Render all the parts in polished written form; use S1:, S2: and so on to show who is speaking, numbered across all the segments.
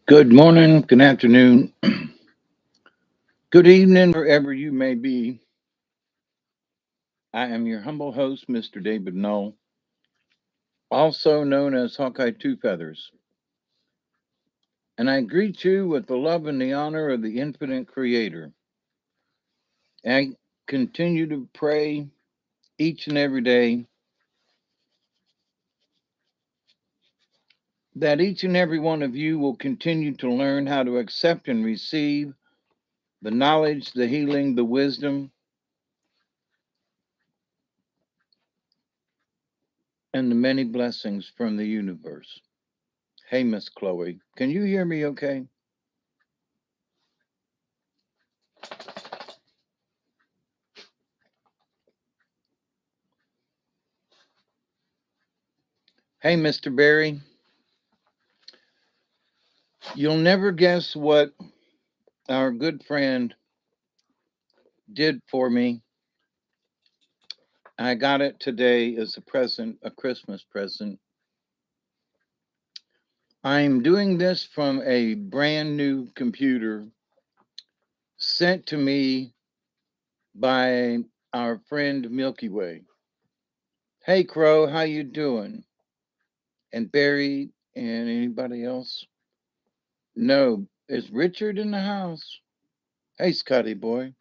S1: Good morning, good afternoon, good evening, wherever you may be. I am your humble host, Mr. David Knoll, also known as Hawkeye Two Feathers, and I greet you with the love and the honor of the infinite creator. I continue to pray each and every day that each and every one of you will continue to learn how to accept and receive the knowledge, the healing, the wisdom, and the many blessings from the universe. Hey, Miss Chloe, can you hear me okay? Hey, Mr. Barry, you'll never guess what our good friend did for me. I got it today as a present, a Christmas present. I'm doing this from a brand new computer sent to me by our friend Milky Way. Hey, Crow, how you doing? And Barry and anybody else? No, is Richard in the house? Hey, Scotty boy.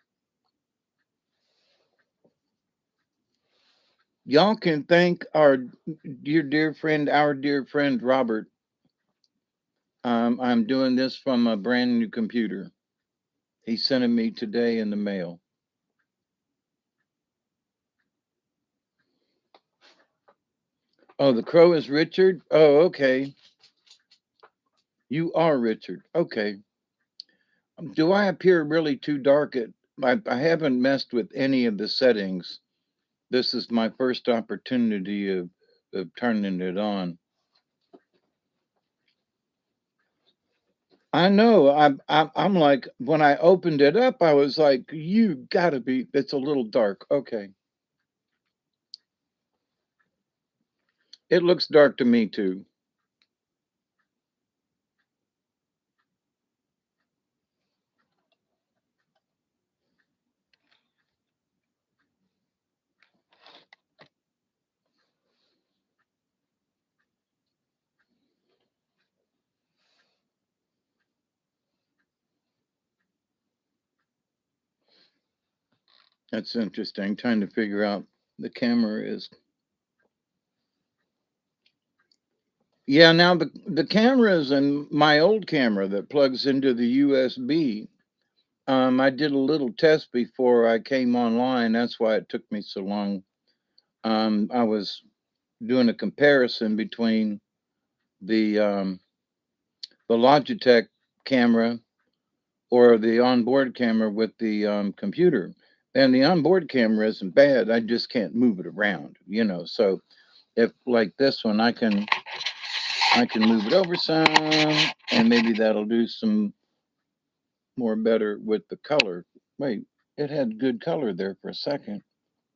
S1: Y'all can thank our dear friend Robert. I'm doing this from a brand new computer. He sent it me today in the mail. Oh, the crow is Richard? Oh, okay. You are Richard. Okay. Do I appear really too dark? I haven't messed with any of the settings. This is my first opportunity of turning it on. I know. I'm like, when I opened it up, I was like, you gotta be, it's a little dark. Okay. It looks dark to me too. That's interesting. Trying to figure out the camera is. Yeah, now the camera is in my old camera that plugs into the USB. I did a little test before I came online. That's why it took me so long. I was doing a comparison between the um, the Logitech camera or the onboard camera with the computer. And the onboard camera isn't bad. I just can't move it around, So if like this one, I can move it over some, and maybe that'll do some more better with the color. Wait, it had good color there for a second.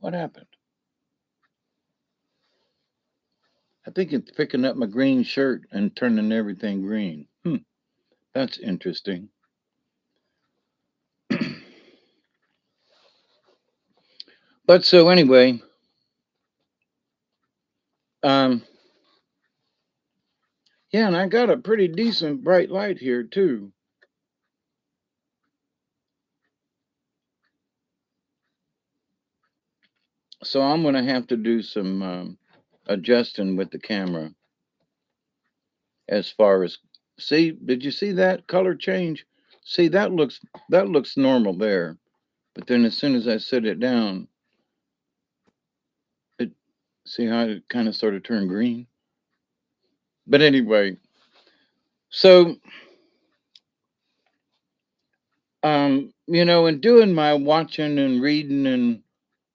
S1: What happened? I think it's picking up my green shirt and turning everything green. That's interesting. But so anyway, um, yeah, and I got a pretty decent bright light here too. So I'm gonna have to do some adjusting with the camera as far as see. Did you see that color change? See, that looks normal there, but then as soon as I set it down, it see how it kind of sort of turned green. But anyway, so in doing my watching and reading and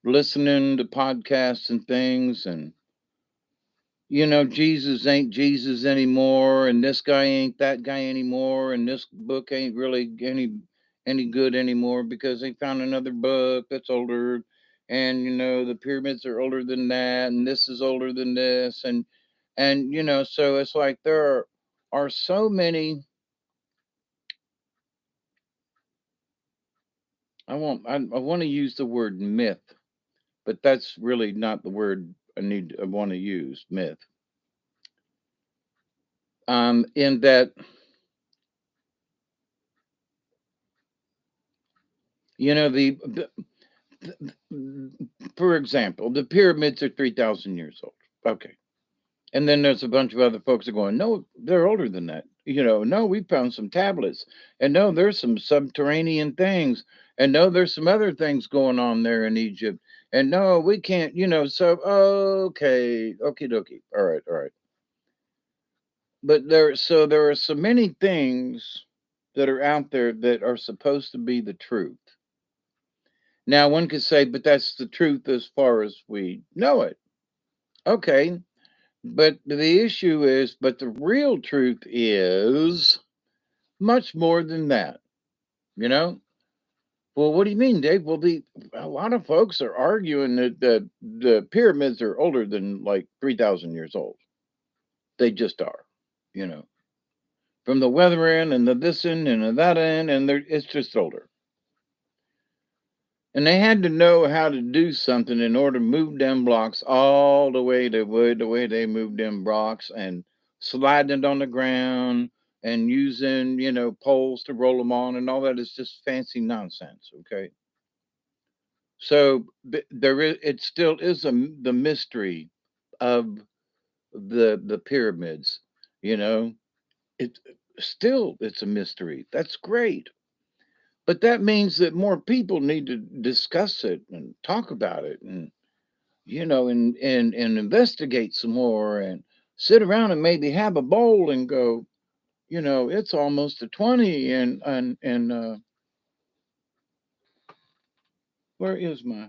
S1: listening to podcasts and things, and Jesus ain't Jesus anymore, and this guy ain't that guy anymore, and this book ain't really any good anymore because they found another book that's older, and the pyramids are older than that, and this is older than this, and so it's like there are so many I want to use the word myth, but that's really not the word I want to use, myth. In that, you know, for example, the pyramids are 3,000 years old. Okay. And then there's a bunch of other folks that are going, no, they're older than that. No, we found some tablets. And no, there's some subterranean things. And no, there's some other things going on there in Egypt. And no, we can't, so okay, okie dokie. All right, all right. But there are so many things that are out there that are supposed to be the truth. Now one could say, but that's the truth as far as we know it. Okay. But the issue is, but the real truth is much more than that, you know? Well, what do you mean, Dave? Well, a lot of folks are arguing that the pyramids are older than like 3,000 years old. They just are, you know, from the weathering and the this end and the that end, and it's just older. And they had to know how to do something in order to move them blocks all the way to the way they moved them blocks and sliding it on the ground and using, poles to roll them on and all that is just fancy nonsense. Okay. So it still is the mystery of the pyramids, you know, it it's a mystery. That's great. But that means that more people need to discuss it and talk about it and and investigate some more and sit around and maybe have a bowl and go, it's almost a 20 and where is my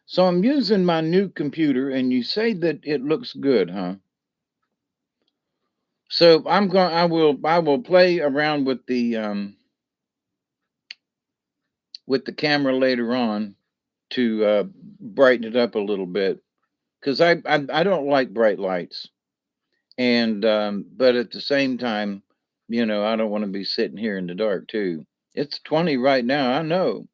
S1: so I'm using my new computer and you say that it looks good, huh? So I will play around with the camera later on to brighten it up a little bit because I don't like bright lights. And but at the same time, I don't want to be sitting here in the dark too. It's 20 right now, I know.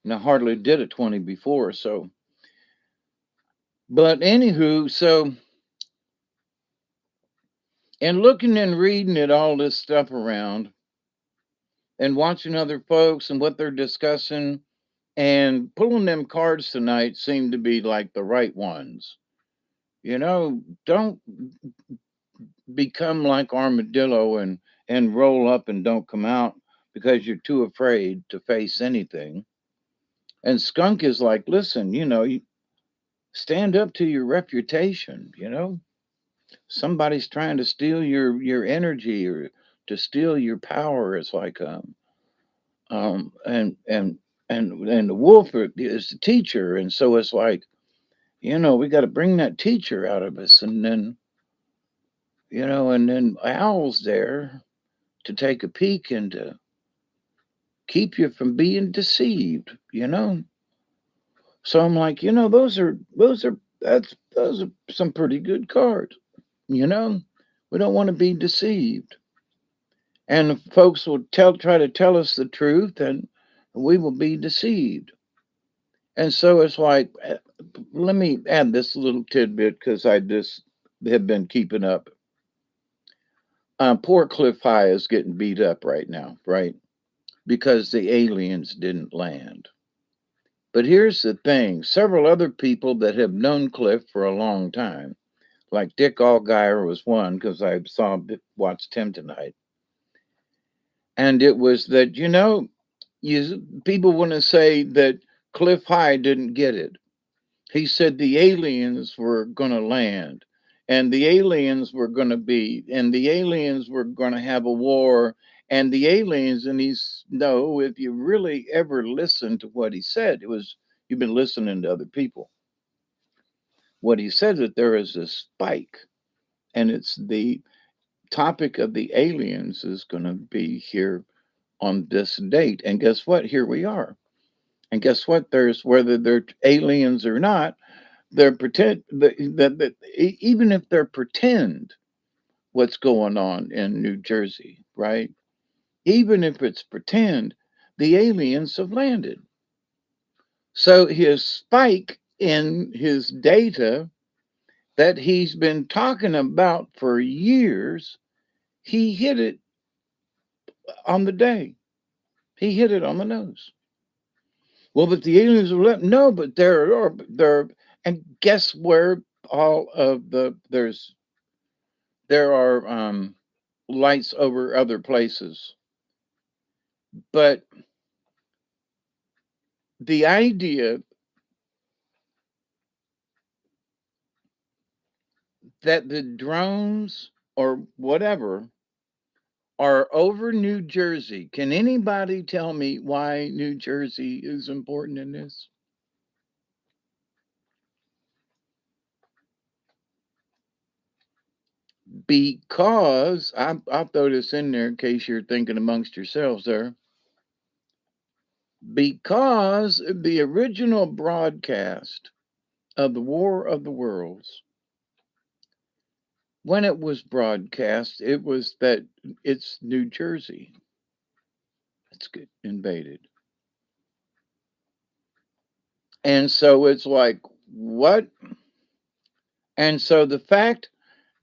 S1: And I hardly did a 20 before, so but anywho, so and looking and reading at all this stuff around and watching other folks and what they're discussing and pulling them cards tonight seem to be like the right ones. Don't become like armadillo and roll up and don't come out because you're too afraid to face anything. And skunk is like, listen, you stand up to your reputation. Somebody's trying to steal your energy or to steal your power. It's like um and and and the wolf is the teacher, and so it's like, we got to bring that teacher out of us, and then and then owl's there to take a peek and to keep you from being deceived. So I'm like, those are some pretty good cards, you know. We don't want to be deceived. And folks will try to tell us the truth and we will be deceived. And so it's like let me add this little tidbit because I just have been keeping up. Poor Cliff High is getting beat up right now, right? Because the aliens didn't land. But here's the thing, several other people that have known Cliff for a long time, like Dick Allgaier was one because watched him tonight. And it was that, people want to say that Cliff High didn't get it. He said the aliens were going to land and the aliens were going to and the aliens were going to have a war and the aliens, and no, if you really ever listen to what he said, you've been listening to other people. What he said that there is a spike and it's the topic of the aliens is going to be here on this date. And guess what? Here we are. And guess what? There's whether they're aliens or not, they're pretend even if they're pretend what's going on in New Jersey, right? Even if it's pretend, the aliens have landed. So his spike in his data that he's been talking about for years, he hit it on the day. He hit it on the nose. Well, but the aliens are no, but there, and guess where all of there are lights over other places. But the idea that the drones or whatever are over New Jersey. Can anybody tell me why New Jersey is important in this? Because I'll throw this in there in case you're thinking amongst yourselves there. Because the original broadcast of the War of the Worlds, when it was broadcast, it was that it's New Jersey. Let's get invaded. And so it's like, what? And so the fact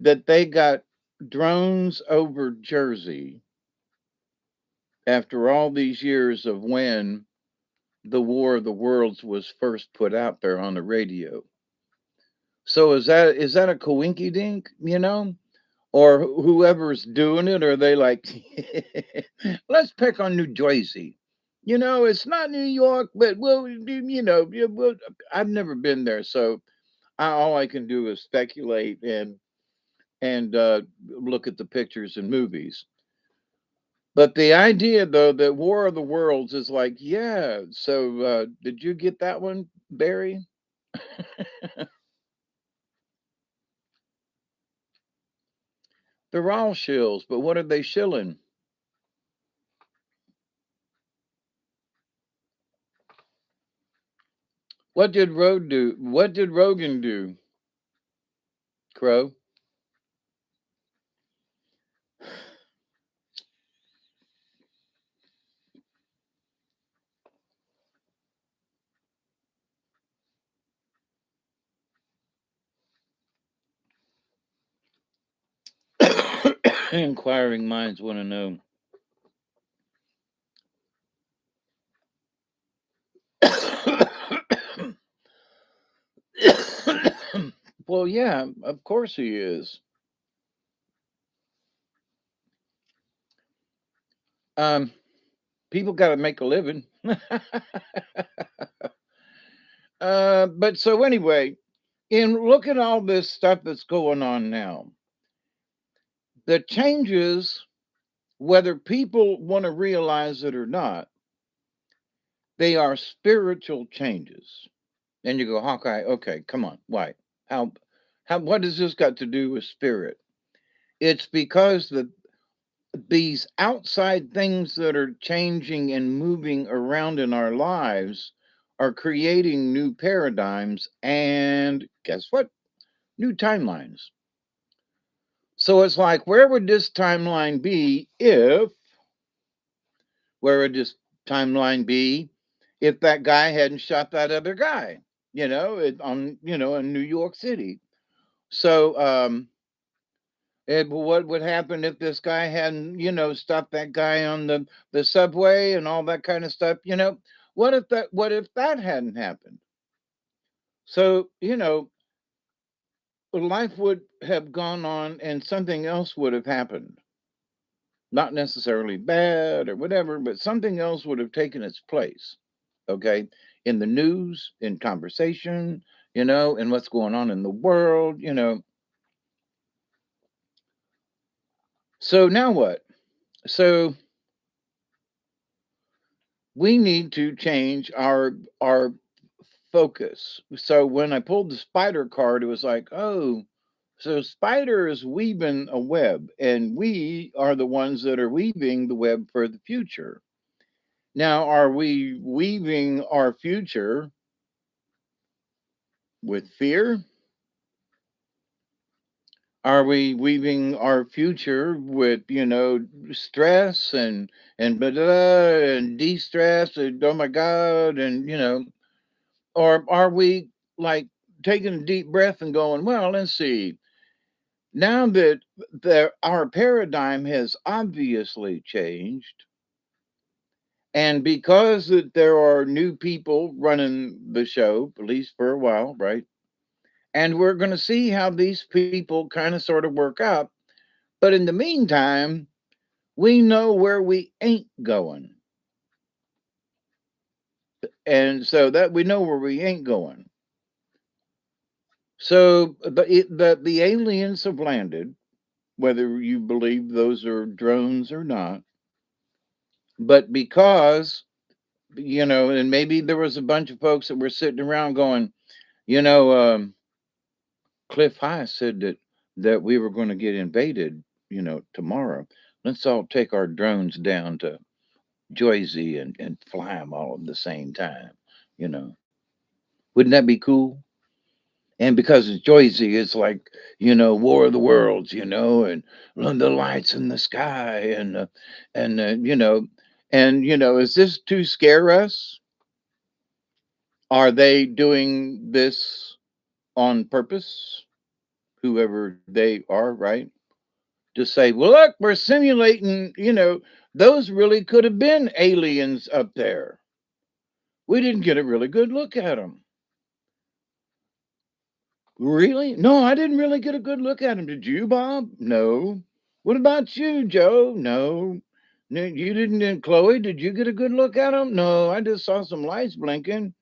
S1: that they got drones over Jersey after all these years of when the War of the Worlds was first put out there on the radio. So is that a coinky dink, or whoever's doing it? Are they like, let's pick on New Jersey? It's not New York, but I've never been there, so all I can do is speculate and look at the pictures and movies. But the idea, though, that War of the Worlds is like, yeah. So, did you get that one, Barry? They're all shills, but what are they shilling? What did Road do? What did Rogan do? Crow. Inquiring minds want to know. Well, yeah, of course he is. Um, People got to make a living. But so anyway, look at all this stuff that's going on now. The changes, whether people want to realize it or not, they are spiritual changes. And you go, Hawkeye, okay, come on, why? How what has this got to do with spirit? It's because these outside things that are changing and moving around in our lives are creating new paradigms and guess what? New timelines. So it's like, where would this timeline be if where would this timeline be if that guy hadn't shot that other guy, in New York City? So, what would happen if this guy hadn't, stopped that guy on the subway and all that kind of stuff? What if that hadn't happened? So, life would have gone on and something else would have happened. Not necessarily bad or whatever, but something else would have taken its place. Okay. In the news, in conversation, and what's going on in the world. So now what? So we need to change our focus. So when I pulled the spider card, it was like, oh, so spider is weaving a web, and we are the ones that are weaving the web for the future. Now, are we weaving our future with fear? Are we weaving our future with, stress and blah, blah, blah, and de-stress and oh my God, and or are we like taking a deep breath and going, well, let's see. Now that our paradigm has obviously changed, and because that there are new people running the show, at least for a while, right? And we're going to see how these people kind of sort of work out. But in the meantime, we know where we ain't going. And so that we know where we ain't going. So the aliens have landed, whether you believe those are drones or not. But because, and maybe there was a bunch of folks that were sitting around going, you know, Cliff High said that we were going to get invaded, tomorrow. Let's all take our drones down to Joyzy and fly them all at the same time. You know, wouldn't that be cool? And because it's Joyzy, it's like, War of the Worlds, and the lights in the sky, and is this to scare us? Are they doing this on purpose? Whoever they are, right? To say, well, look, we're simulating, those really could have been aliens up there. We didn't get a really good look at them. Really? No, I didn't really get a good look at him. Did you, Bob? No. What about you, Joe? No. No, you didn't. And Chloe, did you get a good look at him? No, I just saw some lights blinking.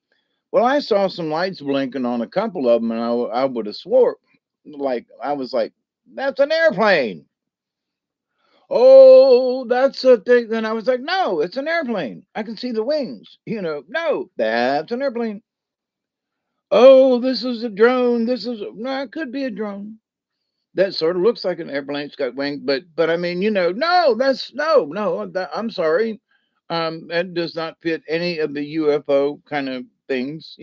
S1: Well, I saw some lights blinking on a couple of them, and I would have swore, like, I was like, that's an airplane. Oh, that's a thing. Then I was like, no, it's an airplane. I can see the wings. No, that's an airplane. Oh, this is a drone. No, it could be a drone. That sort of looks like an airplane. It's got wings, but I mean, no, that's no. I'm sorry. That does not fit any of the UFO kind of things.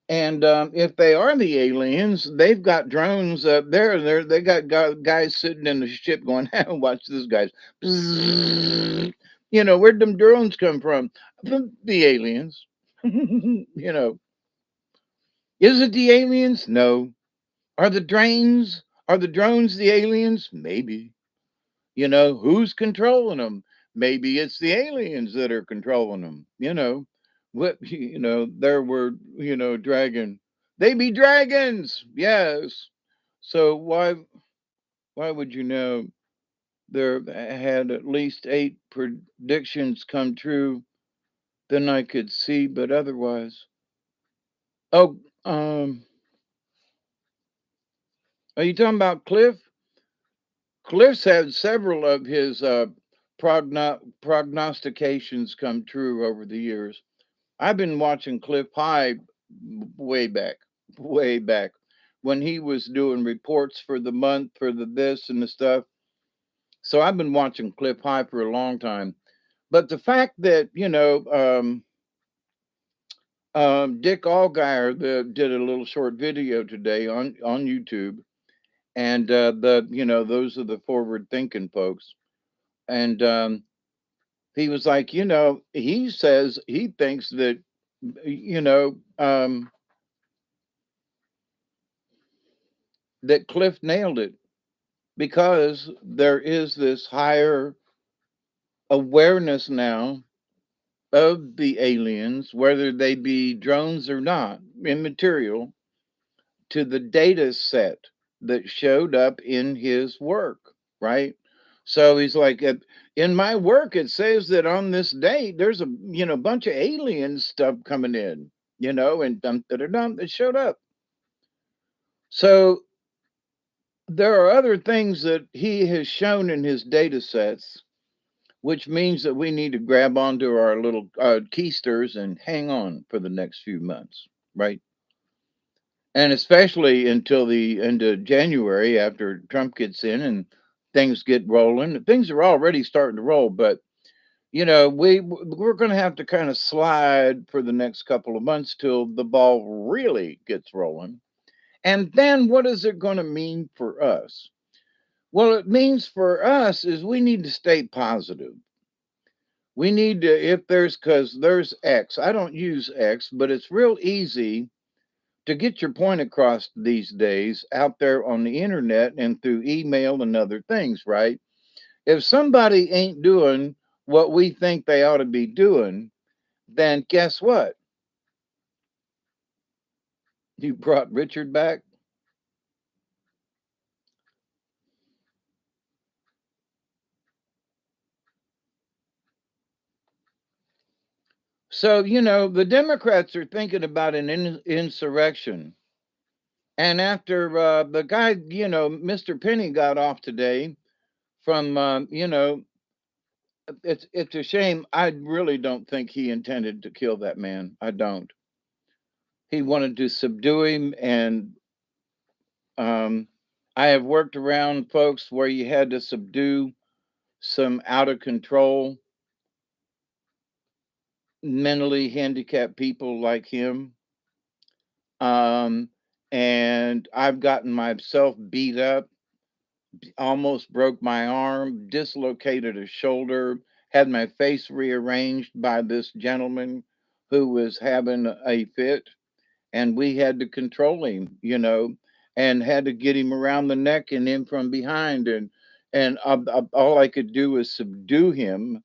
S1: And if they are the aliens, they've got drones up there. They got guys sitting in the ship going, "Watch this, guys." Where'd them drones come from? The aliens. you know, is it the aliens? No. Are the drains? Are the drones the aliens? Maybe. Who's controlling them? Maybe it's the aliens that are controlling them. What? There were dragon. They be dragons. Yes. So why would you know there had at least 8 predictions come true? Then I could see, but otherwise. Oh, are you talking about Cliff? Cliff's had several of his prognostications come true over the years. I've been watching Cliff High way back, way back when he was doing reports for the month for the this and the stuff. So I've been watching Cliff High for a long time. But the fact that Dick Allgaier did a little short video today on YouTube, and those are the forward thinking folks, and he was like, he says he thinks that, you know, um, that Cliff nailed it because there is this higher awareness now of the aliens, whether they be drones or not, immaterial to the data set that showed up in his work, right? So he's like, in my work, it says that on this date, there's a bunch of alien stuff coming in, and dum da da dum that showed up. So there are other things that he has shown in his data sets, which means that we need to grab onto our little keysters and hang on for the next few months, right? And especially until the end of January after Trump gets in and things get rolling. Things are already starting to roll, but we're going to have to kind of slide for the next couple of months till the ball really gets rolling. And then what is it going to mean for us? Well, it means for us is we need to stay positive. We need to, if there's, because there's X. I don't use X, but it's real easy to get your point across these days out there on the internet and through email and other things, right? If somebody ain't doing what we think they ought to be doing, then guess what? You brought Richard back. So, the Democrats are thinking about an insurrection. And after the guy, Mr. Penny got off today from, it's a shame. I really don't think he intended to kill that man. I don't. He wanted to subdue him. And um, I have worked around folks where you had to subdue some out of control, mentally handicapped people like him. Um, and I've gotten myself beat up, almost broke my arm, dislocated a shoulder, had my face rearranged by this gentleman who was having a fit, and we had to control him, and had to get him around the neck and in from behind, and all I could do was subdue him.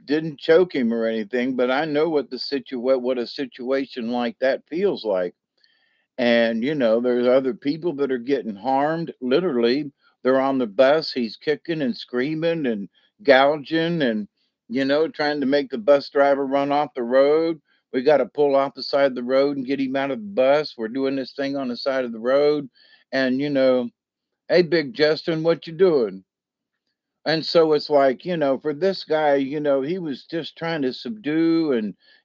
S1: Didn't choke him or anything, but I know what a situation like that feels like. And there's other people that are getting harmed. Literally, they're on the bus. He's kicking and screaming and gouging and trying to make the bus driver run off the road. We got to pull off the side of the road and get him out of the bus. We're doing this thing on the side of the road. And hey, Big Justin, what you doing? And so it's like, for this guy, he was just trying to subdue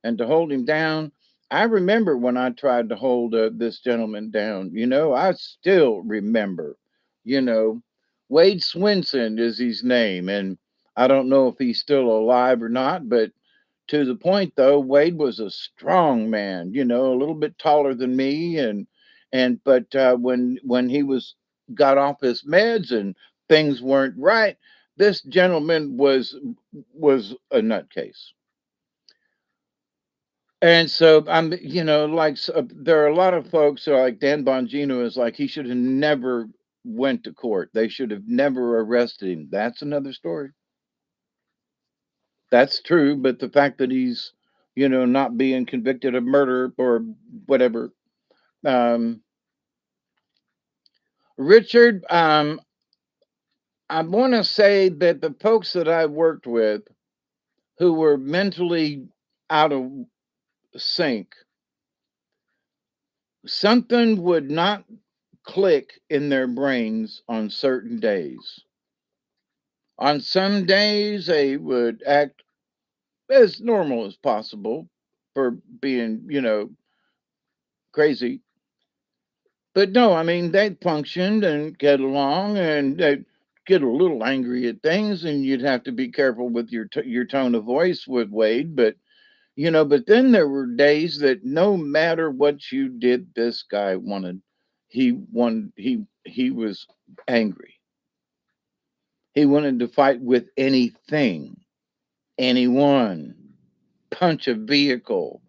S1: and to hold him down. I remember when I tried to hold this gentleman down. I still remember. You know, Wade Swinson is his name, and I don't know if he's still alive or not. But to the point, though, Wade was a strong man. A little bit taller than me, but when he got off his meds and things weren't right, this gentleman was a nutcase. And so I'm, like there are a lot of folks who are like Dan Bongino is like he should have never went to court. They should have never arrested him. That's another story. That's true, but the fact that he's, not being convicted of murder or whatever. Um, Richard, I want to say that the folks that I worked with who were mentally out of sync, something would not click in their brains on certain days. On some days, they would act as normal as possible for being, crazy. But no, I mean, they functioned and get along and they get a little angry at things, and you'd have to be careful with your tone of voice with Wade. But then there were days that no matter what you did, this guy he was angry. He wanted to fight with anything, anyone, punch a vehicle,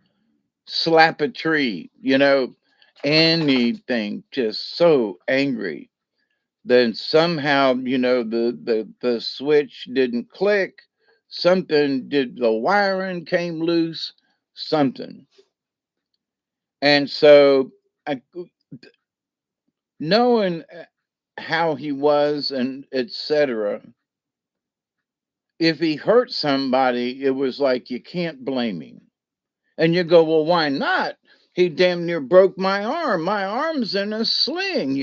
S1: slap a tree, anything, just so angry. Then somehow, the switch didn't click, something did, the wiring came loose, something. And so I, knowing how he was and etc., if he hurt somebody, it was like you can't blame him. And you go, well, why not? He damn near broke my arm. My arm's in a sling.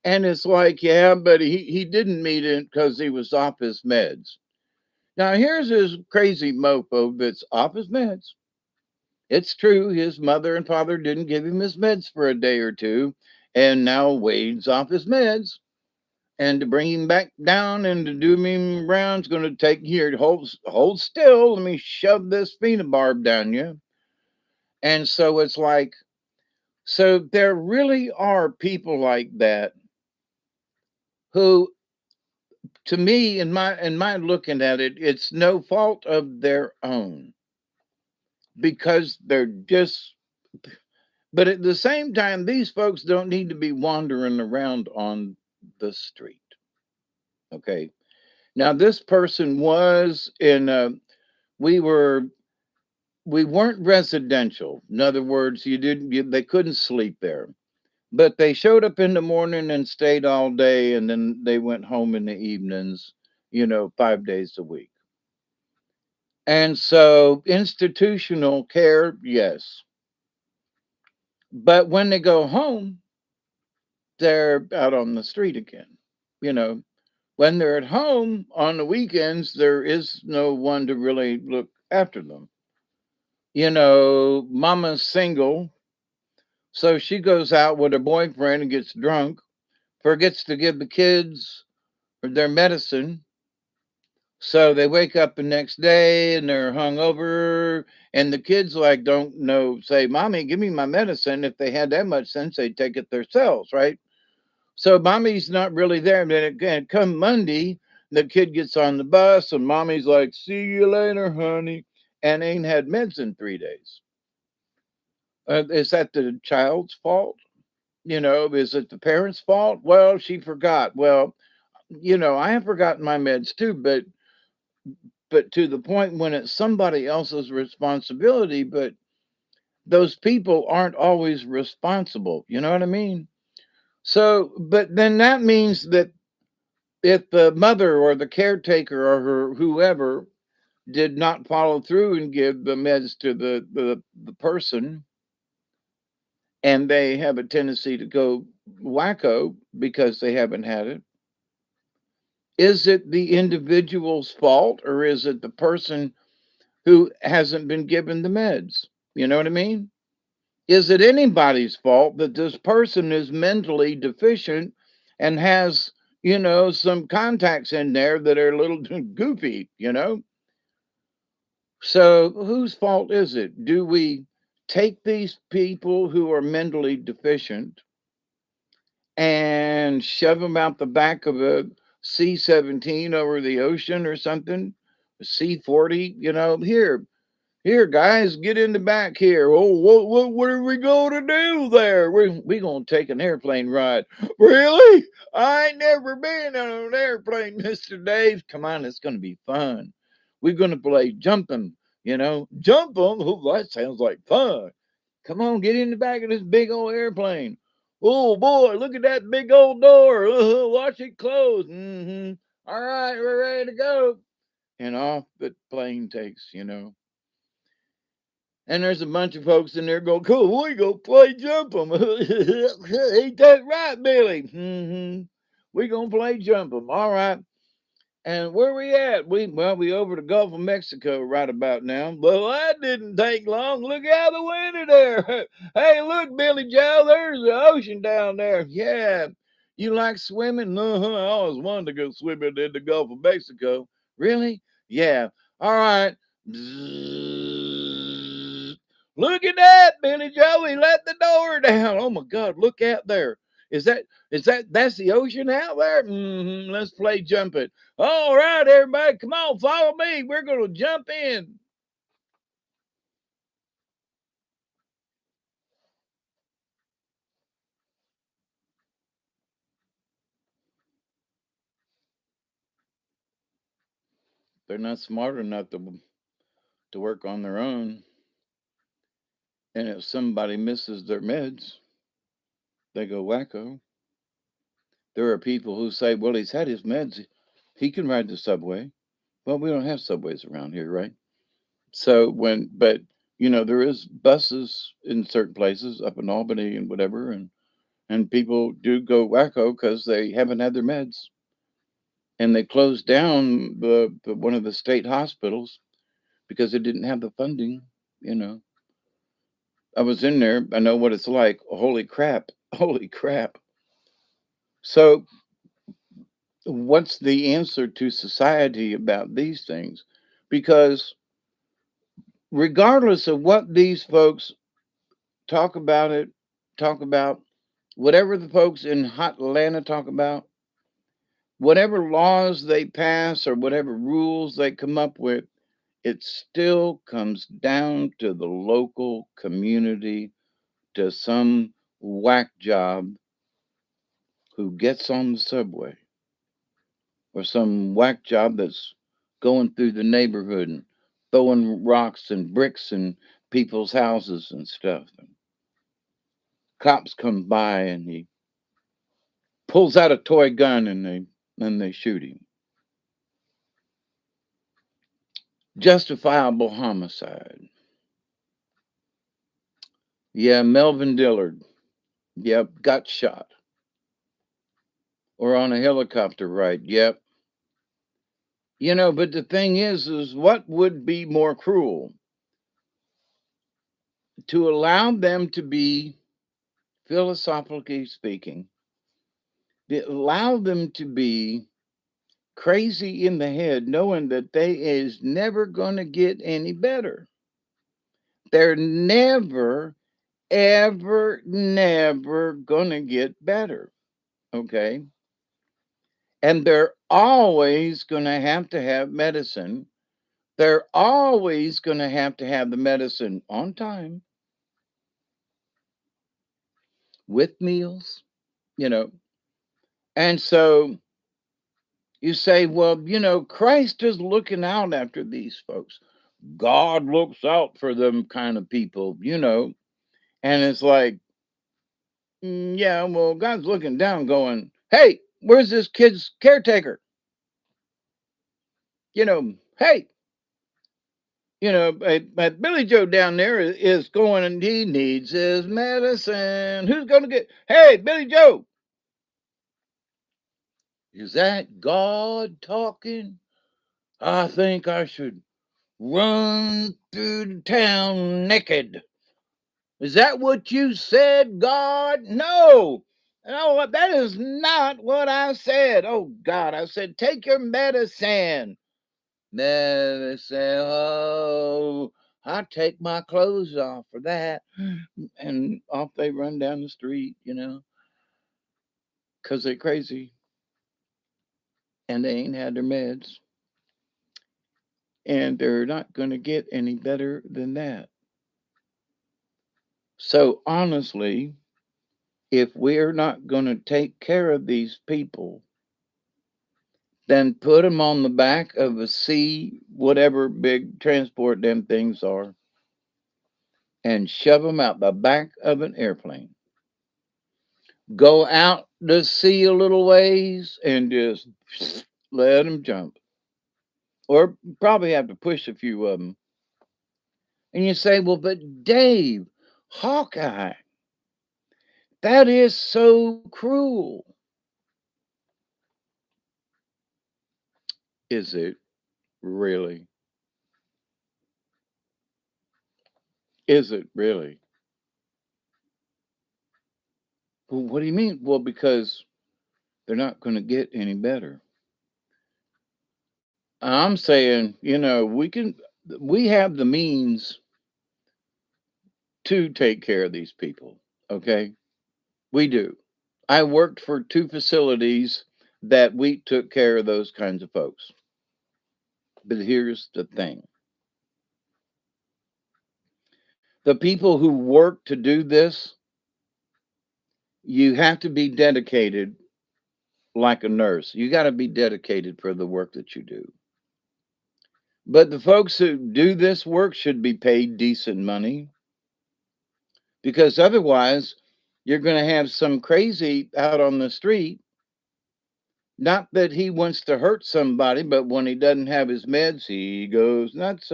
S1: And it's like, yeah, but he didn't meet it because he was off his meds. Now, here's his crazy mofo that's off his meds. It's true, his mother and father didn't give him his meds for a day or two, and now Wade's off his meds. And to bring him back down and to do him round's going to take here. Hold still. Let me shove this phenobarb down you. And so it's like, so there really are people like that who, to me, in my looking at it, it's no fault of their own because they're just. But at the same time, these folks don't need to be wandering around on the street. Okay. Now this person was in. We were we weren't residential. In other words, they couldn't sleep there. But they showed up in the morning and stayed all day and then they went home in the evenings, 5 days a week. And so institutional care, yes. But when they go home, they're out on the street again. You know, when they're at home on the weekends, there is no one to really look after them. Mama's single. So she goes out with her boyfriend and gets drunk, forgets to give the kids their medicine. So they wake up the next day and they're hungover, and the kids like don't know. Say, "Mommy, give me my medicine." If they had that much sense, they'd take it themselves, right? So mommy's not really there. And then again, come Monday, the kid gets on the bus, and mommy's like, "See you later, honey," and ain't had meds in 3 days. Is that the child's fault? Is it the parents' fault? Well, she forgot. Well, I have forgotten my meds too, but to the point when it's somebody else's responsibility, but those people aren't always responsible. You know what I mean? So, but then that means that if the mother or the caretaker or whoever did not follow through and give the meds to the person, and they have a tendency to go wacko because they haven't had it, is it the individual's fault or is it the person who hasn't been given the meds? You know what I mean? Is it anybody's fault that this person is mentally deficient and has, some contacts in there that are a little goofy, So whose fault is it? Do we take these people who are mentally deficient and shove them out the back of a C-17 over the ocean or something? A C-40, here, guys, get in the back here. Oh, what are we going to do there? We going to take an airplane ride. Really? I ain't never been on an airplane, Mr. Dave. Come on, it's going to be fun. We're going to play jumping, Jump on. Oh, that sounds like fun. Come on, get in the back of this big old airplane. Oh, boy, look at that big old door. Watch it close. All right, we're ready to go. And off the plane takes. And there's a bunch of folks in there going, "Cool, we go play jump 'em." Ain't that right, Billy? We gonna play jump 'em. All right. And where we at? We over the Gulf of Mexico right about now. Well, that didn't take long. Look out the window there. Hey, look, Billy Joe, there's the ocean down there. Yeah. You like swimming? Uh-huh. I always wanted to go swimming in the Gulf of Mexico. Really? Yeah. All right. Bzzz. Look at that, Billy Joe. He let the door down. Oh my God, look out there. That's the ocean out there? Let's play jump it. All right, everybody, come on, follow me. We're gonna jump in. They're not smart enough to work on their own. And if somebody misses their meds, they go wacko. There are people who say, "Well, he's had his meds. He can ride the subway." Well, we don't have subways around here, right? So but there is buses in certain places up in Albany and whatever, and people do go wacko because they haven't had their meds, and they closed down the one of the state hospitals because it didn't have the funding. You know, I was in there. I know what it's like. Holy crap! Holy crap! So what's the answer to society about these things? Because regardless of what these folks talk about it, talk about whatever the folks in hot Atlanta talk about, whatever laws they pass or whatever rules they come up with, it still comes down to the local community, to some whack job who gets on the subway, or some whack job that's going through the neighborhood and throwing rocks and bricks in people's houses and stuff. And cops come by and he pulls out a toy gun and they shoot him. Justifiable homicide. Yeah, Melvin Dillard. Yep, got shot. Or on a helicopter ride. Yep. But the thing is what would be more cruel? To allow them to be, philosophically speaking, allow them to be crazy in the head, knowing that they is never going to get any better. They're never, ever, never going to get better. Okay. And they're always going to have medicine. They're always going to have the medicine on time with meals, you know. And so you say, well, Christ is looking out after these folks. God looks out for them kind of people. And it's like, yeah, well, God's looking down going, hey, where's this kid's caretaker? Hey, but Billy Joe down there is going and he needs his medicine. Who's going to get, hey, Billy Joe, is that God talking? I think I should run through the town naked. Is that what you said, God? No. No, that is not what I said. Oh, God, I said, take your medicine. Medicine. Oh, I take my clothes off for that. And off they run down the street, because they're crazy and they ain't had their meds. And they're not going to get any better than that. So, honestly, if we're not going to take care of these people, then put them on the back of a C, whatever big transport them things are, and shove them out the back of an airplane. Go out to sea a little ways and just let them jump. Or probably have to push a few of them. And you say, well, but Dave, Hawkeye, that is so cruel. Is it really? Is it really? Well, what do you mean? Well, because they're not going to get any better. I'm saying, we have the means to take care of these people. Okay. We do. I worked for two facilities that we took care of those kinds of folks. But here's the thing, the people who work to do this, you have to be dedicated like a nurse. You got to be dedicated for the work that you do. But the folks who do this work should be paid decent money, because otherwise you're going to have some crazy out on the street. Not that he wants to hurt somebody, but when he doesn't have his meds, he goes nuts.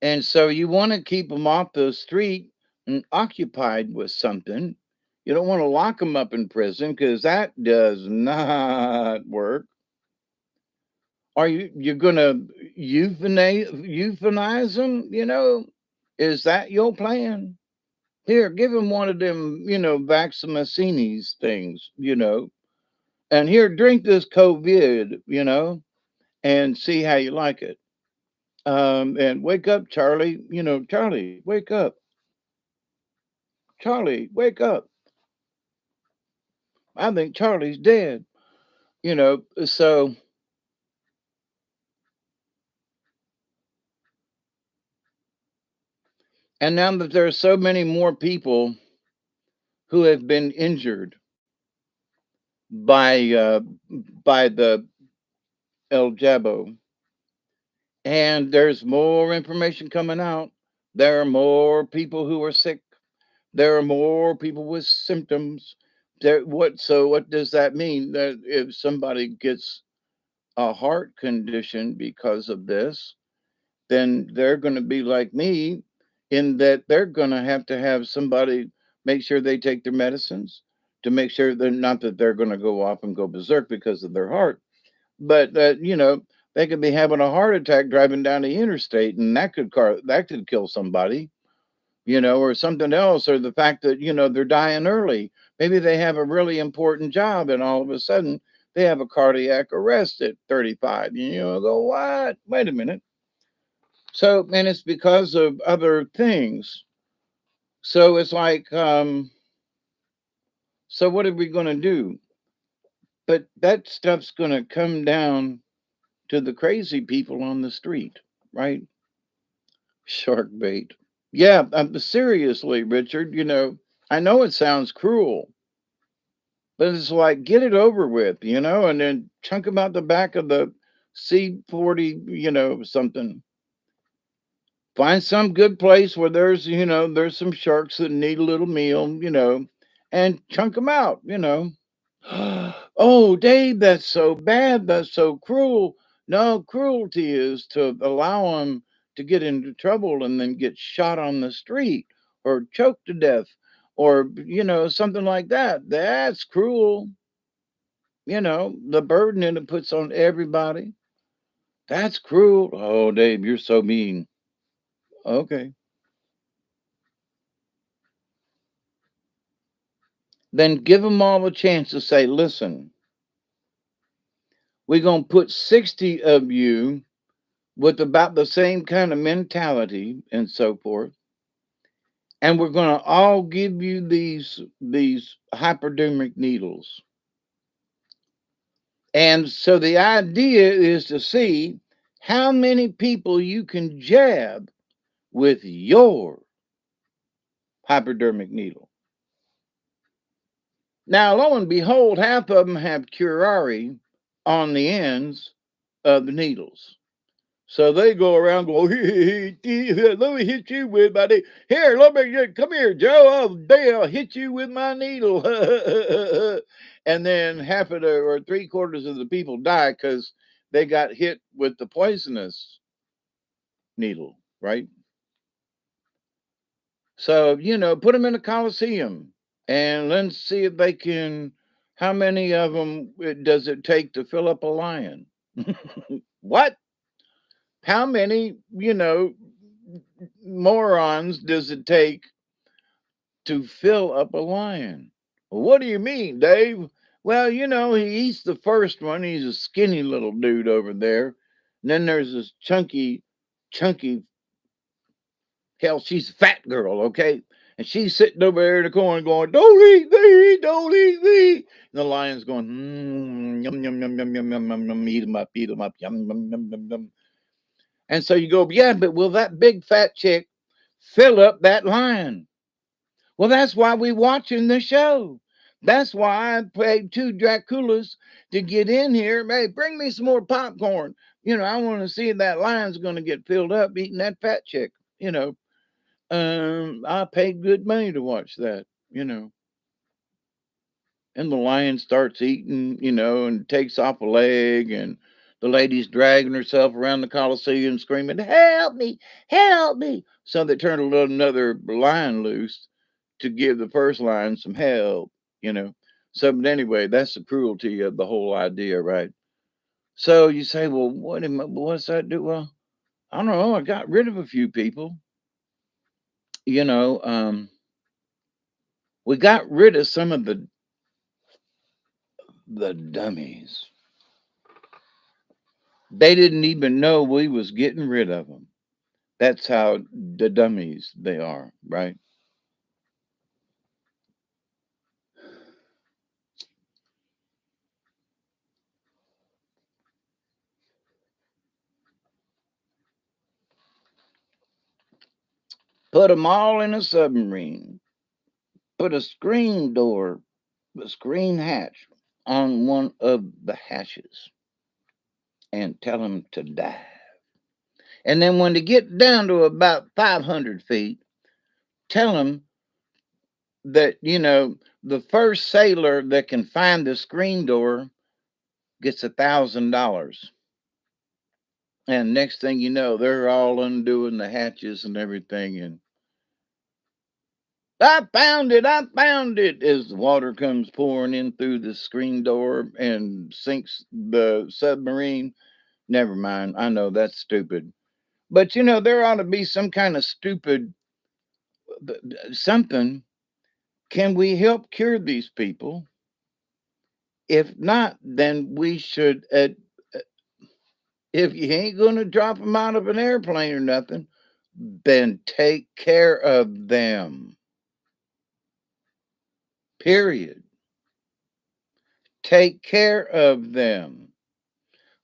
S1: And so you want to keep them off the street and occupied with something. You don't want to lock them up in prison because that does not work. Are you're going to euthanize them? Is that your plan? Here, give him one of them, Vaccinacinis things. And here, drink this COVID, and see how you like it. And wake up, Charlie. Charlie, wake up. Charlie, wake up. I think Charlie's dead. So, and now that there are so many more people who have been injured by the El Jabo, and there's more information coming out. There are more people who are sick. There are more people with symptoms. What does that mean? That if somebody gets a heart condition because of this, then they're going to be like me in that they're going to have somebody make sure they take their medicines to make sure they're not that they're going to go off and go berserk because of their heart, but they could be having a heart attack driving down the interstate, and that could kill somebody, or something else, or the fact that they're dying early. Maybe they have a really important job, and all of a sudden they have a cardiac arrest at 35. Go, what? Wait a minute. So, and it's because of other things. So it's like, so what are we going to do? But that stuff's going to come down to the crazy people on the street, right? Shark bait. Yeah, seriously, Richard, I know it sounds cruel, but it's like, get it over with, and then chunk them out the back of the C-40, something. Find some good place where there's some sharks that need a little meal, and chunk them out. Oh, Dave, that's so bad. That's so cruel. No, cruelty is to allow them to get into trouble and then get shot on the street or choked to death or, something like that. That's cruel. The burden it puts on everybody. That's cruel. Oh, Dave, you're so mean. Okay. Then give them all a chance to say, listen, we're going to put 60 of you with about the same kind of mentality and so forth, and we're going to all give you these hypodermic needles. And so the idea is to see how many people you can jab with your hypodermic needle. Now, lo and behold, half of them have curare on the ends of the needles. So they go around going, let me hit you with my needle. Here, come here, Joe. I'll hit you with my needle. And then half of the, or three-quarters of the people die because they got hit with the poisonous needle, right? So, put them in a coliseum and let's see if they can, how many of them does it take to fill up a lion? What? How many, morons does it take to fill up a lion? Well, what do you mean, Dave? Well, he eats the first one. He's a skinny little dude over there. And then there's this chunky, hell, she's a fat girl, okay? And she's sitting over there in the corner going, don't eat me, don't eat me. And the lion's going, yum, yum, yum, yum, yum, yum, yum, yum, eat him up, yum, yum, yum, yum, yum. And so you go, yeah, but will that big fat chick fill up that line? Well, that's why we watching the show. That's why I paid two Draculas to get in here. Hey, bring me some more popcorn. I want to see if that line's going to get filled up eating that fat chick. I paid good money to watch that. And the lion starts eating, and takes off a leg, and the lady's dragging herself around the Coliseum screaming, help me, help me. So they turn another lion loose to give the first lion some help, you know. So, but anyway, that's the cruelty of the whole idea, right? So you say, well, what's that do? Well, I don't know. I got rid of a few people, you know. We got rid of some of The dummies. They didn't even know we was getting rid of them. That's how the dummies they are, right? Put them all in a submarine. Put a screen door, a screen hatch on one of the hatches and tell them to dive. And then when they get down to about 500 feet, tell them that, the first sailor that can find the screen door gets $1,000. And next thing you know, they're all undoing the hatches and everything. And I found it, as the water comes pouring in through the screen door and sinks the submarine. Never mind. I know that's stupid. But there ought to be some kind of stupid something. Can we help cure these people? If not, then we should, if you ain't going to drop them out of an airplane or nothing, then take care of them. Period. Take care of them.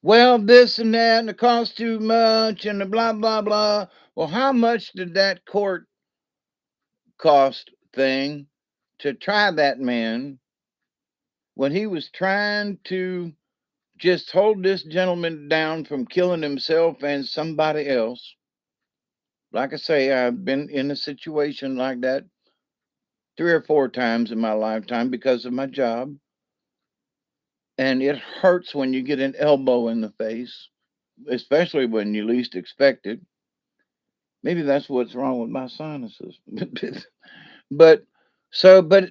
S1: Well, this and that, and it costs too much, and the blah, blah, blah. Well, how much did that court cost thing to try that man when he was trying to just hold this gentleman down from killing himself and somebody else? Like I say, I've been in a situation like that 3 or 4 times in my lifetime because of my job. And it hurts when you get an elbow in the face, especially when you least expect it. Maybe that's what's wrong with my sinuses. but but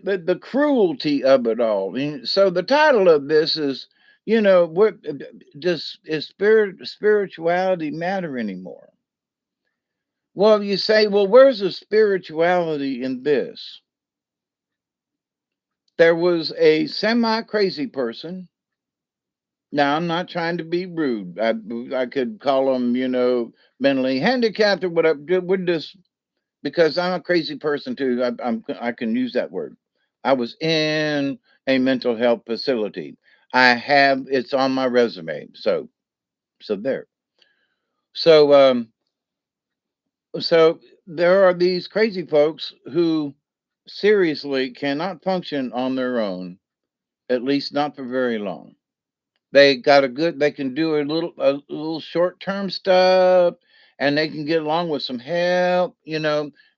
S1: the cruelty of it all. So the title of this is, what does is spirituality matter anymore? Well, you say, well, where's the spirituality in this? There was a semi crazy person. Now, I'm not trying to be rude. I could call them, mentally handicapped or whatever. We're just because I'm a crazy person too. I can use that word. I was in a mental health facility. It's on my resume. So there. So so there are these crazy folks who seriously cannot function on their own, at least not for very long. They can do a little short-term stuff, and they can get along with some help,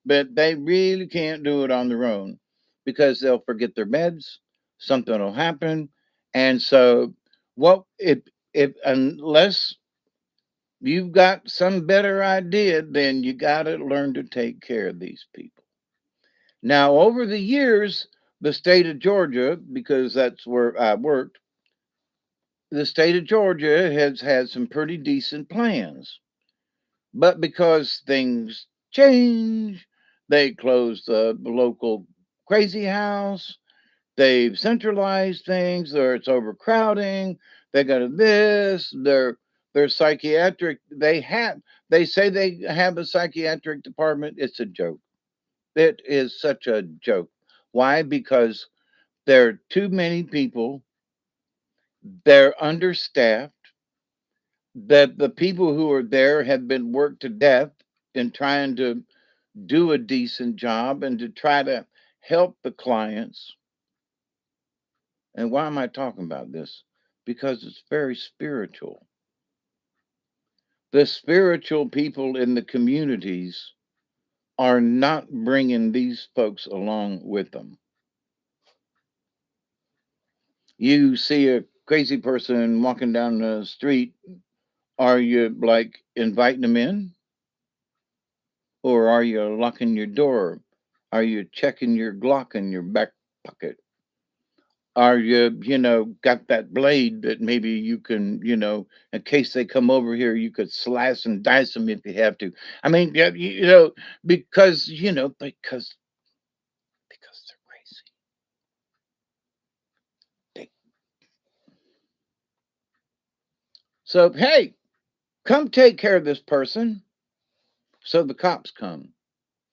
S1: but they really can't do it on their own because they'll forget their meds, something will happen. And so what if unless you've got some better idea, then you got to learn to take care of these people. Now, over the years, the state of Georgia, because that's where I worked, the state of Georgia has had some pretty decent plans. But because things change, they closed the local crazy house. They've centralized things, or it's overcrowding. They got this. They're psychiatric. They say they have a psychiatric department. It's a joke. It is such a joke. Why? Because there are too many people. They're understaffed, that the people who are there have been worked to death in trying to do a decent job and to try to help the clients. And why am I talking about this? Because it's very spiritual. The spiritual people in the communities are not bringing these folks along with them. You see a crazy person walking down the street, are you like inviting them in? Or are you locking your door? Are you checking your Glock in your back pocket? Are you, got that blade that maybe you can, in case they come over here, you could slice and dice them if you have to. I mean, yeah, because, because they're crazy. So, hey, come take care of this person. So the cops come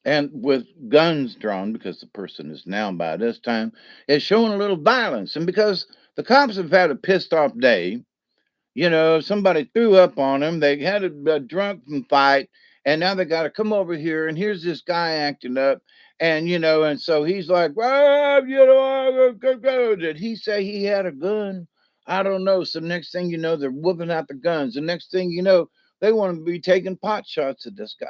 S1: and with guns drawn because the person is now by this time is showing a little violence. And because the cops have had a pissed off day, somebody threw up on them, they had a drunken fight, and now they got to come over here. And here's this guy acting up. And so he's like, well, did he say he had a gun? I don't know. So next thing you know, they're whooping out the guns. The next thing you know, they want to be taking pot shots at this guy.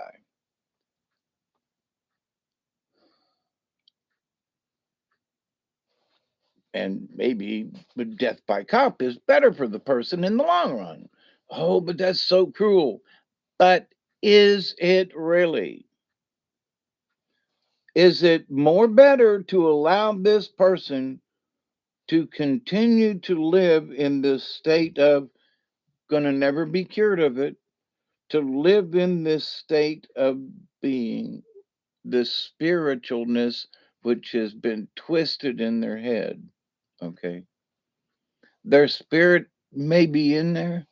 S1: And maybe the death by cop is better for the person in the long run. Oh, but that's so cruel. But is it really? Is it more better to allow this person to continue to live in this state of gonna never be cured of it, to live in this state of being this spiritualness which has been twisted in their head? Okay. Their spirit may be in there.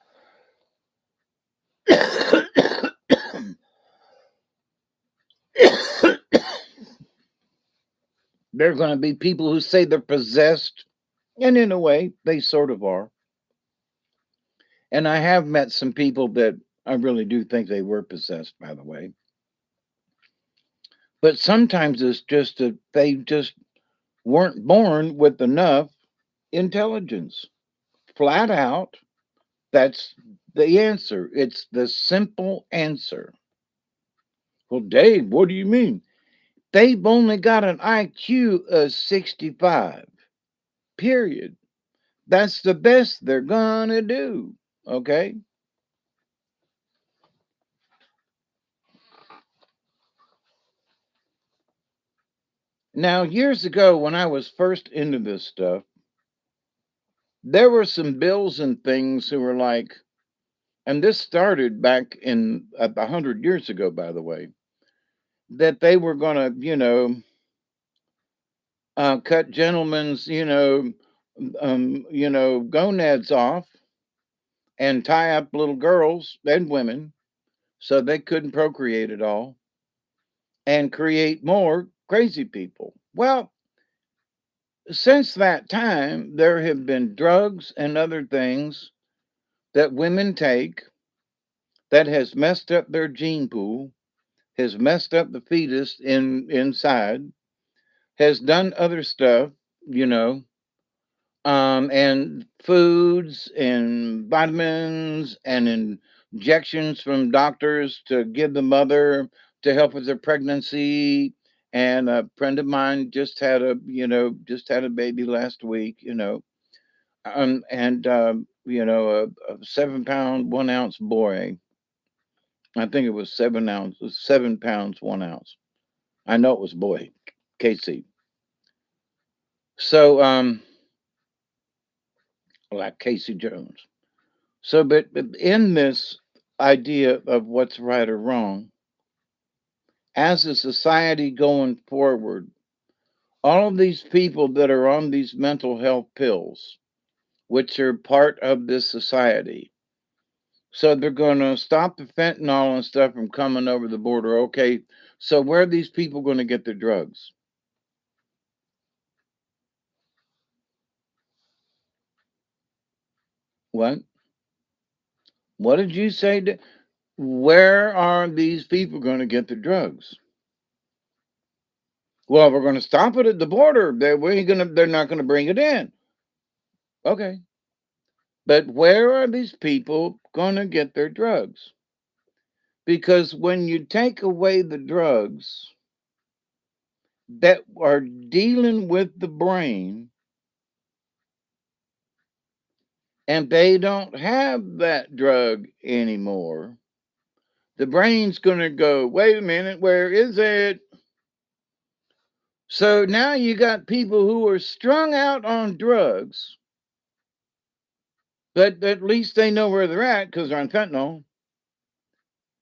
S1: There are going to be people who say they're possessed, and in a way, they sort of are. And I have met some people that I really do think they were possessed, by the way. But sometimes it's just that they just weren't born with enough intelligence. Flat out, that's the answer. It's the simple answer. Well, Dave, what do you mean? They've only got an IQ of 65, period. That's the best they're gonna do. Okay. Now, years ago, when I was first into this stuff, there were some bills and things who were like, and this started back in 100 years ago, by the way, that they were going to, cut gentlemen's, gonads off and tie up little girls and women so they couldn't procreate at all and create more crazy people. Well, since that time, there have been drugs and other things that women take that has messed up their gene pool, has messed up the fetus inside, has done other stuff, you know, and foods and vitamins and injections from doctors to give the mother to help with their pregnancy. And a friend of mine just had a baby last week, and a 7 pound 1 ounce boy. I think it was 7 ounces, 7 pounds 1 ounce. I know it was boy, Casey. So like Casey Jones. So, but in this idea of what's right or wrong, as a society going forward, all of these people that are on these mental health pills, which are part of this society, so they're going to stop the fentanyl and stuff from coming over the border. Okay, so where are these people going to get their drugs? What? What did you say? Where are these people going to get the drugs? Well, we're going to stop it at the border. They're not going to bring it in. Okay. But where are these people going to get their drugs? Because when you take away the drugs that are dealing with the brain and they don't have that drug anymore, the brain's going to go, wait a minute, where is it? So now you got people who are strung out on drugs, but at least they know where they're at because they're on fentanyl.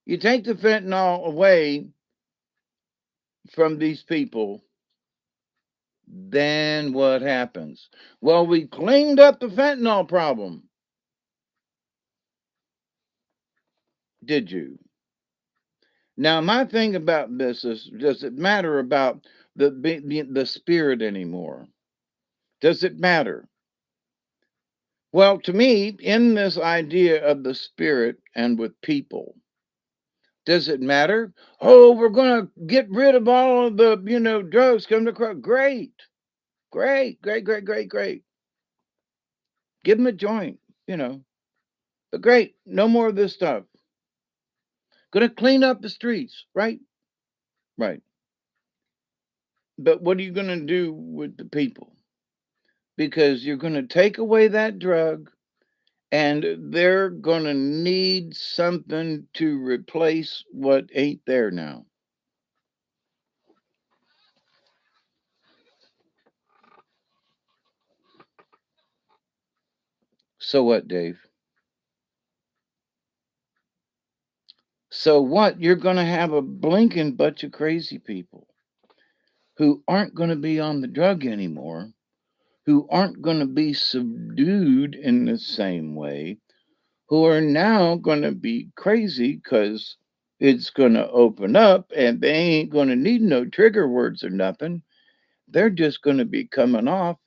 S1: You take the fentanyl away from these people, then what happens? Well, we cleaned up the fentanyl problem. Did you? Now, my thing about this is, does it matter about the spirit anymore? Does it matter? Well, to me, in this idea of the spirit and with people, does it matter? Oh, we're going to get rid of all of the, drugs come to cross. Great, great, great, great, great, great. Give them a joint, you know. But great, no more of this stuff. Going to clean up the streets, right? Right. But what are you going to do with the people? Because you're going to take away that drug and they're going to need something to replace what ain't there now. So what, Dave? So what? You're going to have a blinking bunch of crazy people who aren't going to be on the drug anymore, who aren't going to be subdued in the same way, who are now going to be crazy because it's going to open up and they ain't going to need no trigger words or nothing. They're just going to be coming off,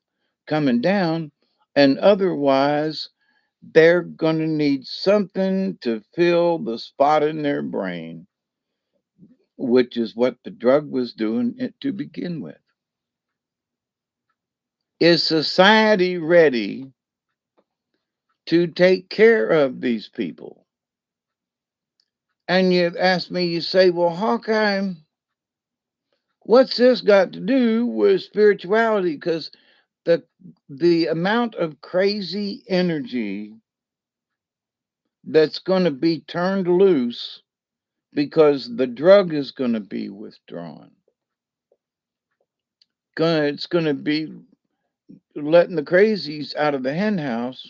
S1: coming down, and otherwise, they're going to need something to fill the spot in their brain, which is what the drug was doing it to begin with. Is society ready to take care of these people? And you ask me, you say, well, Hawkeye, what's this got to do with spirituality? Because the the amount of crazy energy that's going to be turned loose because the drug is going to be withdrawn. It's going to be letting the crazies out of the hen house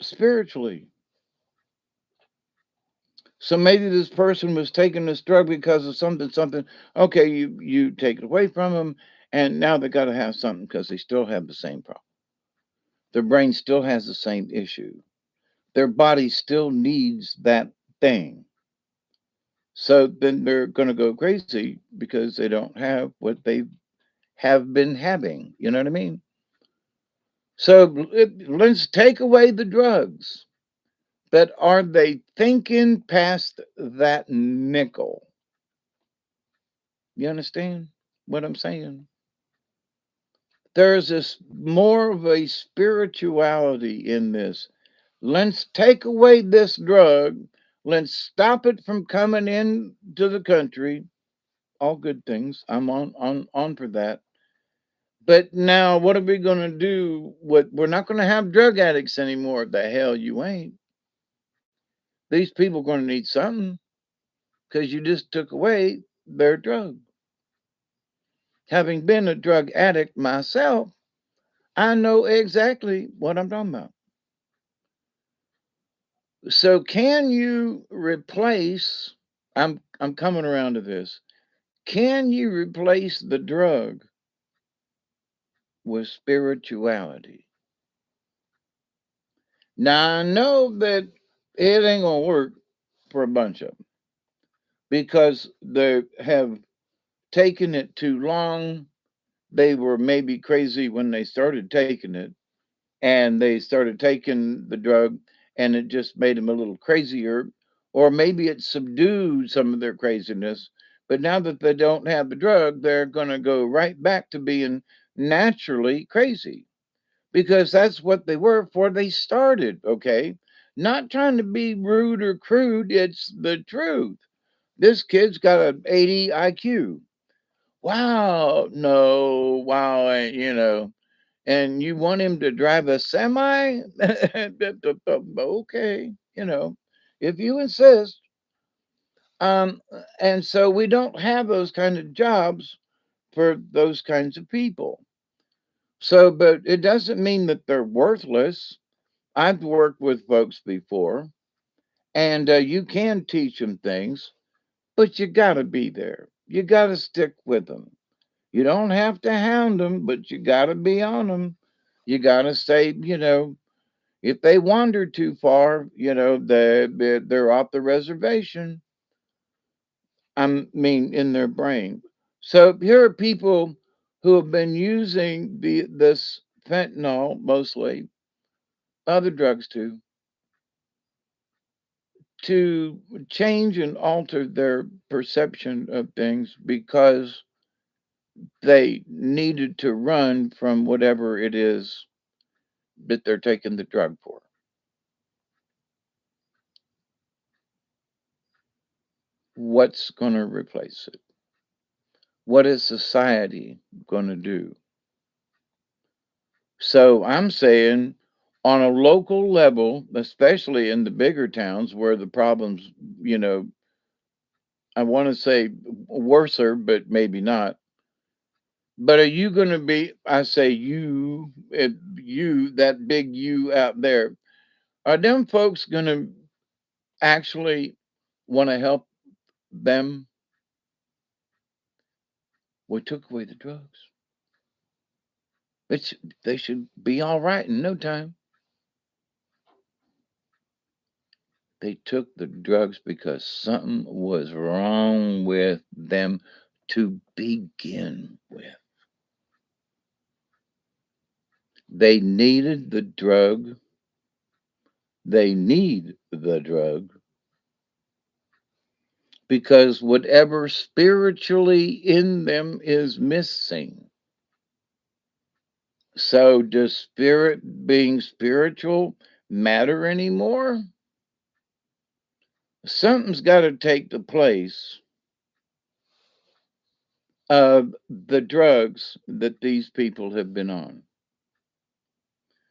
S1: spiritually. So maybe this person was taking this drug because of something, something. Okay, you take it away from them, and now they got to have something because they still have the same problem. Their brain still has the same issue. Their body still needs that thing. So then they're going to go crazy because they don't have what they have been having. You know what I mean? So let's take away the drugs. But are they thinking past that nickel? You understand what I'm saying? There's this more of a spirituality in this. Let's take away this drug. Let's stop it from coming into the country. All good things. I'm on for that. But now, what are we going to do? What we're not going to have drug addicts anymore. The hell you ain't. These people are going to need something because you just took away their drug. Having been a drug addict myself, I know exactly what I'm talking about. So, can you replace? I'm coming around to this. Can you replace the drug with spirituality? Now I know that it ain't gonna work for a bunch of them because they have taken it too long. They were maybe crazy when they started taking it, and they started taking the drug, and it just made them a little crazier, or maybe it subdued some of their craziness. But now that they don't have the drug, they're going to go right back to being naturally crazy because that's what they were before they started. Okay. Not trying to be rude or crude, it's the truth. This kid's got an 80 IQ. Wow, no, wow, and you want him to drive a semi? Okay, if you insist. And so we don't have those kind of jobs for those kinds of people. So, but it doesn't mean that they're worthless. I've worked with folks before, and you can teach them things, but you got to be there. You got to stick with them. You don't have to hound them, but you got to be on them. You got to say, If they wander too far, they're off the reservation. I mean, in their brain. So here are people who have been using this fentanyl, mostly other drugs too, to change and alter their perception of things because they needed to run from whatever it is that they're taking the drug for. What's going to replace it? What is society going to do? So I'm saying on a local level, especially in the bigger towns where the problems, you know, I want to say worser, but maybe not. But are you going to be, I say you, that big you out there, are them folks going to actually want to help them? We took away the drugs. They should be all right in no time. They took the drugs because something was wrong with them to begin with. They needed the drug. They need the drug because whatever spiritually in them is missing. So, does spirit being spiritual matter anymore? Something's got to take the place of the drugs that these people have been on.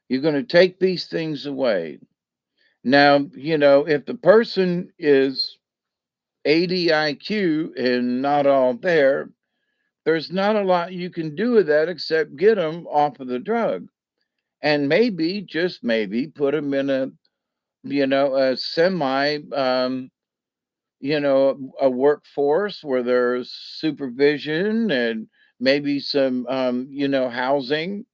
S1: You're going to take these things away. Now, if the person is 80 IQ and not all there, there's not a lot you can do with that except get them off of the drug. And maybe, just maybe, put them in a semi, a workforce where there's supervision and maybe some, housing.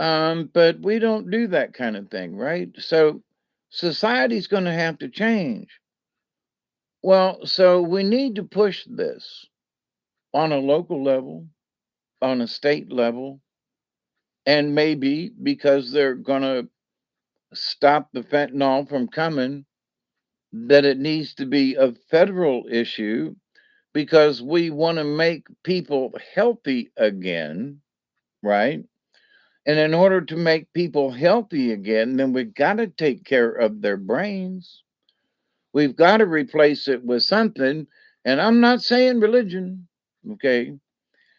S1: But we don't do that kind of thing, right? So society's going to have to change. Well, so we need to push this on a local level, on a state level, and maybe because they're going to stop the fentanyl from coming, that it needs to be a federal issue because we want to make people healthy again, right? And in order to make people healthy again, then we've got to take care of their brains. We've got to replace it with something. And I'm not saying religion, okay?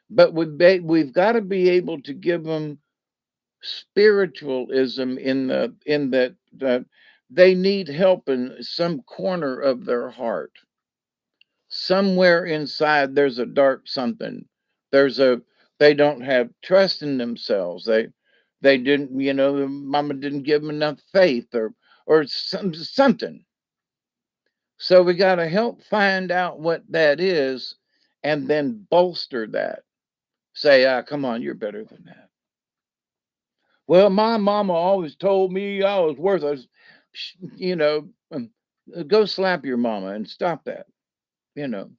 S1: But we've got to be able to give them spiritualism in that they need help in some corner of their heart. Somewhere inside there's a dark something. There's a they don't have trust in themselves. They didn't, the mama didn't give them enough faith or something. So we got to help find out what that is and then bolster that. Say, come on, you're better than that. Well, my mama always told me I was worthless. Go slap your mama and stop that. You know,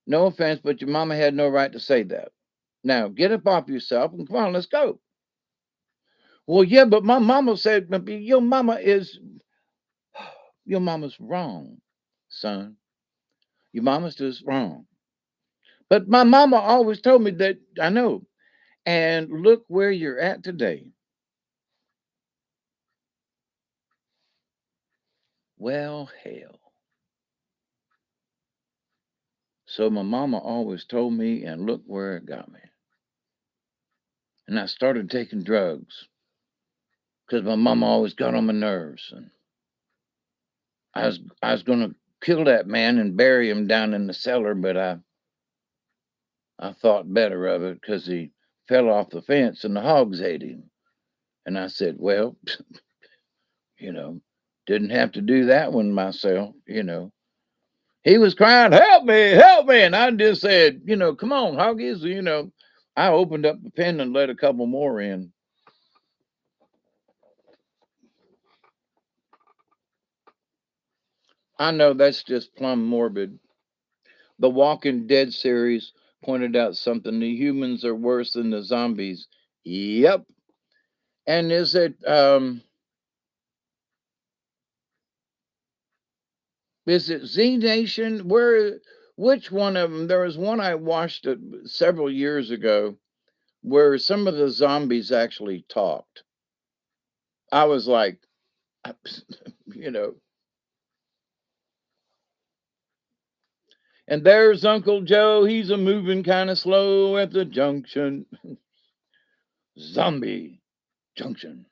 S1: no offense, but your mama had no right to say that. Now get up off yourself and come on, let's go. Well, yeah, but my mama said your mama's wrong, son. Your mama's just wrong. But my mama always told me that I know. And look where you're at today. Well, hell. So my mama always told me, and look where it got me. And I started taking drugs because my mama always got on my nerves. And I was gonna kill that man and bury him down in the cellar, but I thought better of it because he fell off the fence and the hogs ate him. And I said, well, you know, didn't have to do that one myself. He was crying, help me. And I just said, come on, hoggies. I opened up the pen and let a couple more in. I know that's just plumb morbid. The Walking Dead series pointed out something. The humans are worse than the zombies. Yep. And is it Z Nation? Which one of them? There was one I watched several years ago where some of the zombies actually talked. I was like, you know, and there's Uncle Joe. He's a moving kind of slow at the junction. Zombie junction.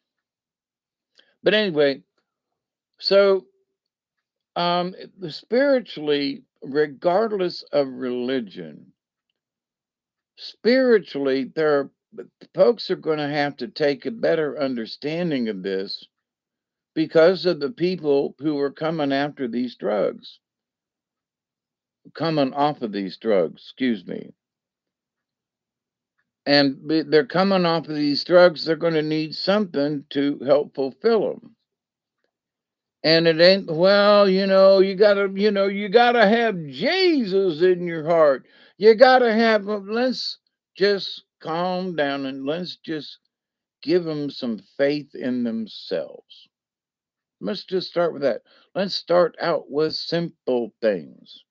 S1: But anyway, so spiritually, regardless of religion, spiritually, folks are going to have to take a better understanding of this because of the people who are coming after these drugs, coming off of these drugs, excuse me. And they're coming off of these drugs, they're going to need something to help fulfill them. And it ain't, well, you gotta have Jesus in your heart. You gotta have, let's just calm down and let's just give them some faith in themselves. Let's just start with that. Let's start out with simple things.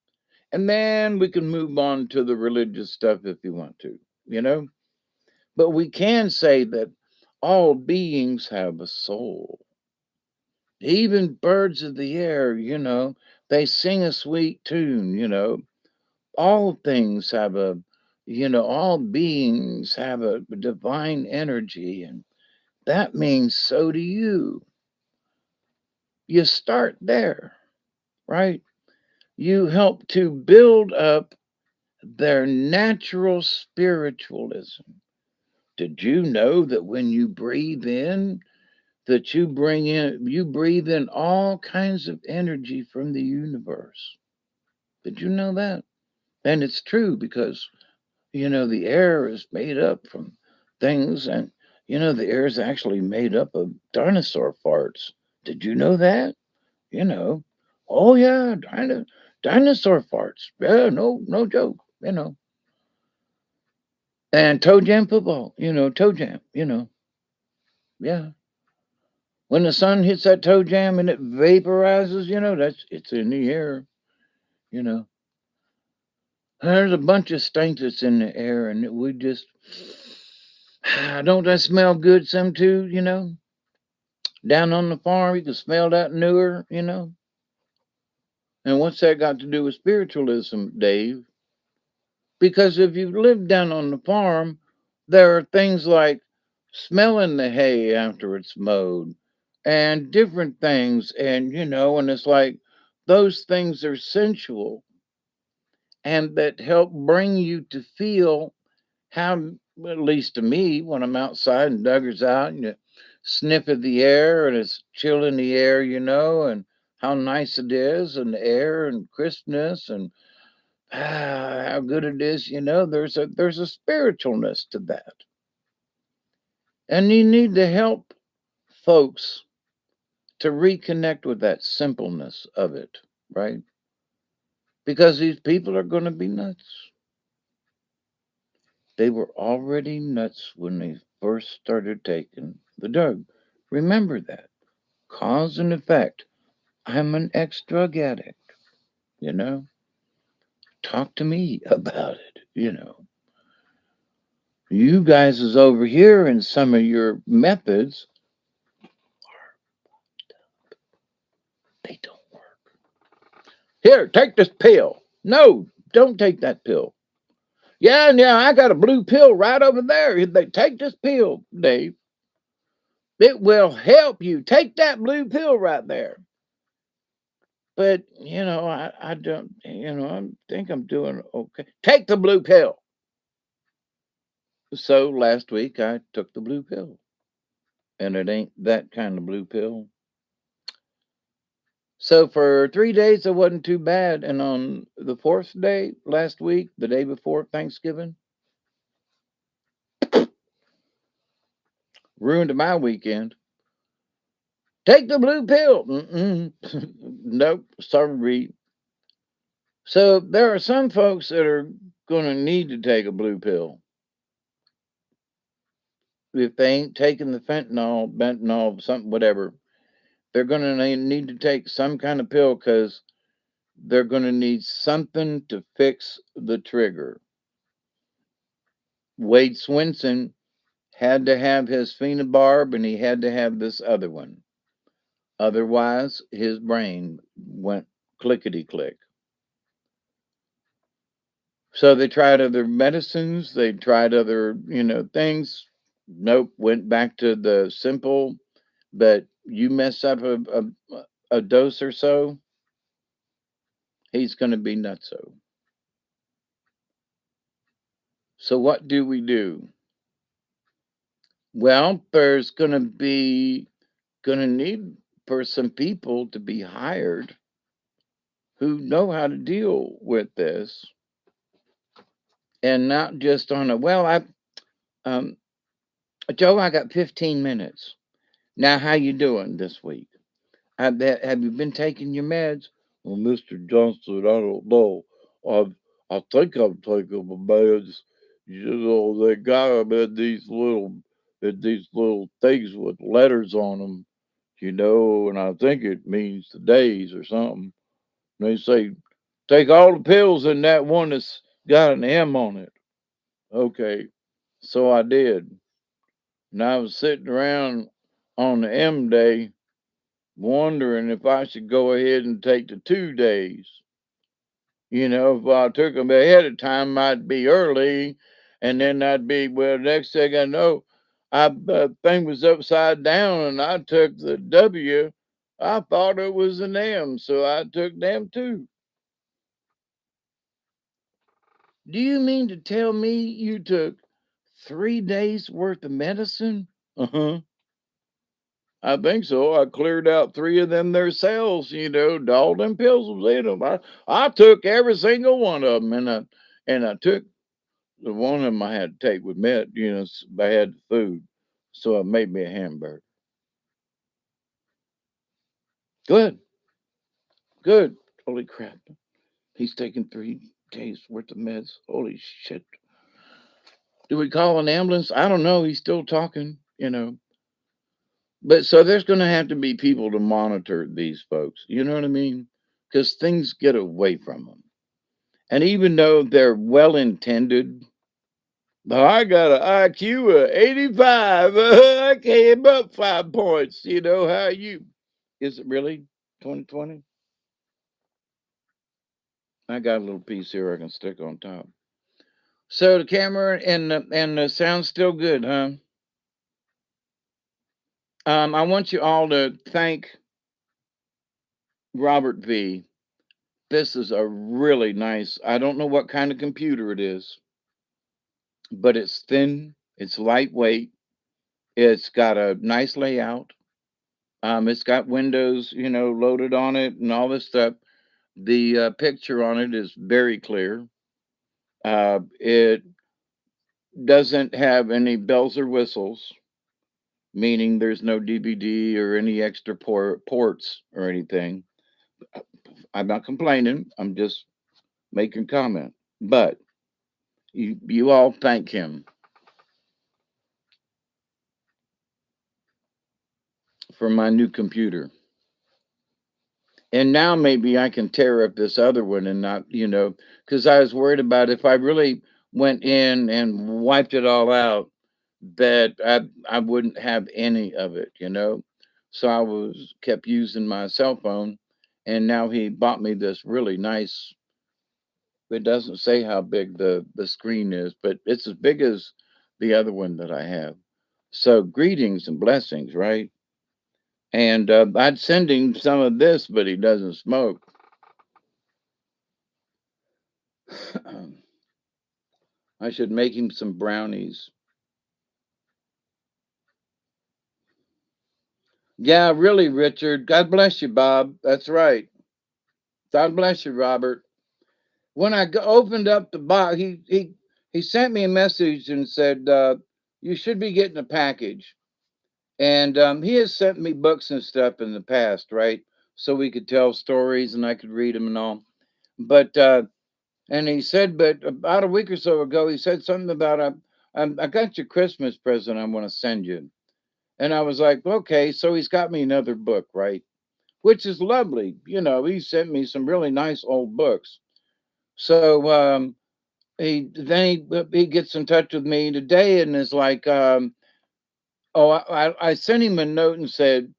S1: And then we can move on to the religious stuff if you want to, you know? But we can say that all beings have a soul. Even birds of the air, they sing a sweet tune, All things have all beings have a divine energy, and that means so do you. You start there, right? You help to build up their natural spiritualism. Did you know that when you breathe in, that you breathe in all kinds of energy from the universe? Did you know that? And it's true because, the air is made up from things, and, the air is actually made up of dinosaur farts. Did you know that? You know, oh, yeah, dinosaur farts. Yeah, no joke, And toe jam football, toe jam, yeah. When the sun hits that toe jam and it vaporizes, it's in the air, you know. There's a bunch of stink that's in the air, and we just don't that smell good some too, Down on the farm, you can smell that manure. And what's that got to do with spiritualism, Dave? Because if you live down on the farm, there are things like smelling the hay after it's mowed and different things. And it's like those things are sensual and that help bring you to feel how, at least to me, when I'm outside and Duggar's out and you sniff at the air and it's chill in the air, and how nice it is and the air and crispness and how good it is, there's a spiritualness to that. And you need to help folks to reconnect with that simpleness of it, right? Because these people are going to be nuts. They were already nuts when they first started taking the drug. Remember that. Cause and effect. I'm an ex drug addict, you know? Talk to me about it. You guys is over here and some of your methods, they don't work. Here, take this pill. No, don't take that pill. Yeah, I got a blue pill right over there. They take this pill, Dave. It will help you. Take that blue pill right there. But I don't. I think I'm doing okay. Take the blue pill. So last week I took the blue pill, and it ain't that kind of blue pill. So for 3 days it wasn't too bad, and on the fourth day last week, the day before Thanksgiving, ruined my weekend. Take the blue pill. Mm-mm. Nope, sorry. So there are some folks that are going to need to take a blue pill if they ain't taking the bentonol, something, whatever. They're going to need to take some kind of pill because they're going to need something to fix the trigger. Wade Swinson had to have his phenobarb and he had to have this other one. Otherwise, his brain went clickety click. So they tried other medicines, they tried other, things. Nope, went back to the simple, but you mess up a dose or so, he's going to be nutso. So what do we do? Well, there's going to need for some people to be hired who know how to deal with this and not just on a um Joe, I got 15 minutes. Now how you doing this week? Have you been taking your meds? Well, Mr. Johnson, I don't know. I I think I'm taking my meds. They got them in these little things with letters on them, and I think it means the days or something. They say take all the pills in that one that's got an M on it. Okay, so I did, and I was sitting around on the M day wondering if I should go ahead and take the 2 days. If I took them ahead of time, I'd be early, and then I'd be, well, next thing I know, thing was upside down, and I took the W. I thought it was an M, so I took them too. Do you mean to tell me you took 3 days worth of medicine? Uh huh. I think so. I cleared out three of them their cells. All them pills was in them. I took every single one of them, and I took the one of them I had to take with met. I had the food, so I made me a hamburger. Good, good. Holy crap! He's taking 3 days worth of meds. Holy shit! Do we call an ambulance? I don't know. He's still talking. But so there's going to have to be people to monitor these folks. You know what I mean? Because things get away from them. And even though they're well intended, I got an IQ of 85. I came up 5 points. How you? Is it really 2020? I got a little piece here I can stick on top. So the camera and the sound's still good, huh? I want you all to thank Robert V. This is a really nice. I don't know what kind of computer it is, but it's thin. It's lightweight. It's got a nice layout. It's got windows, loaded on it and all this stuff. The picture on it is very clear. It doesn't have any bells or whistles, meaning there's no DVD or any extra ports or anything. I'm not complaining. I'm just making comment. But you all thank him for my new computer. And now maybe I can tear up this other one and not, because I was worried about if I really went in and wiped it all out, that I wouldn't have any of it. So I was kept using my cell phone, and now he bought me this really nice. It doesn't say how big the screen is, but it's as big as the other one that I have. So greetings and blessings, right? And I'd send him some of this, but he doesn't smoke. I should make him some brownies. Yeah, really, Richard. God bless you, Bob. That's right. God bless you, Robert. When I opened up the box, he sent me a message and said, "You should be getting a package." And he has sent me books and stuff in the past, right? So we could tell stories and I could read them and all. But and he said, but about a week or so ago, he said something about I got your Christmas present I want to send you. And I was like, okay, so he's got me another book, right? Which is lovely. You know, he sent me some really nice old books. So he gets in touch with me today and is like, oh, I sent him a note and said,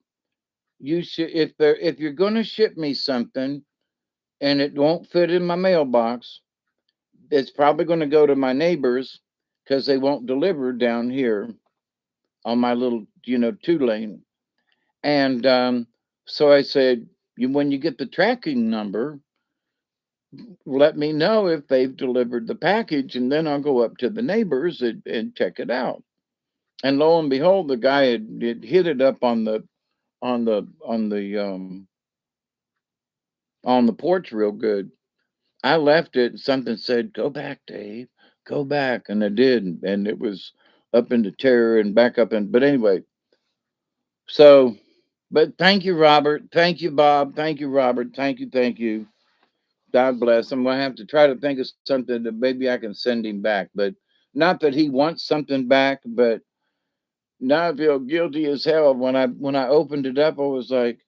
S1: you should if you're going to ship me something and it won't fit in my mailbox, it's probably going to go to my neighbors because they won't deliver down here on my little, 2 lane. And so I said, when you get the tracking number, let me know if they've delivered the package, and then I'll go up to the neighbors and check it out. And lo and behold, the guy had hit it up on the porch real good. I left it, and something said, "Go back, Dave. Go back," and I did, and it was up into terror and back up in. But anyway, so, but thank you, Robert. Thank you, Bob. Thank you, Robert. Thank you. Thank you. God bless. I'm gonna have to try to think of something that maybe I can send him back, but not that he wants something back, but now I feel guilty as hell when I opened it up. I was like,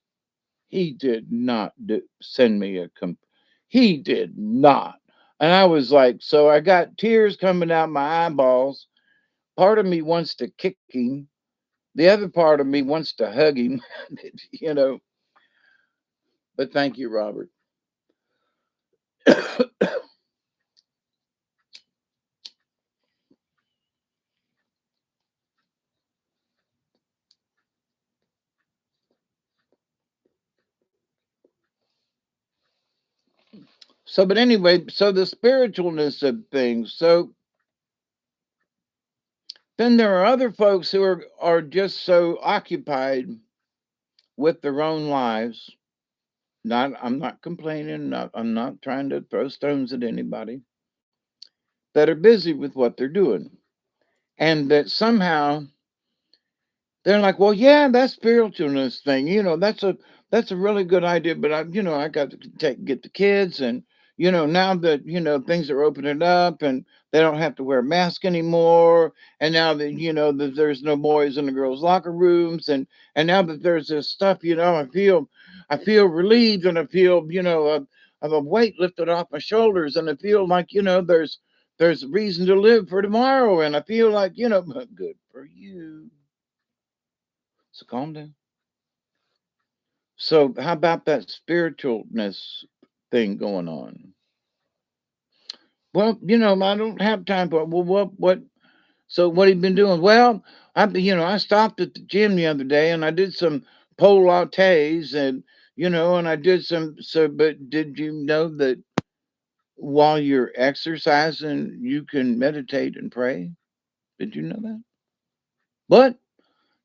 S1: he did not send me he did not. And I was like, so I got tears coming out my eyeballs. Part of me wants to kick him. The other part of me wants to hug him, you know. But thank you, Robert. So, but anyway, so the spiritualness of things. So then there are other folks who are just so occupied with their own lives. Not, I'm not complaining. I'm not trying to throw stones at anybody that are busy with what they're doing, and that somehow they're like, well, yeah, that spiritualness thing, that's a really good idea. But I got to get the kids, and now that things are opening up, and they don't have to wear masks anymore, and now that that there's no boys in the girls' locker rooms, and now that there's this stuff, I feel relieved, and I feel a weight lifted off my shoulders, and I feel like there's reason to live for tomorrow, and I feel like good for you. So calm down. So how about that spiritualness thing going on? Well, I don't have time for it. Well, what? So what have you been doing? Well, I stopped at the gym the other day and I did some pole lattes and I did some. So, but did you know that while you're exercising, you can meditate and pray? Did you know that? What?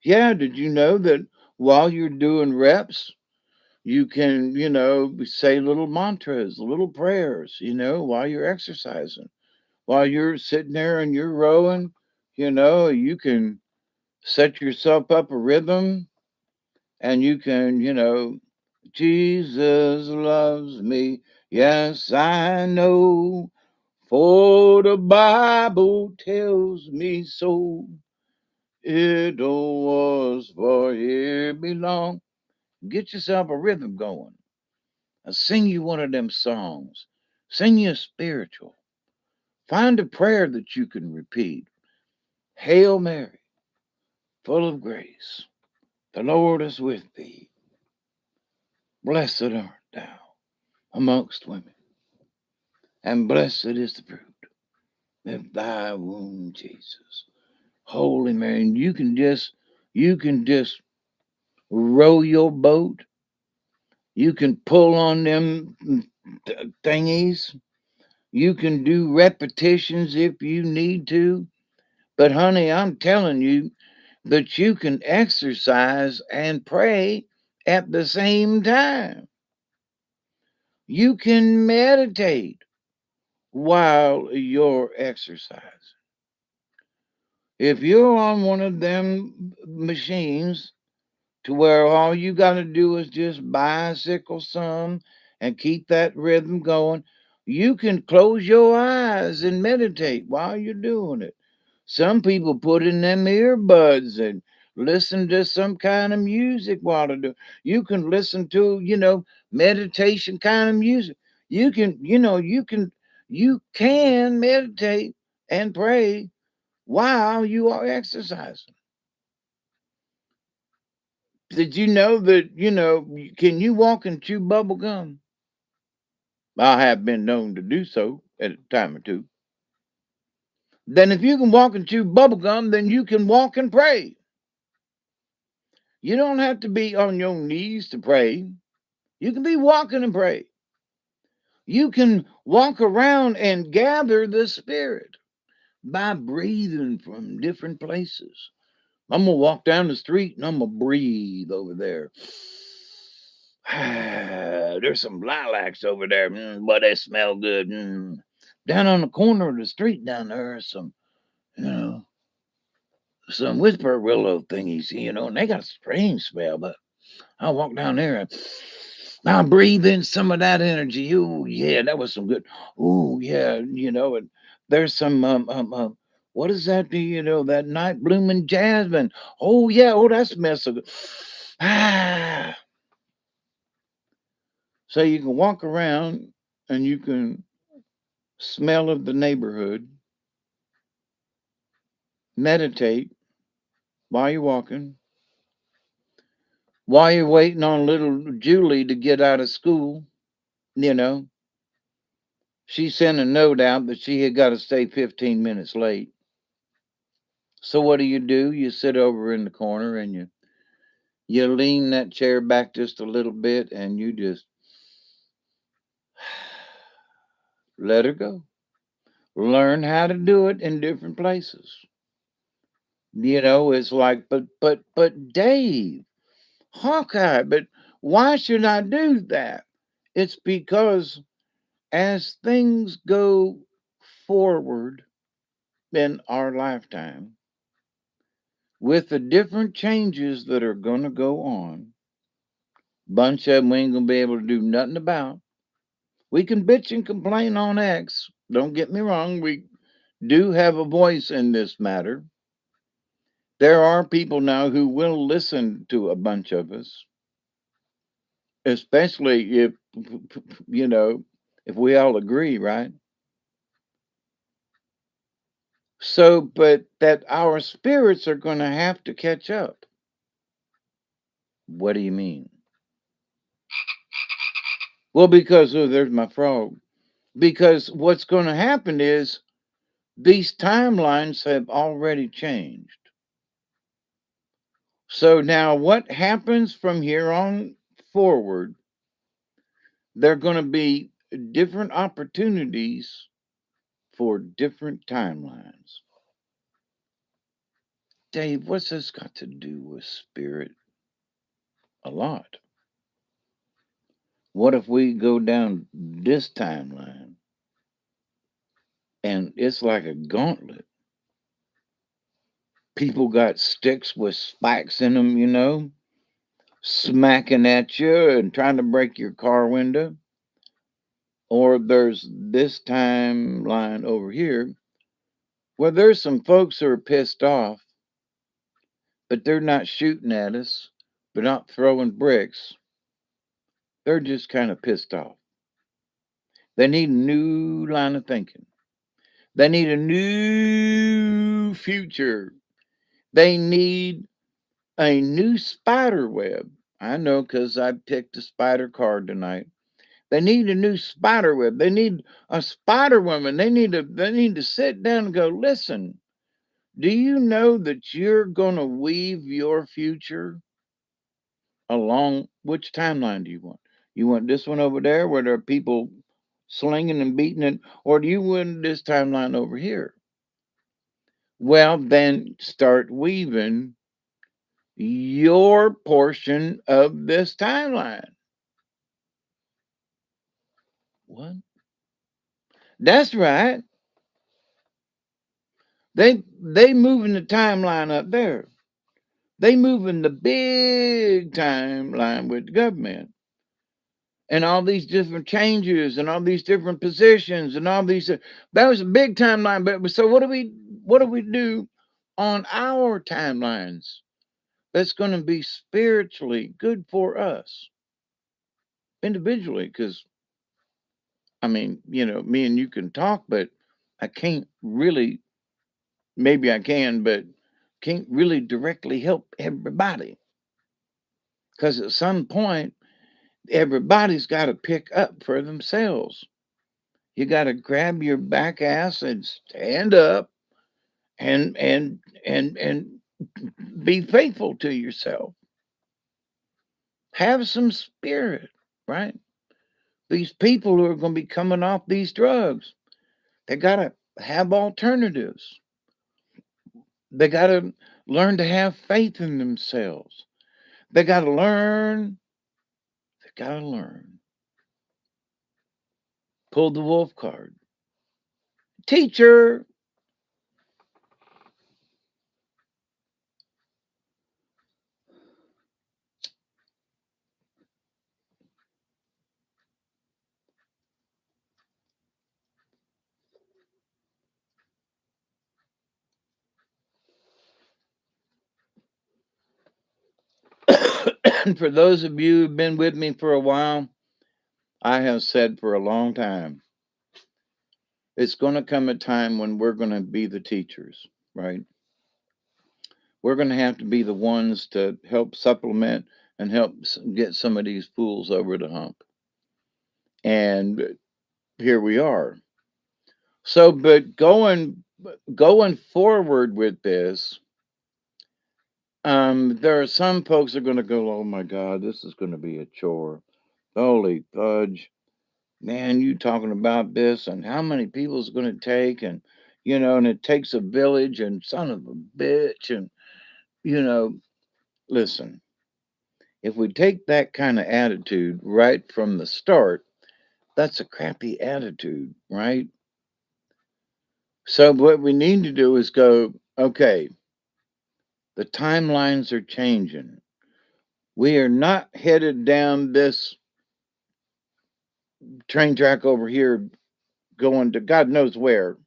S1: Yeah. Did you know that while you're doing reps, you can, say little mantras, little prayers, while you're exercising, while you're sitting there and you're rowing, you can set yourself up a rhythm and you can, Jesus loves me. Yes, I know. For the Bible tells me so. It was for here belong. Get yourself a rhythm going. Sing you one of them songs. Sing you a spiritual. Find a prayer that you can repeat. Hail Mary, full of grace. The Lord is with thee. Blessed art thou amongst women, and blessed is the fruit of thy womb, Jesus. Holy Mary, and you can just row your boat. You can pull on them thingies. You can do repetitions if you need to. But honey, I'm telling you that you can exercise and pray at the same time. You can meditate while you're exercising. If you're on one of them machines to where all you got to do is just bicycle some and keep that rhythm going, you can close your eyes and meditate while you're doing it. Some people put in them earbuds and listen to some kind of music while they do. You can listen to, meditation kind of music. You can meditate and pray while you are exercising. Did you know that, can you walk and chew bubble gum? I have been known to do so at a time or two. Then if you can walk and chew bubble gum, then you can walk and pray. You don't have to be on your knees to pray. You can be walking and pray. You can walk around and gather the spirit by breathing from different places. I'm gonna walk down the street and I'm gonna breathe over there. There's some lilacs over there, but they smell good. Down on the corner of the street down there, you know, some whisper willow thingies, and they got a strange smell. But I walk down there and I breathe in some of that energy. Oh yeah, that was some good. Oh yeah, and there's some what is that? That night blooming jasmine. Oh yeah, oh that smells so good. Ah, so you can walk around and you can smell of the neighborhood, meditate while you're walking, while you're waiting on little Julie to get out of school. You know, she sent a note out that she had got to stay 15 minutes late. So what do? You sit over in the corner and you lean that chair back just a little bit and you just let her go. Learn how to do it in different places. It's like, but Dave, Hawkeye, but why should I do that? It's because as things go forward in our lifetime, with the different changes that are going to go on, bunch of them we ain't going to be able to do nothing about. We can bitch and complain on X. Don't get me wrong. We do have a voice in this matter. There are people now who will listen to a bunch of us, especially you know, if we all agree, right? So, but that our spirits are going to have to catch up. What do you mean? Well, because there's my frog. Because what's going to happen is these timelines have already changed. So now what happens from here on forward, there are going to be different opportunities for different timelines. Dave, what's this got to do with spirit? A lot. What if we go down this timeline and it's like a gauntlet? People got sticks with spikes in them, smacking at you and trying to break your car window. Or there's this timeline over here where there's some folks who are pissed off, but they're not shooting at us, they're not throwing bricks. They're just kind of pissed off. They need a new line of thinking. They need a new future. They need a new spider web. I know because I picked a spider card tonight. They need a new spider web. They need a spider woman. They need to sit down and go, listen, do you know that you're gonna weave your future along which timeline do you want? You want this one over there where there are people slinging and beating it, or do you want this timeline over here? Well, then start weaving your portion of this timeline. What? That's right. They moving the timeline up there. They moving the big timeline with the government and all these different changes and all these different positions and all these. That was a big timeline. But so what do we do on our timelines that's going to be spiritually good for us individually? Because I mean, me and you can talk, but I can't really. Maybe I can, but can't really directly help everybody because at some point everybody's got to pick up for themselves. You got to grab your back ass and stand up and be faithful to yourself. Have some spirit, right? These people who are going to be coming off these drugs, they got to have alternatives. They got to learn to have faith in themselves. They got to learn. They got to learn. Pull the wolf card. Teacher. For those of you who've been with me for a while, I have said for a long time, it's going to come a time when we're going to be the teachers, right? We're going to have to be the ones to help supplement and help get some of these fools over the hump. And here we are. So, but going forward with this, there are some folks that are going to go, "Oh my God, this is going to be a chore. Holy fudge, man! You talking about this and how many people it's going to take, and it takes a village, and son of a bitch, and you know, listen." If we take that kind of attitude right from the start, that's a crappy attitude, right? So, what we need to do is go, okay, the timelines are changing. We are not headed down this train track over here going to God knows where,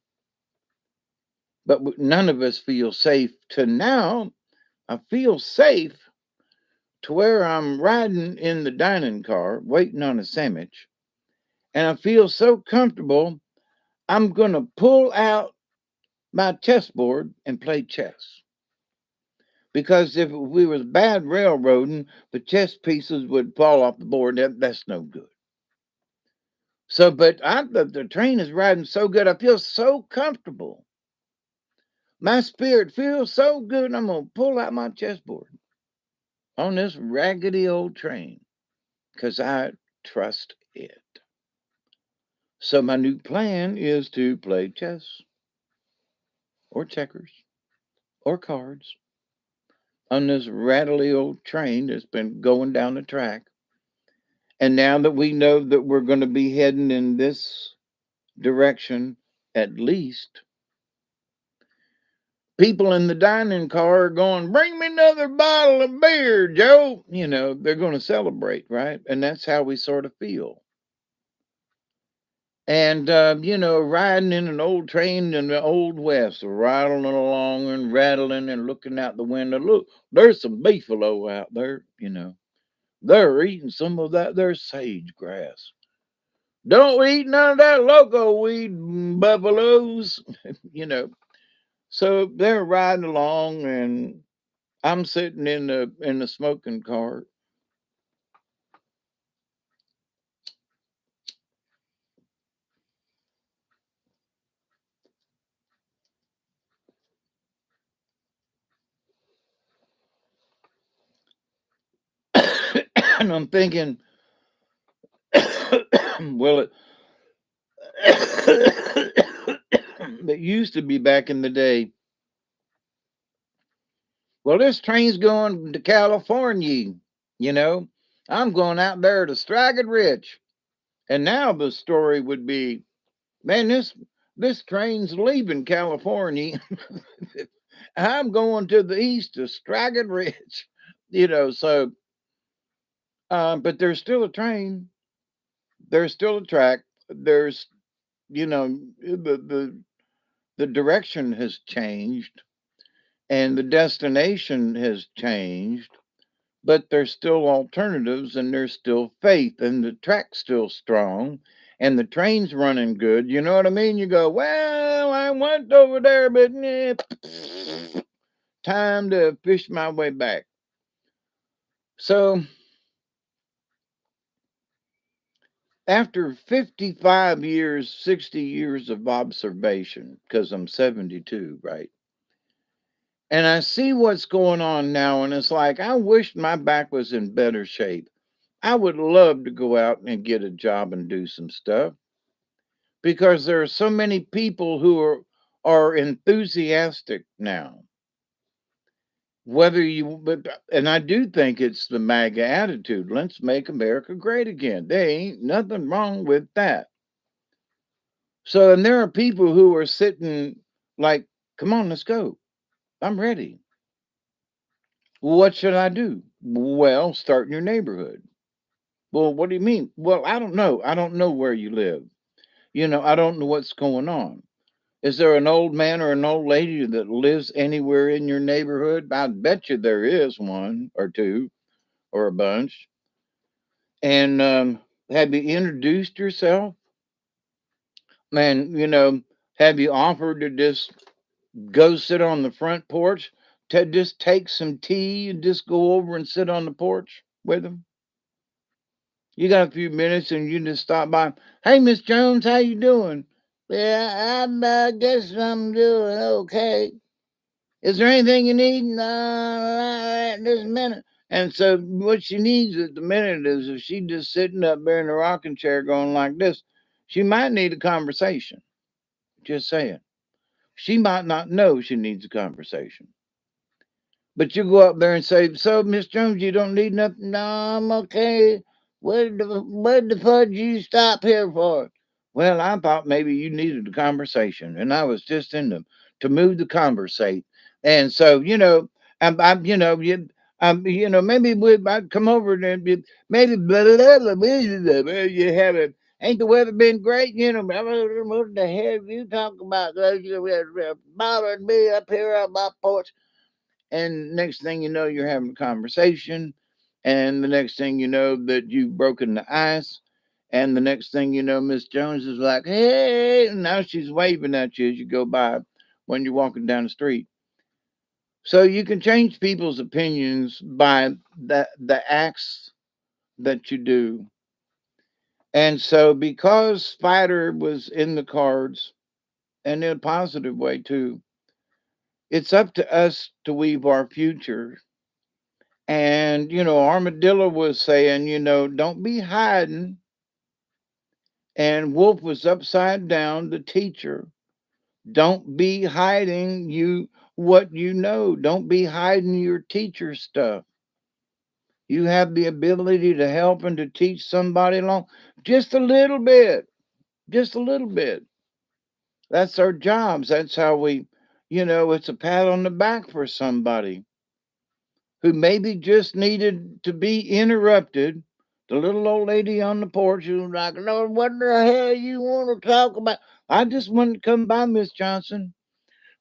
S1: but none of us feel safe to now. I feel safe to where I'm riding in the dining car waiting on a sandwich, and I feel so comfortable. I'm going to pull out my chessboard and play chess. Because if we was bad railroading, the chess pieces would fall off the board. That's no good. So, but the train is riding so good. I feel so comfortable. My spirit feels so good. I'm going to pull out my chessboard on this raggedy old train because I trust it. So, my new plan is to play chess or checkers or cards on this rattly old train that's been going down the track. And now that we know that we're going to be heading in this direction, at least, people in the dining car are going, "Bring me another bottle of beer, Joe." They're going to celebrate, right? And that's how we sort of feel. And, riding in an old train in the old West, rattling along and rattling and looking out the window. Look, there's some beefalo out there, They're eating some of that there sage grass. Don't eat none of that loco weed, buffaloes. you know. So they're riding along, and I'm sitting in the smoking car. And I'm thinking, well, it used to be back in the day. Well, this train's going to California. You know, I'm going out there to strike it rich. And now the story would be, man, this this train's leaving California. I'm going to the east to Stragging Ridge. So but there's still a train. There's still a track. There's the direction has changed and the destination has changed, but there's still alternatives and there's still faith and the track's still strong and the train's running good. You know what I mean? You go, well, I went over there, but time to fish my way back. So after 55 years, 60 years of observation, because I'm 72, right? And I see what's going on now, and it's like, I wish my back was in better shape. I would love to go out and get a job and do some stuff because there are so many people who are enthusiastic now. Whether you, but and I do think it's the MAGA attitude. Let's make America great again. There ain't nothing wrong with that. So, and there are people who are sitting like, come on, let's go. I'm ready. What should I do? Well, start in your neighborhood. Well, what do you mean? Well, I don't know. I don't know where you live. I don't know what's going on. Is there an old man or an old lady that lives anywhere in your neighborhood? I bet you there is one or two or a bunch. And have you introduced yourself? Man, have you offered to just go sit on the front porch to just take some tea and just go over and sit on the porch with them? You got a few minutes and you just stop by. Hey, Miss Jones, how you doing? Yeah, I guess I'm doing okay. Is there anything you need? No, not at this minute. And so what she needs at the minute is if she just sitting up there in the rocking chair going like this, she might need a conversation. Just saying. She might not know she needs a conversation. But you go up there and say, so Miss Jones, you don't need nothing? No, I'm okay. What the fudge you stop here for? Well, I thought maybe you needed a conversation, and I was just in them to move the conversate. And so, maybe I'd come over and maybe you have it. Ain't the weather been great? What the hell you talking about? You bothering me up here on my porch. And next thing you know, you're having a conversation. And the next thing you know, that you've broken the ice. And the next thing you know, Miss Jones is like, hey, and now she's waving at you as you go by when you're walking down the street. So you can change people's opinions by the acts that you do. And so because Spider was in the cards, and in a positive way too, it's up to us to weave our future. And, Armadillo was saying, don't be hiding. And Wolf was upside down, the teacher. Don't be hiding what you know. Don't be hiding your teacher stuff. You have the ability to help and to teach somebody along just a little bit. Just a little bit. That's our jobs. That's how it's a pat on the back for somebody who maybe just needed to be interrupted. The little old lady on the porch who was like, Lord, what the hell you want to talk about? I just wanted to come by, Miss Johnson.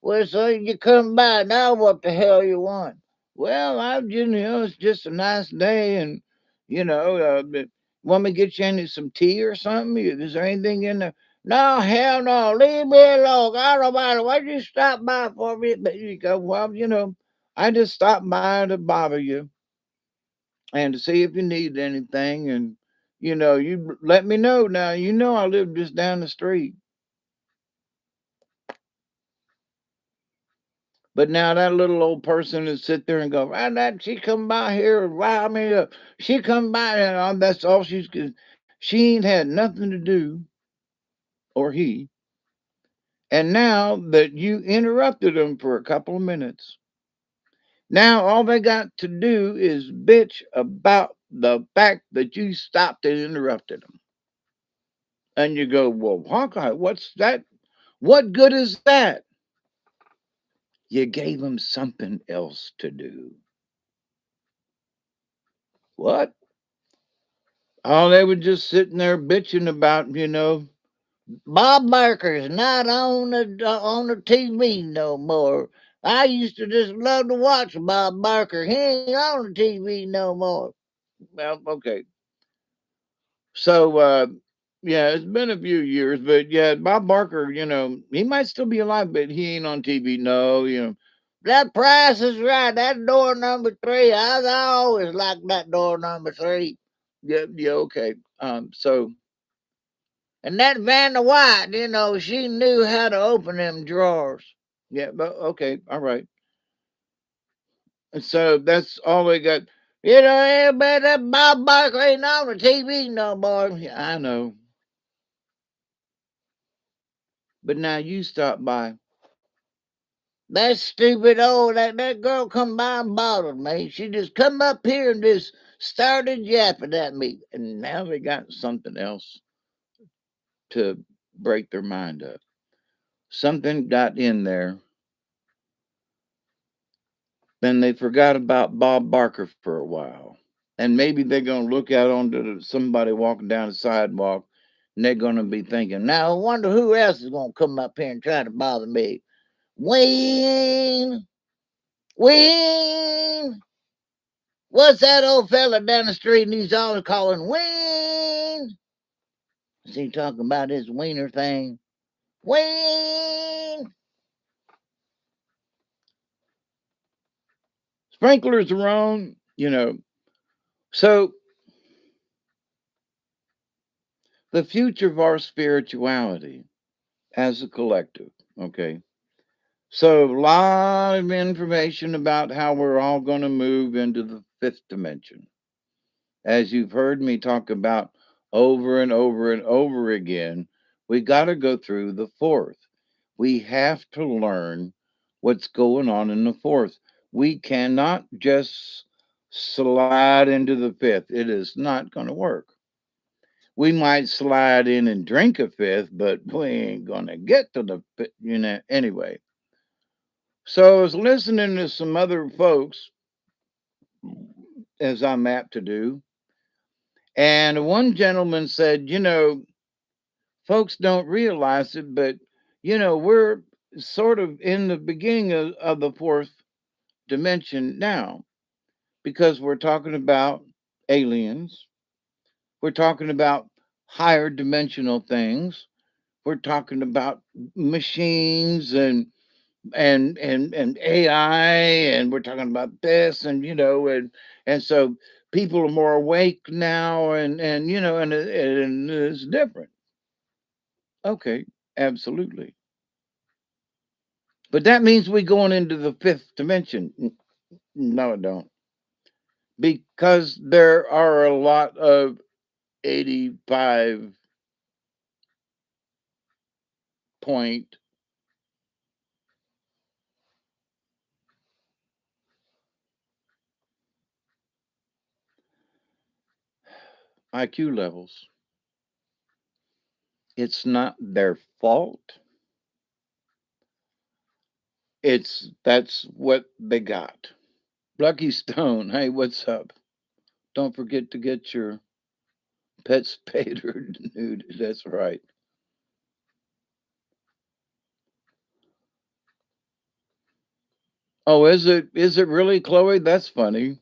S1: Well, so you come by. Now what the hell you want? Well, it's just a nice day and, but want me to get you any some tea or something? Is there anything in there? No, hell no. Leave me alone. I don't mind. Why'd you stop by for me? But you go, well, I just stopped by to bother you and to see if you need anything. And, you let me know now. I live just down the street. But now that little old person is sit there and go, that she come by here and rile me up. She come by and that's all she ain't had nothing to do, or he. And now that you interrupted them for a couple of minutes, now all they got to do is bitch about the fact that you stopped and interrupted them. And you go, well, Hawkeye, what's that? What good is that? You gave them something else to do. What? Oh, they were just sitting there bitching about, Bob Barker's not on the TV no more. I used to just love to watch Bob Barker. He ain't on the TV no more. Well, okay. So, yeah, it's been a few years, but yeah, Bob Barker, he might still be alive, but he ain't on TV. No, That Price is Right. That door number 3. I always liked that door number 3. Yeah, yeah, okay. So, and that Vanna White, she knew how to open them drawers. Yeah, but okay, all right. And so that's all they got. Everybody, that Bob Barker ain't on the TV no more. Yeah, I know. But now you stop by. That stupid that girl come by and bothered me. She just come up here and just started yapping at me. And now they got something else to break their mind up. Something got in there. Then they forgot about Bob Barker for a while. And maybe they're going to look out onto somebody walking down the sidewalk and they're going to be thinking, now I wonder who else is going to come up here and try to bother me. Wayne! Wayne! What's that old fella down the street and he's always calling Wayne? Is he talking about his wiener thing? Wayne! Sprinklers are on, So the future of our spirituality as a collective, okay? So a lot of information about how we're all going to move into the fifth dimension. As you've heard me talk about over and over and over again, we got to go through the fourth. We have to learn what's going on in the fourth. We cannot just slide into the fifth. It is not going to work. We might slide in and drink a fifth, but we ain't going to get to the fifth, anyway. So I was listening to some other folks, as I'm apt to do, and one gentleman said, folks don't realize it, but we're sort of in the beginning of the fourth dimension now because we're talking about aliens, we're talking about higher dimensional things, we're talking about machines and AI, and we're talking about this, and so people are more awake now, and it's different. Okay, absolutely. But that means we're going into the fifth dimension. No, it don't. Because there are a lot of 85 point IQ levels. It's not their fault. That's what they got. Lucky Stone, hey, what's up? Don't forget to get your pet spayed or neutered. That's right. Oh, is it really, Chloe? That's funny.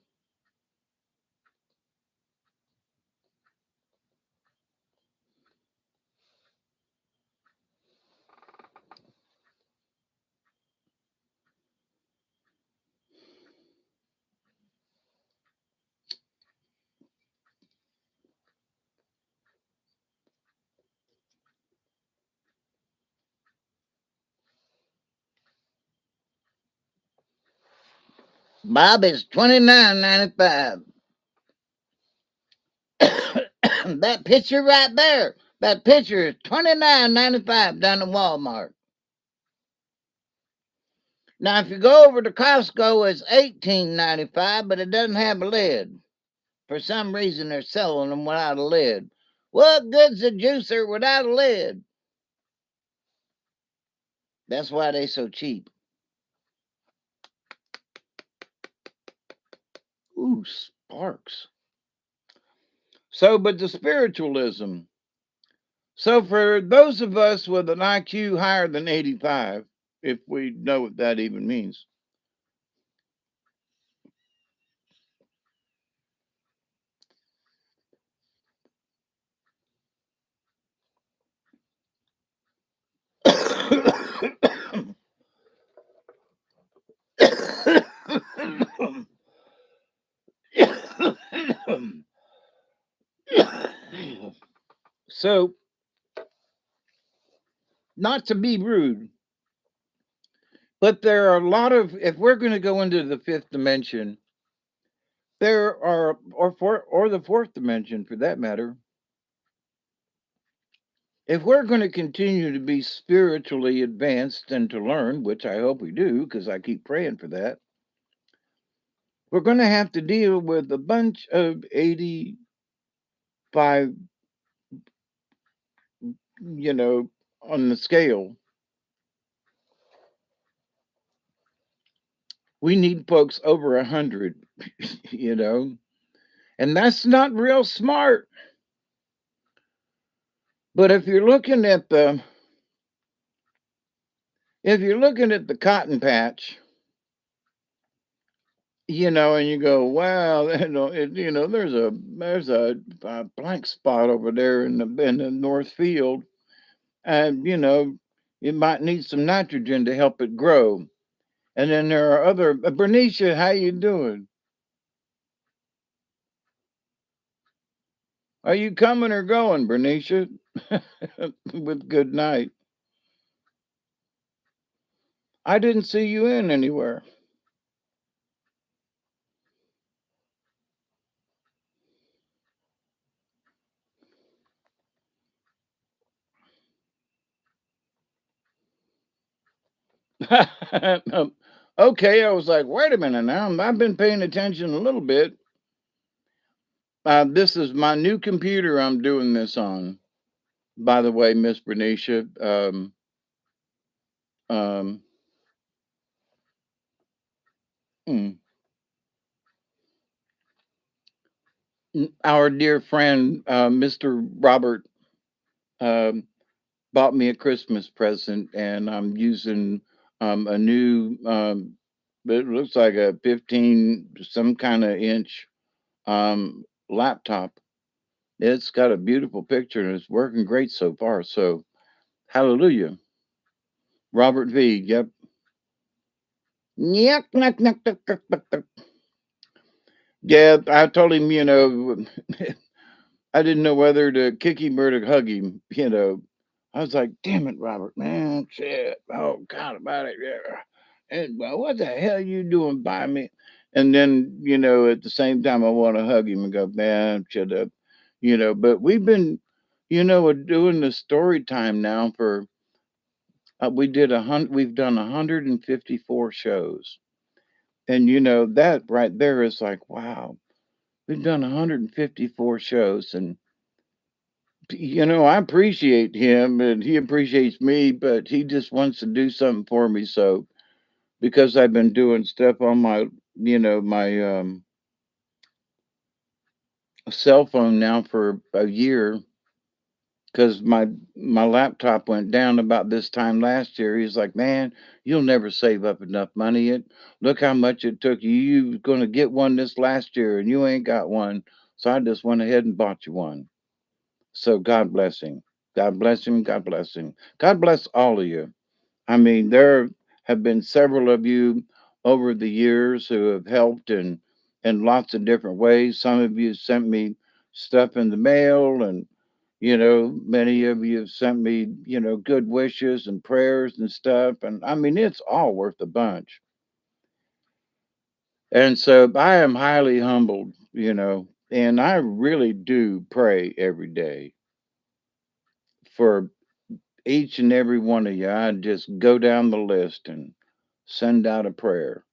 S1: Bob is 29.95. That picture right there. That picture is 29.95 down at Walmart. Now, if you go over to Costco, it's 18.95, but it doesn't have a lid. For some reason, they're selling them without a lid. What good's a juicer without a lid? That's why they so cheap. Ooh, sparks. So, but the spiritualism. So, for those of us with an IQ higher than 85, if we know what that even means, so, not to be rude, but there are a lot of, if we're going to go into the fifth dimension, there are, or the fourth dimension for that matter, if we're going to continue to be spiritually advanced and to learn, which I hope we do, because I keep praying for that, we're going to have to deal with a bunch of 85, you know, on the scale. We need folks over 100, you know, and that's not real smart. But if you're looking at the cotton patch, and you go, wow, there's a blank spot over there in the north field, and it might need some nitrogen to help it grow. And then there are other, Bernicia, how you doing? Are you coming or going, Bernicia? With good night. I didn't see you in anywhere. Okay, I was like, wait a minute now. I've been paying attention a little bit. This is my new computer I'm doing this on. By the way, Miss Bernicia, um, mm, our dear friend, Mr. Robert, um, bought me a Christmas present, and I'm using a new, it looks like a 15 some kind of inch laptop. It's got a beautiful picture and it's working great so far. So, hallelujah. Robert V. Yep. Yep. Knock, knock, knock, knock, knock, knock. Yeah, I told him, I didn't know whether to kick him or to hug him. I was like, damn it, Robert, man, shit. Oh, God about it. Yeah. And well, what the hell you doing by me? And then, at the same time, I want to hug him and go, man, shut up. But we've been, doing the story time now for, we've done 154 shows. And, that right there is like, wow, we've done 154 shows. And, I appreciate him and he appreciates me, but he just wants to do something for me. So because I've been doing stuff on my cell phone now for a year, because my laptop went down about this time last year. He's like, man, you'll never save up enough money. Look how much it took you. You was going to get one this last year and you ain't got one. So I just went ahead and bought you one. So God bless him. God bless him. God bless him. God bless all of you. I mean, there have been several of you over the years who have helped in lots of different ways. Some of you sent me stuff in the mail, and many of you have sent me good wishes and prayers and stuff. And I mean, it's all worth a bunch. And so I am highly humbled, and I really do pray every day for each and every one of you. I just go down the list and send out a prayer.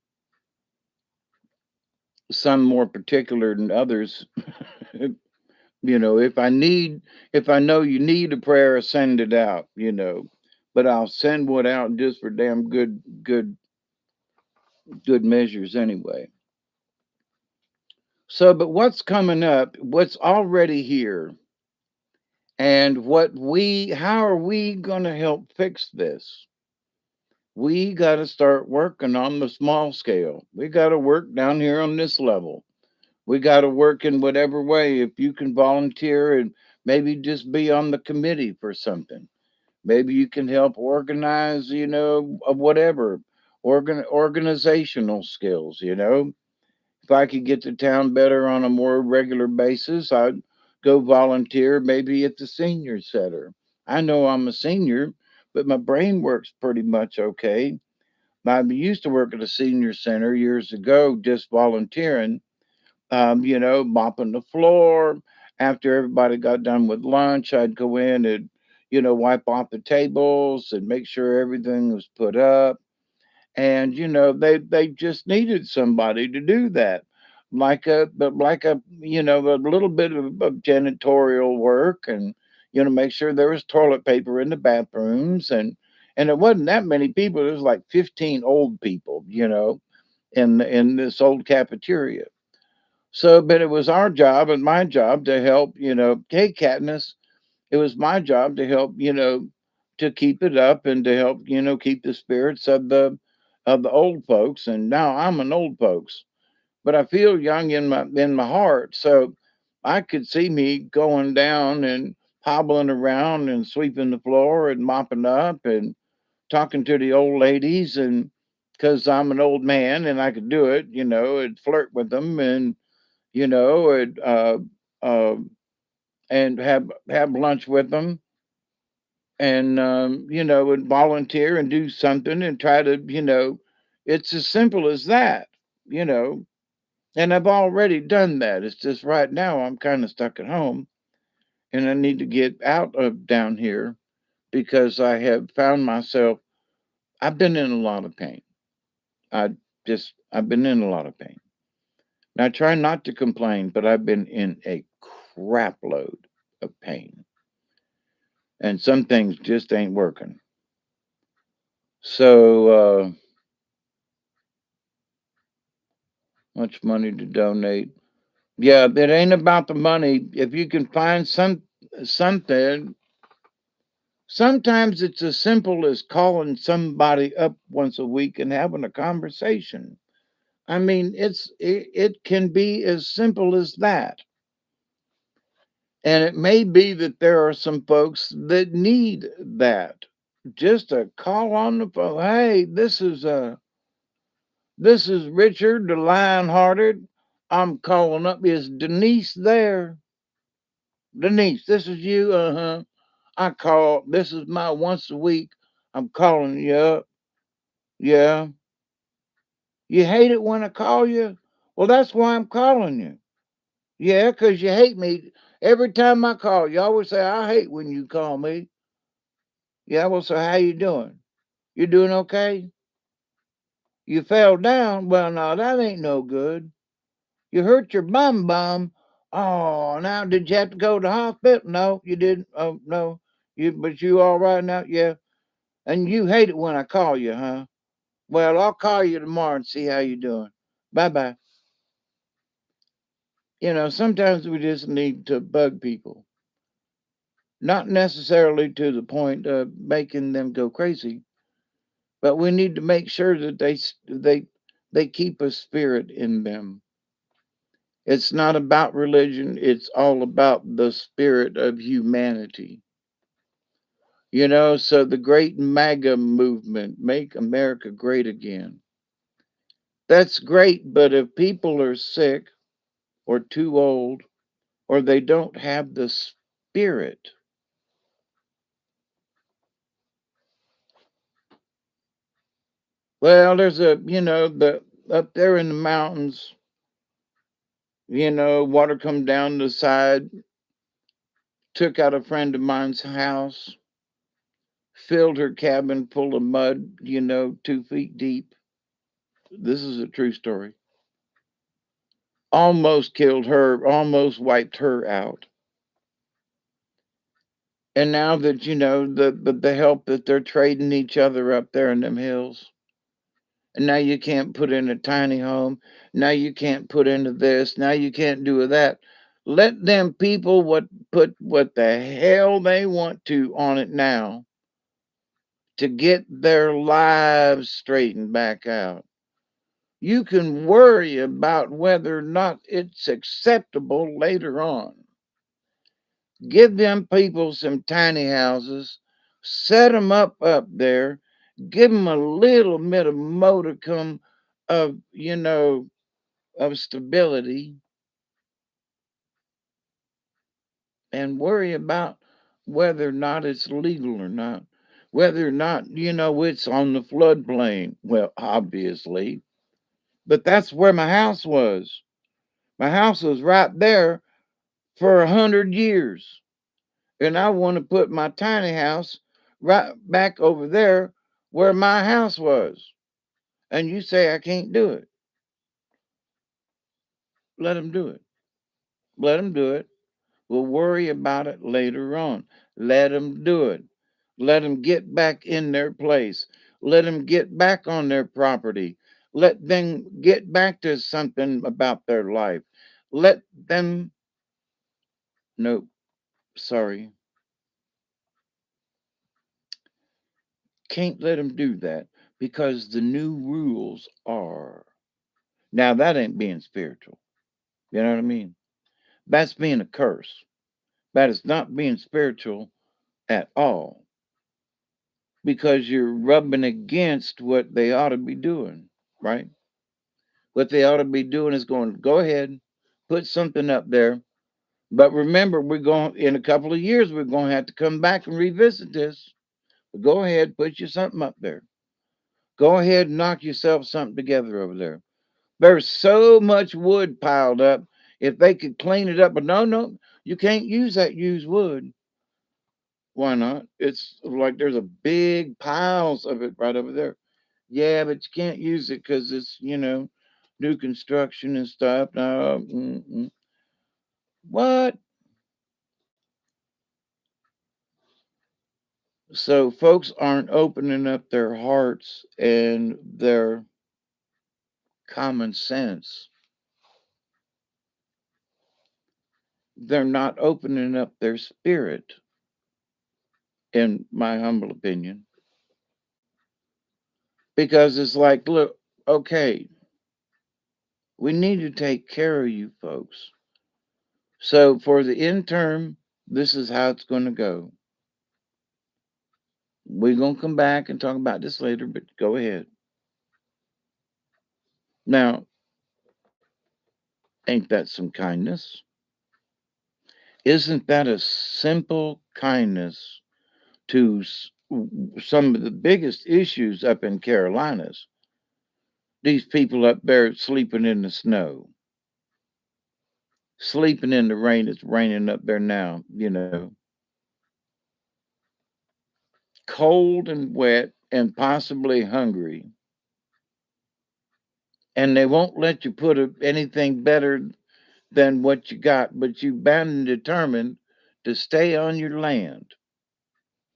S1: Some more particular than others. If I know you need a prayer, send it out. but I'll send one out just for damn good measures anyway. So, but what's coming up? What's already here? And how are we going to help fix this? We got to start working on the small scale. We got to work down here on this level. We got to work in whatever way. If you can volunteer and maybe just be on the committee for something, maybe you can help organize, whatever organizational skills. If I could get to town better on a more regular basis, I'd go volunteer maybe at the senior center. I know I'm a senior, but my brain works pretty much okay. I used to work at a senior center years ago, just volunteering, mopping the floor. After everybody got done with lunch, I'd go in and, wipe off the tables and make sure everything was put up. And they just needed somebody to do that, a little bit of janitorial work, and make sure there was toilet paper in the bathrooms, and it wasn't that many people. It was like 15 old people, in this old cafeteria. So, but it was our job and my job to help, hey, Katniss, it was my job to help, to keep it up and to help, keep the spirits of the old folks. And now I'm an old folks, but I feel young in my heart. So I could see me going down and hobbling around and sweeping the floor and mopping up and talking to the old ladies, and because I'm an old man and I could do it, and flirt with them, and you know, and uh, and have lunch with them, and and volunteer and do something and try to, it's as simple as that, you know. And I've already done that. It's just right now I'm kind of stuck at home, and I need to get out of down here because I have found myself. I've been in a lot of pain. I I've been in a lot of pain. And I try not to complain, but I've been in a crap load of pain, and some things just ain't working. So, much money to donate. Yeah, it ain't about the money. If you can find something, sometimes it's as simple as calling somebody up once a week and having a conversation. I mean, it can be as simple as that. And it may be that there are some folks that need that. Just a call on the phone. Hey, this is Richard, the lion-hearted. I'm calling up. Is Denise there? Denise, this is you. Uh-huh. I call. This is my once a week. I'm calling you up. Yeah. You hate it when I call you? Well, that's why I'm calling you. Yeah, 'cause you hate me. Every time I call, you always say, I hate when you call me. Yeah, well, so how you doing? You doing okay? You fell down? Well, no, that ain't no good. You hurt your bum. Oh, now did you have to go to the hospital? No, you didn't. Oh no. But you all right now? Yeah. And you hate it when I call you, huh? Well, I'll call you tomorrow and see how you doing. Bye bye. Sometimes we just need to bug people. Not necessarily to the point of making them go crazy, but we need to make sure that they keep a spirit in them. It's not about religion, it's all about the spirit of humanity. So the great MAGA movement, Make America Great Again. That's great, but if people are sick or too old or they don't have the spirit, well, there's the up there in the mountains, water come down the side, took out a friend of mine's house, filled her cabin full of mud, 2 feet deep. This is a true story. Almost killed her, almost wiped her out. And now that you know the help that they're trading each other up there in them hills, and now you can't put in a tiny home. Now you can't put into this. Now you can't do that. Let them people put what the hell they want to on it now to get their lives straightened back out. You can worry about whether or not it's acceptable later on. Give them people some tiny houses, set them up there, give them a little bit of modicum of, of stability, and worry about whether or not it's legal or not, whether or not, it's on the floodplain. Well, obviously, but that's where my house was. My house was right there for 100 years. And I want to put my tiny house right back over there where my house was. And you say I can't do it. Let them do it. Let them do it. We'll worry about it later on. Let them do it. Let them get back in their place. Let them get back on their property. Let them get back to something about their life. Let them, no, sorry, can't let them do that because the new rules are. Now, that ain't being spiritual. You know what I mean? That's being a curse. That is not being spiritual at all because you're rubbing against what they ought to be doing, right? What they ought to be doing is going, go ahead, put something up there. But remember, we're going, in a couple of years, we're going to have to come back and revisit this. But go ahead, put you something up there. Go ahead and knock yourself something together over there. There's so much wood piled up. If they could clean it up, but no, no, you can't use that used wood. Why not? It's like there's a big piles of it right over there. Yeah, but you can't use it because it's new construction and stuff. No, what? So folks aren't opening up their hearts and their common sense. They're not opening up their spirit, in my humble opinion. Because it's like, look, okay, we need to take care of you folks. So for the interim, this is how it's going to go. We're going to come back and talk about this later, but go ahead. Now, ain't that some kindness? Isn't that a simple kindness to some of the biggest issues up in Carolinas? These people up there sleeping in the snow, sleeping in the rain. It's raining up there now, cold and wet and possibly hungry. And they won't let you put anything better than what you got, but you bound and determined to stay on your land.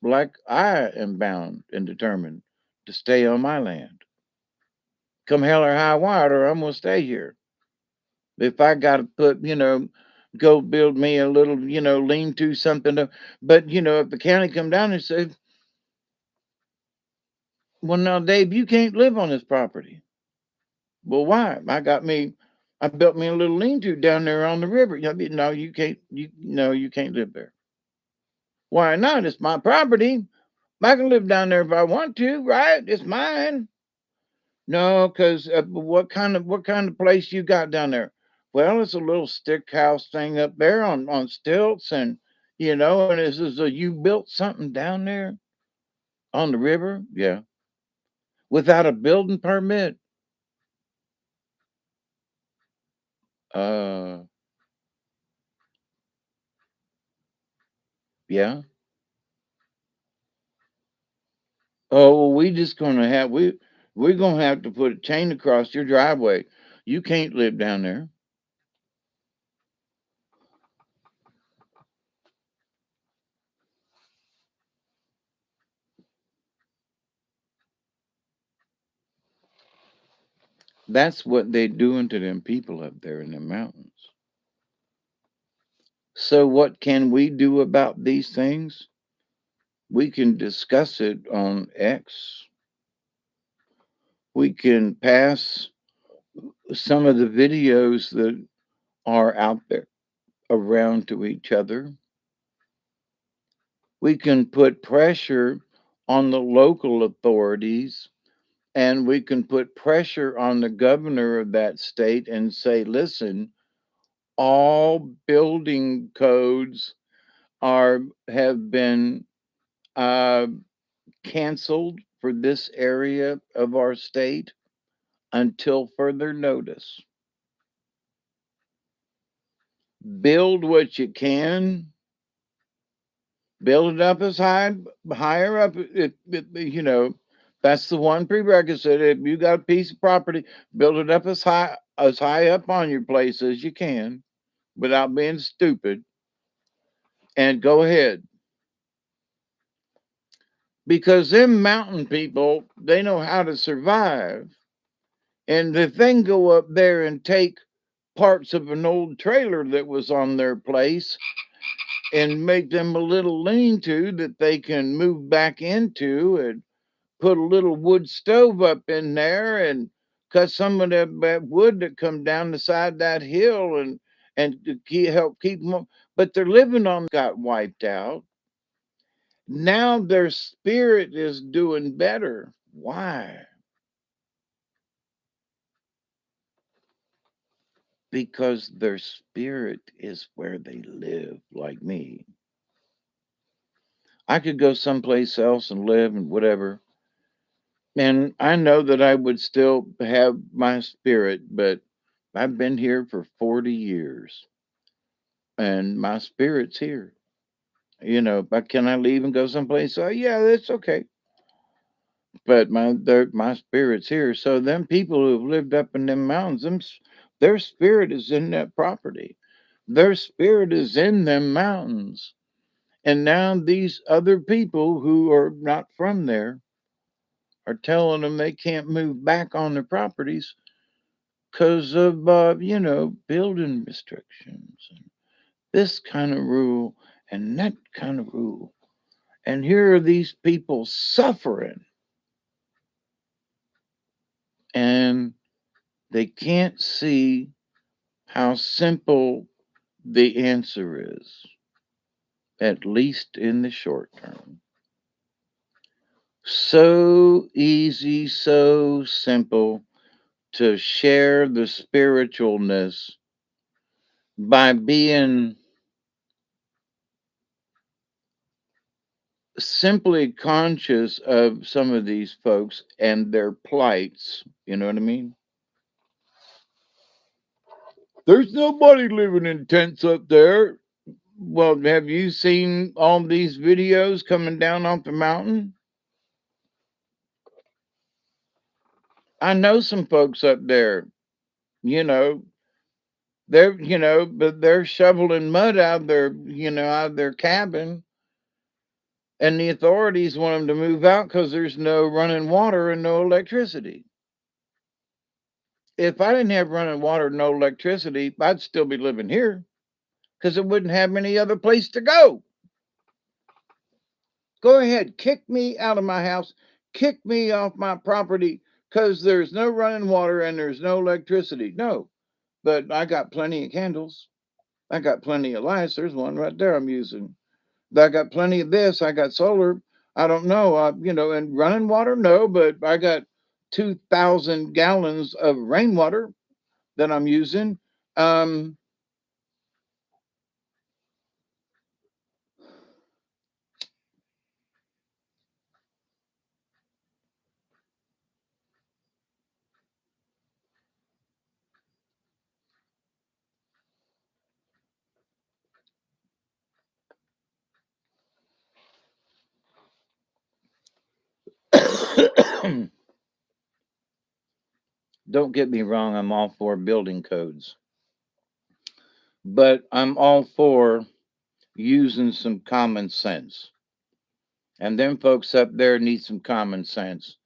S1: Like I am bound and determined to stay on my land. Come hell or high water, I'm gonna stay here. If I gotta put, go build me a little, lean to something but if the county come down and say, well now Dave, you can't live on this property. Well, why? I built me a little lean-to down there on the river. No, you can't. You can't live there. Why not? It's my property. I can live down there if I want to, right? It's mine. No, because what kind of place you got down there? Well, it's a little stick house thing up there on stilts, and and this is you built something down there on the river, yeah, without a building permit. Uh, yeah. Oh, well, we're gonna have to put a chain across your driveway. You can't live down there. That's what they doing to them people up there in the mountains. So what can we do about these things? We can discuss it on X. We can pass some of the videos that are out there around to each other. We can put pressure on the local authorities, and we can put pressure on the governor of that state and say, listen, all building codes are have been uh, canceled for this area of our state until further notice. Build what you can. Build it up as higher up. That's the one prerequisite. If you got a piece of property, build it up as high up on your place as you can, without being stupid, and go ahead. Because them mountain people, they know how to survive. And if they can go up there and take parts of an old trailer that was on their place and make them a little lean-to that they can move back into, and put a little wood stove up in there and cut some of that wood that come down the side of that hill, and to help keep them. But they're living on got wiped out. Now their spirit is doing better. Why? Because their spirit is where they live, like me. I could go someplace else and live and whatever. And I know that I would still have my spirit, but I've been here for 40 years and my spirit's here. But can I leave and go someplace? Oh, yeah, that's okay. But my spirit's here. So them people who have lived up in them mountains, their spirit is in that property. Their spirit is in them mountains. And now these other people who are not from there are telling them they can't move back on their properties because of building restrictions and this kind of rule and that kind of rule. And here are these people suffering, and they can't see how simple the answer is, at least in the short term. So easy, so simple to share the spiritualness by being simply conscious of some of these folks and their plights. You know what I mean? There's nobody living in tents up there. Well, have you seen all these videos coming down off the mountain? I know some folks up there, you know, but they're shoveling mud out of their cabin, and the authorities want them to move out because there's no running water and no electricity. If I didn't have running water and no electricity, I'd still be living here because it wouldn't have any other place to go. Go ahead, kick me out of my house, kick me off my property because there's no running water and there's no electricity. No, but I got plenty of candles. I got plenty of lights. There's one right there I'm using. I got plenty of this. I got solar. I don't know, and running water, no, but I got 2,000 gallons of rainwater that I'm using. Um, don't get me wrong, I'm all for building codes, but I'm all for using some common sense. And them folks up there need some common sense.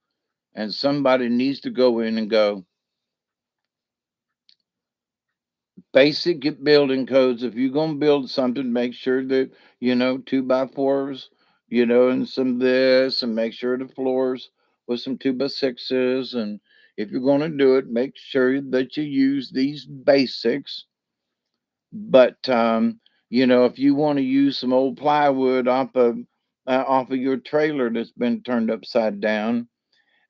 S1: And somebody needs to go in and go, basic building codes. If you're gonna build something, make sure that, 2x4s, and some this, and make sure the floors with some 2x6s. And if you're gonna do it, make sure that you use these basics. But if you want to use some old plywood off of your trailer that's been turned upside down,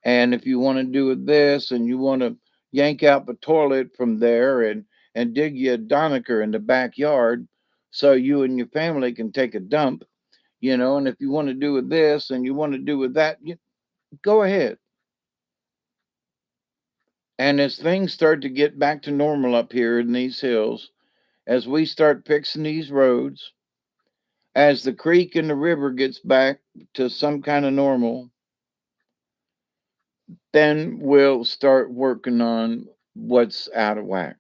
S1: and if you want to do it this, and you want to yank out the toilet from there and dig you a Donecker in the backyard so you and your family can take a dump, and if you want to do with this and you want to do with that, go ahead. And as things start to get back to normal up here in these hills, as we start fixing these roads, as the creek and the river gets back to some kind of normal, then we'll start working on what's out of whack.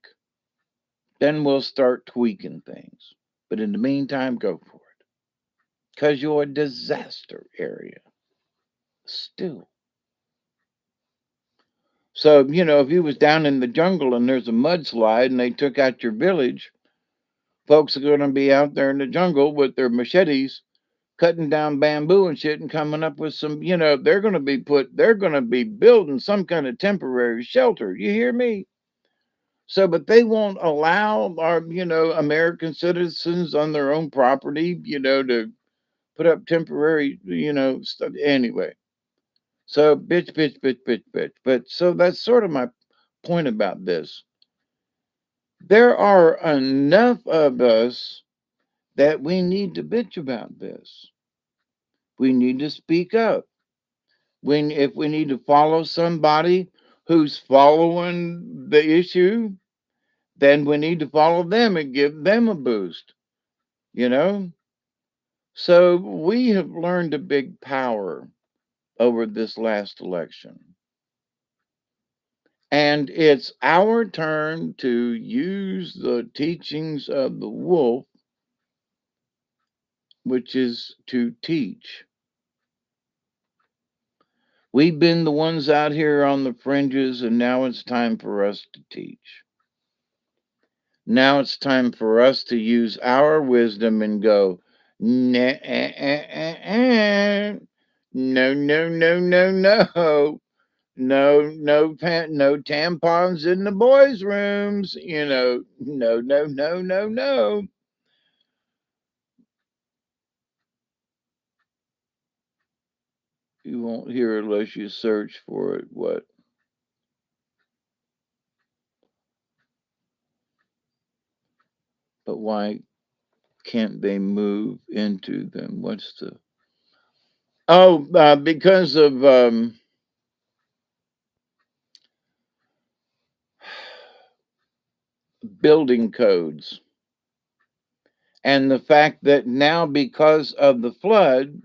S1: Then we'll start tweaking things. But in the meantime, go for it. Because you're a disaster area still. So, if you was down in the jungle and there's a mudslide and they took out your village, folks are going to be out there in the jungle with their machetes cutting down bamboo and shit and coming up with some, they're going to be building some kind of temporary shelter. You hear me? So, but they won't allow our, American citizens on their own property, to put up temporary, stuff. Anyway, so bitch, bitch, bitch, bitch, bitch. But so that's sort of my point about this. There are enough of us that we need to bitch about this. We need to speak up. When if we need to follow somebody who's following the issue, then we need to follow them and give them a boost, you know? So we have learned a big power over this last election. And it's our turn to use the teachings of the wolf, which is to teach. We've been the ones out here on the fringes, and now it's time for us to teach. Now it's time for us to use our wisdom and go, nah, no, no, no, no, no. No tampons in the boys' rooms. No, no, no, no, no. You won't hear it unless you search for it. What? But why can't they move into them? What's the? Oh, because of building codes. And the fact that now, because of the flood,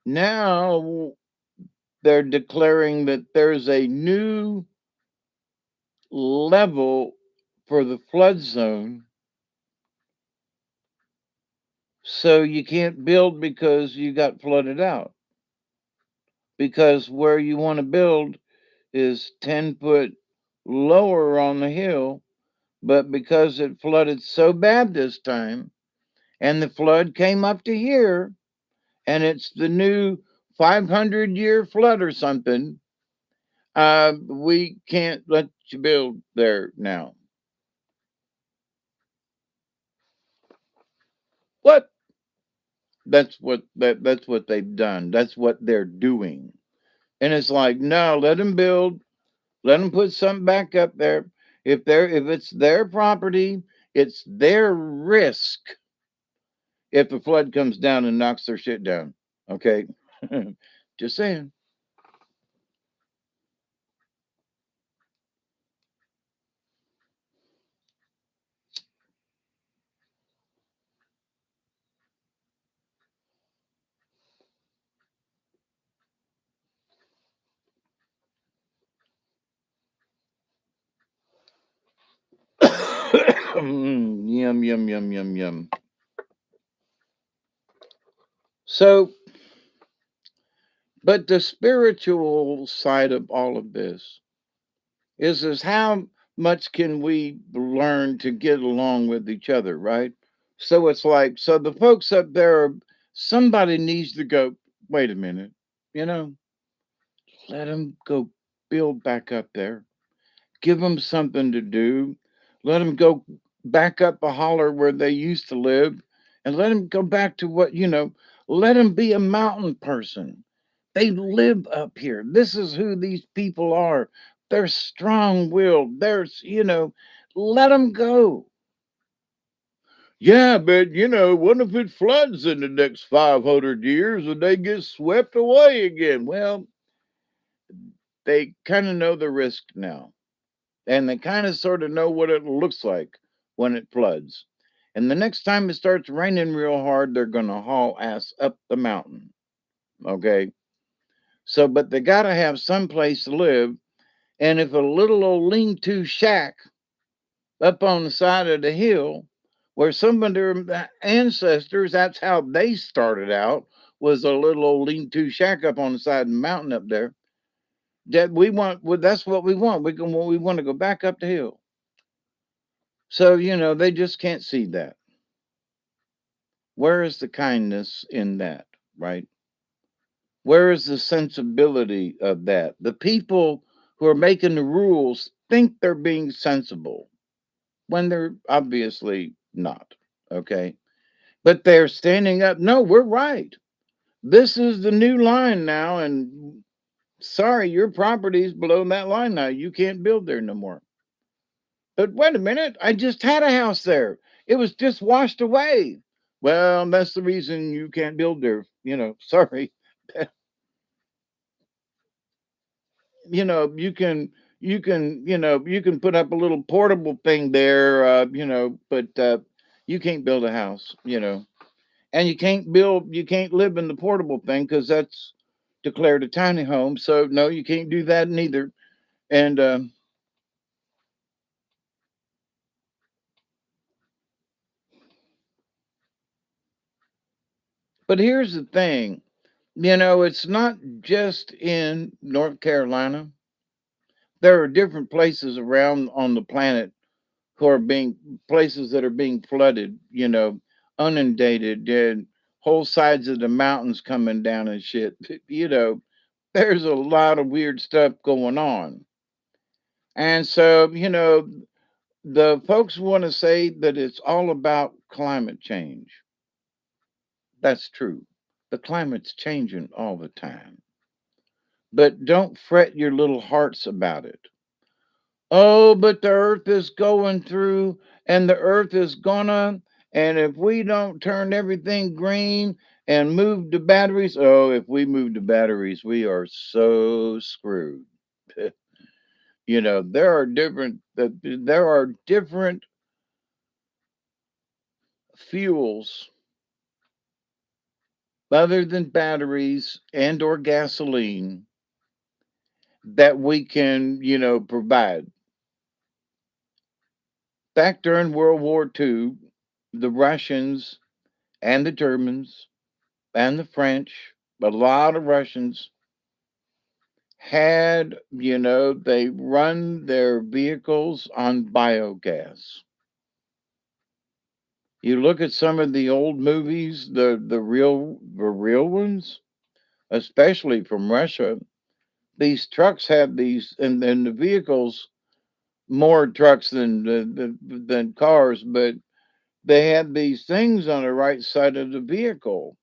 S1: now they're declaring that there's a new level for the flood zone. So you can't build because you got flooded out. Because where you want to build is 10 foot lower on the hill, but because it flooded so bad this time, and the flood came up to here, and it's the new 500-year flood or something, we can't let you build there now. What? That's what they've done. That's what they're doing. And it's like, no, let them build. Let them put something back up there. If it's their property, it's their risk if the flood comes down and knocks their shit down. Okay? Just saying. Yum, yum, yum, yum, yum. So, but the spiritual side of all of this is how much can we learn to get along with each other, right? So it's like, so the folks up there, somebody needs to go, wait a minute, you know, let them go build back up there. Give them something to do. Let them go back up a holler where they used to live and let them go back to what, let them be a mountain person. They live up here. This is who these people are. They're strong willed. Let them go. Yeah, but what if it floods in the next 500 years and they get swept away again? Well, they kind of know the risk now, and they kind of sort of know what it looks like when it floods. And the next time it starts raining real hard, they're going to haul ass up the mountain. Okay. So, but they got to have some place to live. And if a little old lean to shack up on the side of the hill, where some of their ancestors, that's how they started out, was a little old lean to shack up on the side of the mountain up there. That we want, well, that's what we want. We want to go back up the hill. So, they just can't see that. Where is the kindness in that, right? Where is the sensibility of that? The people who are making the rules think they're being sensible when they're obviously not, okay? But they're standing up. No, we're right. This is the new line now. And sorry, your property's below that line now. You can't build there no more. But wait a minute, I just had a house there. It was just washed away. Well, that's the reason you can't build there. Sorry. You can put up a little portable thing there, but you can't build a house, and you can't live in the portable thing because that's declared a tiny home. So no, you can't do that neither. And but here's the thing. It's not just in North Carolina. There are different places around on the planet who are being places that are being flooded, inundated, and whole sides of the mountains coming down and shit. There's a lot of weird stuff going on. And so, the folks want to say that it's all about climate change. That's true. The climate's changing all the time. But don't fret your little hearts about it. Oh, but the earth is going through and the earth is gonna. And if we don't turn everything green and move the batteries, oh, if we move the batteries, we are so screwed. There are different fuels other than batteries and or gasoline that we can, provide. Back during World War II, the Russians and the Germans and the French, a lot of Russians they run their vehicles on biogas. You look at some of the old movies, the real ones, especially from Russia. These trucks have these, and the vehicles, more trucks than cars, but they had these things on the right side of the vehicle.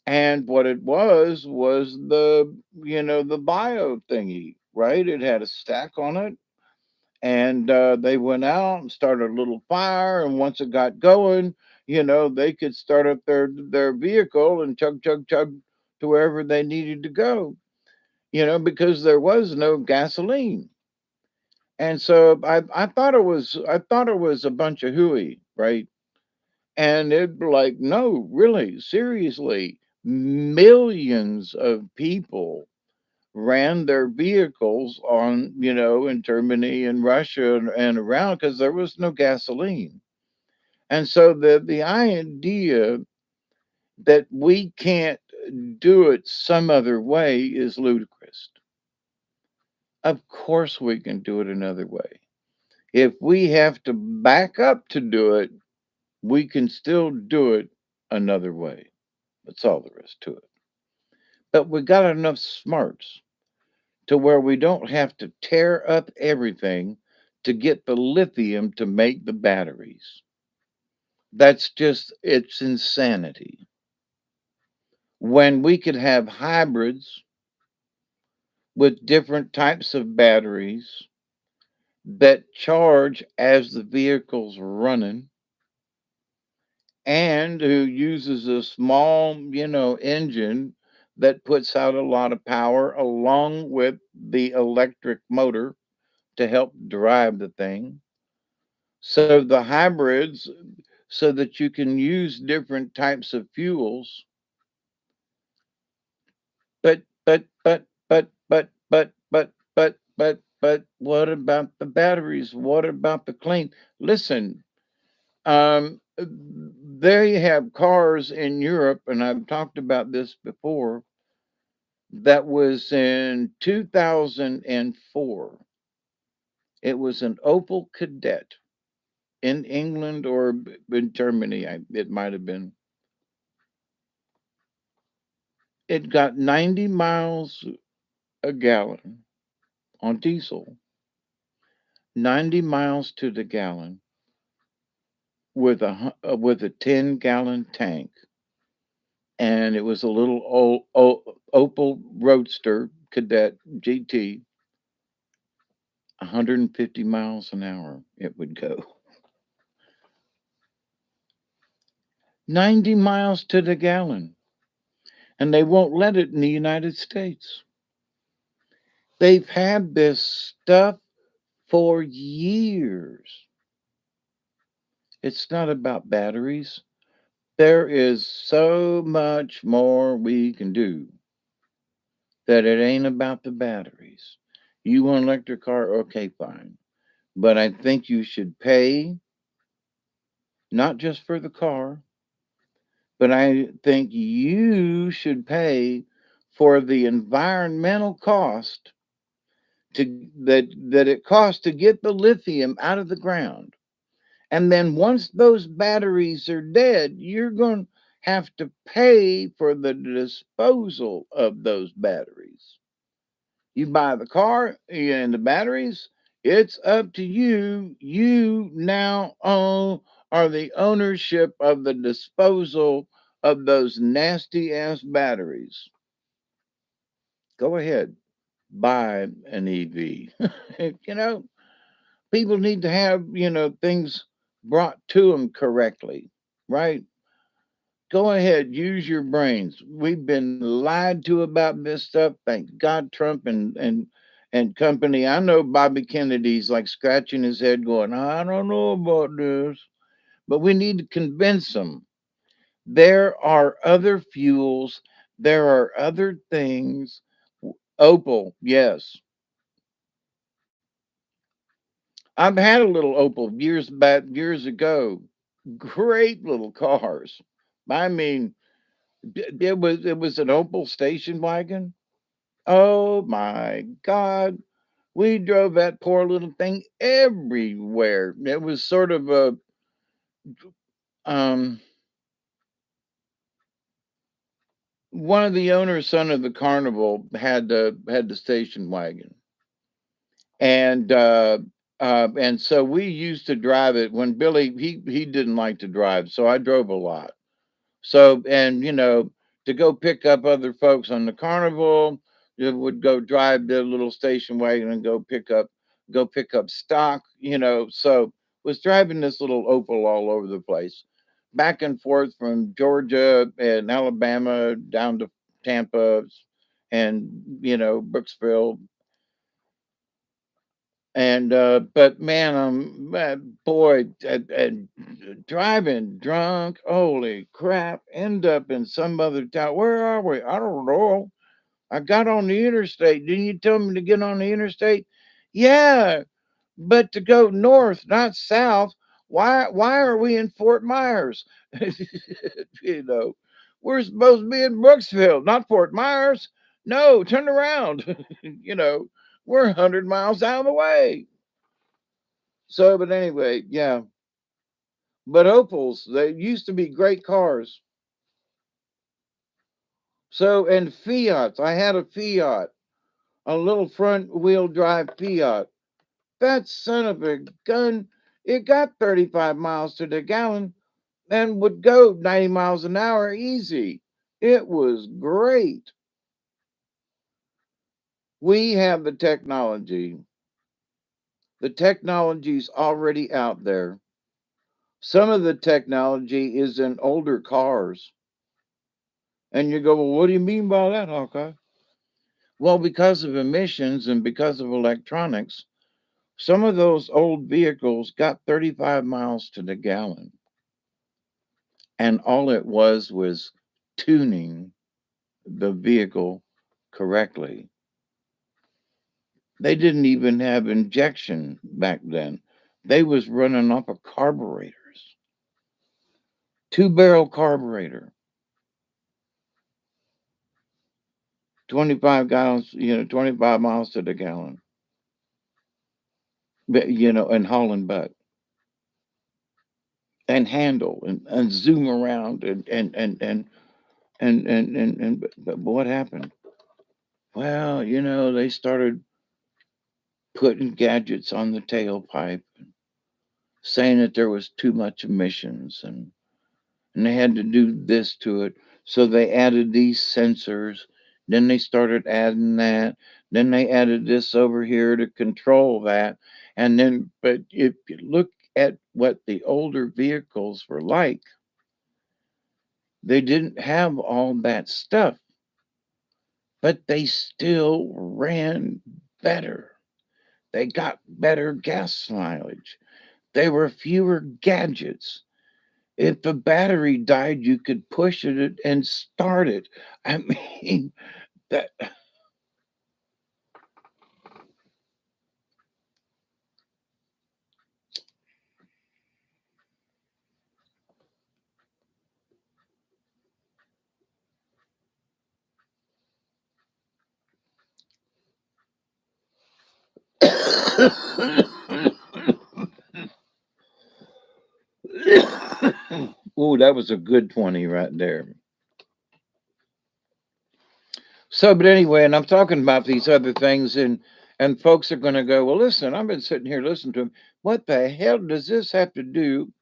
S1: And what it was the bio thingy, right? It had a stack on it, and they went out and started a little fire. And once it got going, they could start up their vehicle and chug chug chug to wherever they needed to go. Because there was no gasoline. And so I thought it was a bunch of hooey, right? And it like, no, really, seriously, millions of people ran their vehicles on, in Germany and Russia and around because there was no gasoline. And so the idea that we can't do it some other way is ludicrous. Of course we can do it another way. If we have to back up to do it, we can still do it another way. That's all there is to it. But we got enough smarts to where we don't have to tear up everything to get the lithium to make the batteries. That's just, it's insanity. When we could have hybrids with different types of batteries that charge as the vehicle's running and who uses a small, engine that puts out a lot of power along with the electric motor to help drive the thing. So the hybrids, so that you can use different types of fuels. But what about the batteries? What about the clean? Listen, there you have cars in Europe, and I've talked about this before. That was in 2004. It was an Opel Kadett in England or in Germany. It might have been. It got 90 miles a gallon on diesel, 90 miles to the gallon with a 10-gallon tank, and it was a little Opel Roadster Cadet GT. 150 miles an hour it would go. 90 miles to the gallon, and they won't let it in the United States. They've had this stuff for years. It's not about batteries. There is so much more we can do that it ain't about the batteries. You want an electric car? Okay, fine. But I think you should pay not just for the car, but I think you should pay for the environmental cost that it costs to get the lithium out of the ground. And then once those batteries are dead, you're going to have to pay for the disposal of those batteries. You buy the car and the batteries, it's up to you. You now own are the ownership of the disposal of those nasty ass batteries. Go ahead, buy an EV. you know, People need to have, things brought to them correctly, right? Go ahead, use your brains. We've been lied to about this stuff. Thank God Trump and company. I know Bobby Kennedy's like scratching his head going, I don't know about this. But we need to convince them. There are other fuels, there are other things. Opal, yes. I've had a little Opal years back, years ago. Great little cars. I mean, it was an Opel station wagon. Oh my God. We drove that poor little thing everywhere. It was sort of a um one of the owners, son of the carnival, had the station wagon. And and so we used to drive it when Billy he didn't like to drive, so I drove a lot. So, and to go pick up other folks on the carnival, you would go drive the little station wagon and go pick up stock, So was driving this little Opel all over the place, back and forth from Georgia and Alabama down to Tampa and Brooksville. And but man, boy, and driving drunk, holy crap! End up in some other town. Where are we? I don't know. I got on the interstate. Didn't you tell me to get on the interstate? Yeah, but to go north, not south. Why are we in Fort Myers? you know, we're supposed to be in Brooksville, not Fort Myers. No, turn around. you know, we're 100 miles out of the way. So, but anyway, yeah. But Opals, they used to be great cars. So, and Fiats, I had a Fiat, a little front wheel drive Fiat. That son of a gun, it got 35 miles to the gallon and would go 90 miles an hour easy. It was great. We have the technology. The technology's already out there. Some of the technology is in older cars. And you go, well, what do you mean by that, Hawkeye? Well, because of emissions and because of electronics, some of those old vehicles got 35 miles to the gallon. And all it was tuning the vehicle correctly. They didn't even have injection back then. They was running off of carburetors. Two-barrel carburetor, 25 gallons, 25 miles to the gallon. But, and hauling butt and handle and zoom around but what happened? Well, they started putting gadgets on the tailpipe, saying that there was too much emissions and they had to do this to it. So they added these sensors. Then they started adding that. Then they added this over here to control that. And then, but if you look at what the older vehicles were like, they didn't have all that stuff, but they still ran better. They got better gas mileage. There were fewer gadgets. If the battery died, you could push it and start it. I mean, that. Oh, that was a good 20 right there. So, but anyway, and I'm talking about these other things, and folks are going to go, well, listen, I've been sitting here listening to him. What the hell does this have to do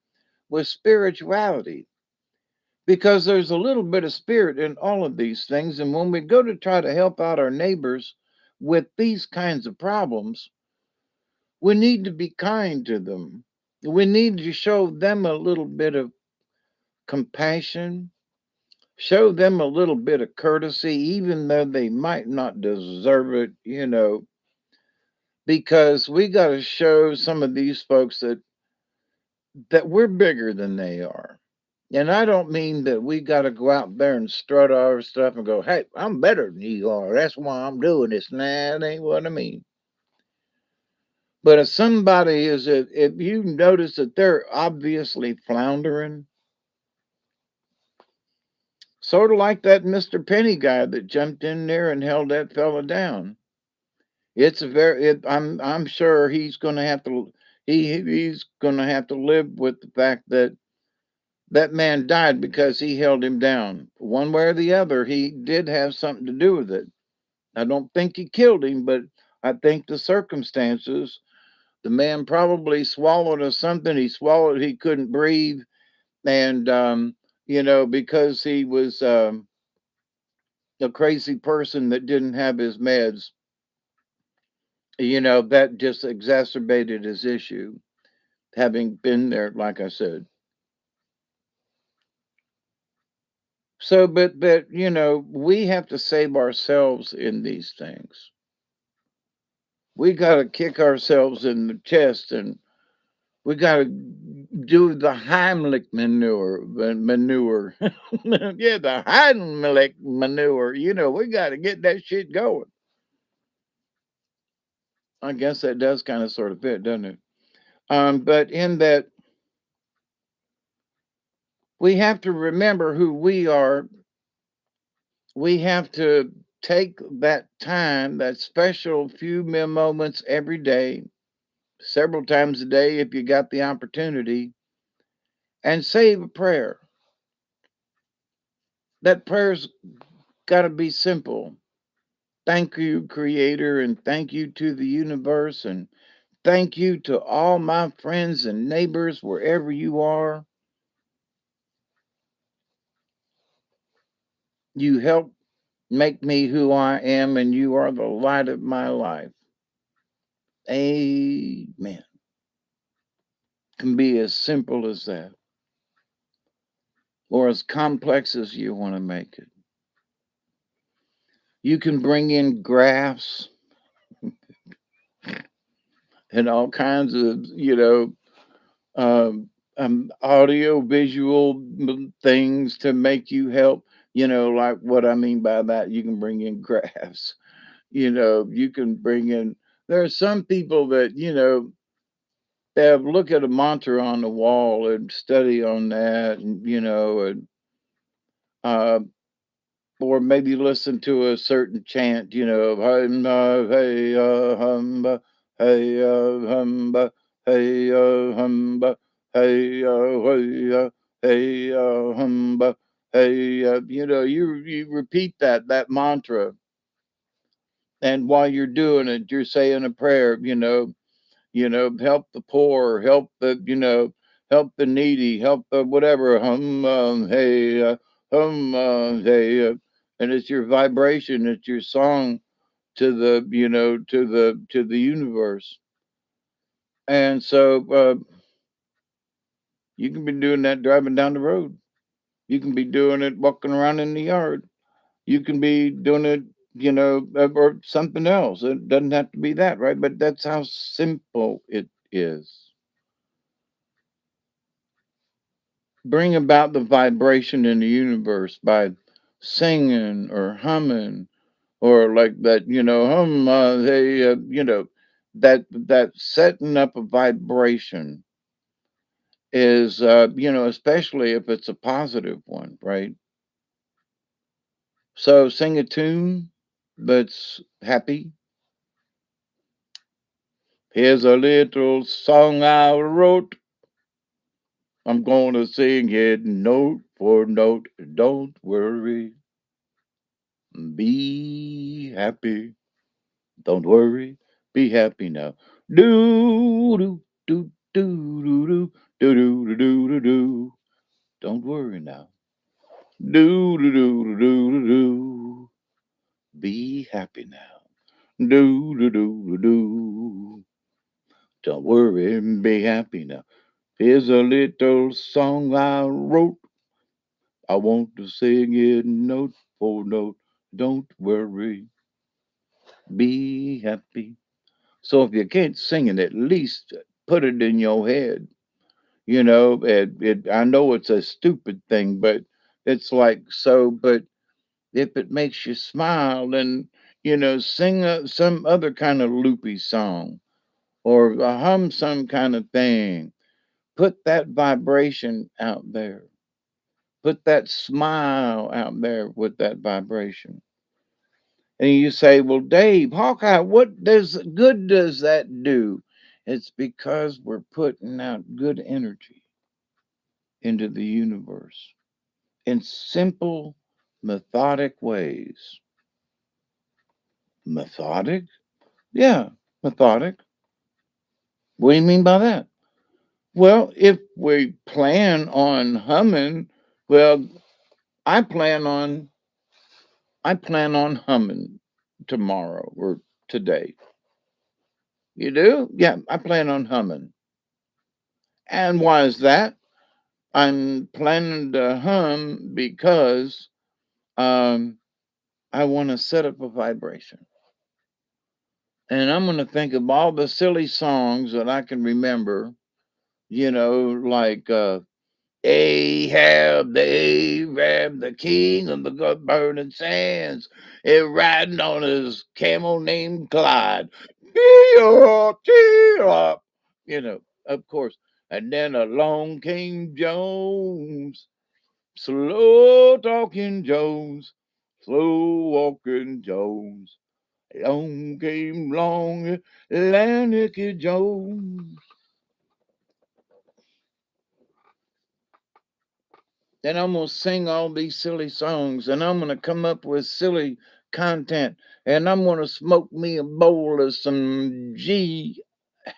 S1: with spirituality? Because there's a little bit of spirit in all of these things. And when we go to try to help out our neighbors with these kinds of problems, we need to be kind to them. We need to show them a little bit of compassion, show them a little bit of courtesy, even though they might not deserve it, because we got to show some of these folks that we're bigger than they are. And I don't mean that we got to go out there and strut our stuff and go, hey, I'm better than you are. That's why I'm doing this. Nah, that ain't what I mean. But if somebody if you notice that they're obviously floundering, sort of like that Mr. Penny guy that jumped in there and held that fella down. It's a I'm sure he's going to have to he's going to have to live with the fact that that man died because he held him down. One way or the other, he did have something to do with it. I don't think he killed him, but I think the circumstances, the man probably swallowed or something. He swallowed, he couldn't breathe. And, because he was a crazy person that didn't have his meds, that just exacerbated his issue, having been there, like I said. So, but we have to save ourselves in these things. We got to kick ourselves in the chest, and we got to do the Heimlich manure. Yeah, the Heimlich manure. We got to get that shit going. I guess that does kind of sort of fit, doesn't it? But in that, we have to remember who we are. We have to take that time, that special few moments every day, several times a day if you got the opportunity, and save a prayer. That prayer's got to be simple. Thank you, Creator, and thank you to the universe, and thank you to all my friends and neighbors wherever you are. You help make me who I am, and you are the light of my life. Amen. Can be as simple as that, or as complex as you want to make it. You can bring in graphs and all kinds of, um, audio visual things to make you help. Like what I mean by that, you can bring in graphs. You can bring in. There are some people that they have look at a mantra on the wall and study on that, and uh, or maybe listen to a certain chant, hum, hey, hum, hey, hum, hey, hum, hey, hey, hum, hey, you repeat that mantra, and while you're doing it, you're saying a prayer, help the poor, help the needy, help the whatever, hey, hey, and it's your vibration, it's your song to the, to the universe. And so you can be doing that driving down the road. You can be doing it walking around in the yard. You can be doing it, or something else. It doesn't have to be that, right? But that's how simple it is. Bring about the vibration in the universe by singing or humming or like that, hey, that setting up a vibration is, especially if it's a positive one, right? So sing a tune that's happy. Here's a little song I wrote. I'm going to sing it note for note. Don't worry, be happy. Don't worry, be happy now. Do do do do do do do do do do do. Don't worry now. Do do do do do do. Be happy now. Do do do do do. Don't worry, be happy now. Here's a little song I wrote. I want to sing it note for note. Don't worry, be happy. So if you can't sing it, at least put it in your head. I know it's a stupid thing, but it's like so. But if it makes you smile, then sing some other kind of loopy song or hum some kind of thing. Put that vibration out there. Put that smile out there with that vibration. And you say, "Well, Dave, Hawkeye, what does that do?" It's because we're putting out good energy into the universe in simple, methodic ways. Methodic? Yeah, methodic. What do you mean by that? Well, if we plan on humming, well, I plan on humming tomorrow or today. You do? Yeah, I plan on humming. And why is that? I'm planning to hum because um, I want to set up a vibration. And I'm going to think of all the silly songs that I can remember, like Ahab, the Arab, the king of the burning sands, is riding on his camel named Clyde. Gee-up, gee-up, of course. And then along came Jones, slow talking Jones, slow walking Jones. Long came long Larry Jones. Then I'm gonna sing all these silly songs, and I'm gonna come up with silly content, and I'm gonna smoke me a bowl of some G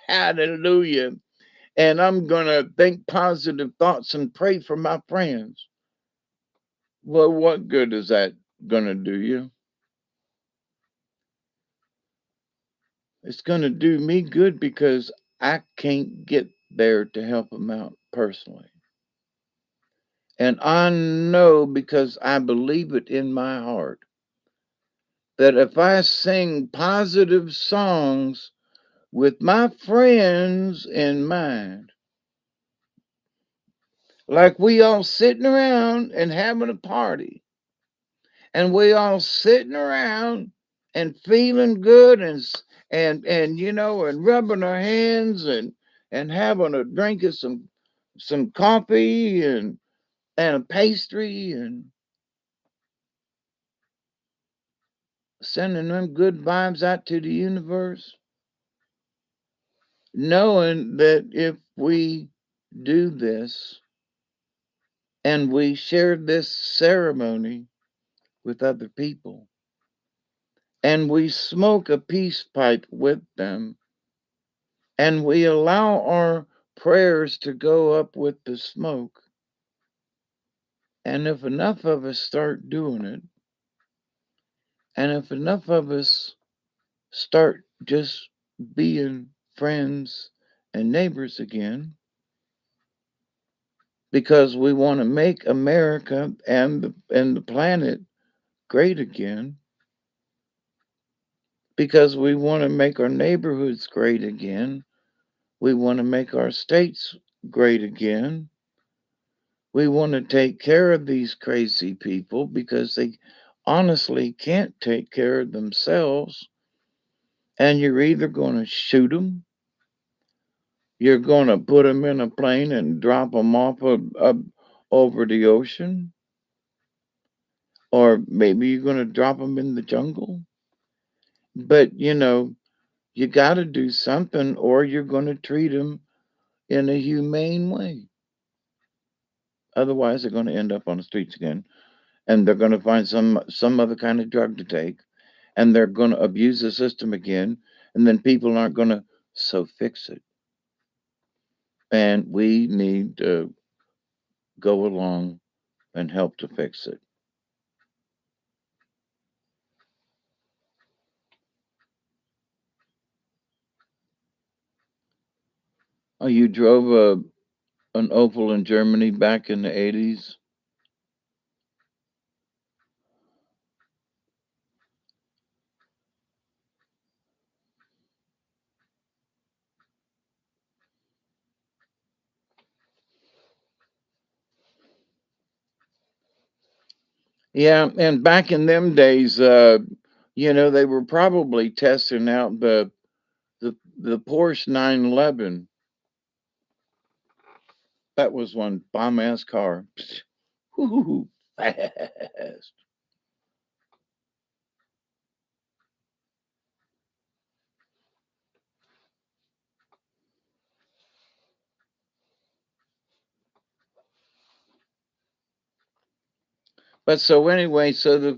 S1: hallelujah, and I'm gonna think positive thoughts and pray for my friends. Well, what good is that gonna do you? It's gonna do me good because I can't get there to help them out personally. And I know because I believe it in my heart that if I sing positive songs with my friends in mind, like we all sitting around and having a party, and we all sitting around and feeling good and and rubbing our hands and having a drink of some coffee and a pastry and sending them good vibes out to the universe, knowing that if we do this and we share this ceremony with other people and we smoke a peace pipe with them and we allow our prayers to go up with the smoke, and if enough of us start doing it, and if enough of us start just being friends and neighbors again, because we want to make America and the planet great again, because we want to make our neighborhoods great again, we want to make our states great again. We want to take care of these crazy people because they honestly can't take care of themselves. And you're either going to shoot them, you're going to put them in a plane and drop them off over the ocean, or maybe you're going to drop them in the jungle. But you got to do something, or you're going to treat them in a humane way. Otherwise, they're going to end up on the streets again, and they're going to find some other kind of drug to take, and they're going to abuse the system again, and then people aren't going to so fix it. And we need to go along and help to fix it. Oh, you drove an Opel in Germany back in the 80s? Yeah, and back in them days, they were probably testing out the Porsche 911. That was one bomb ass car. Whoo, fast. But so anyway, so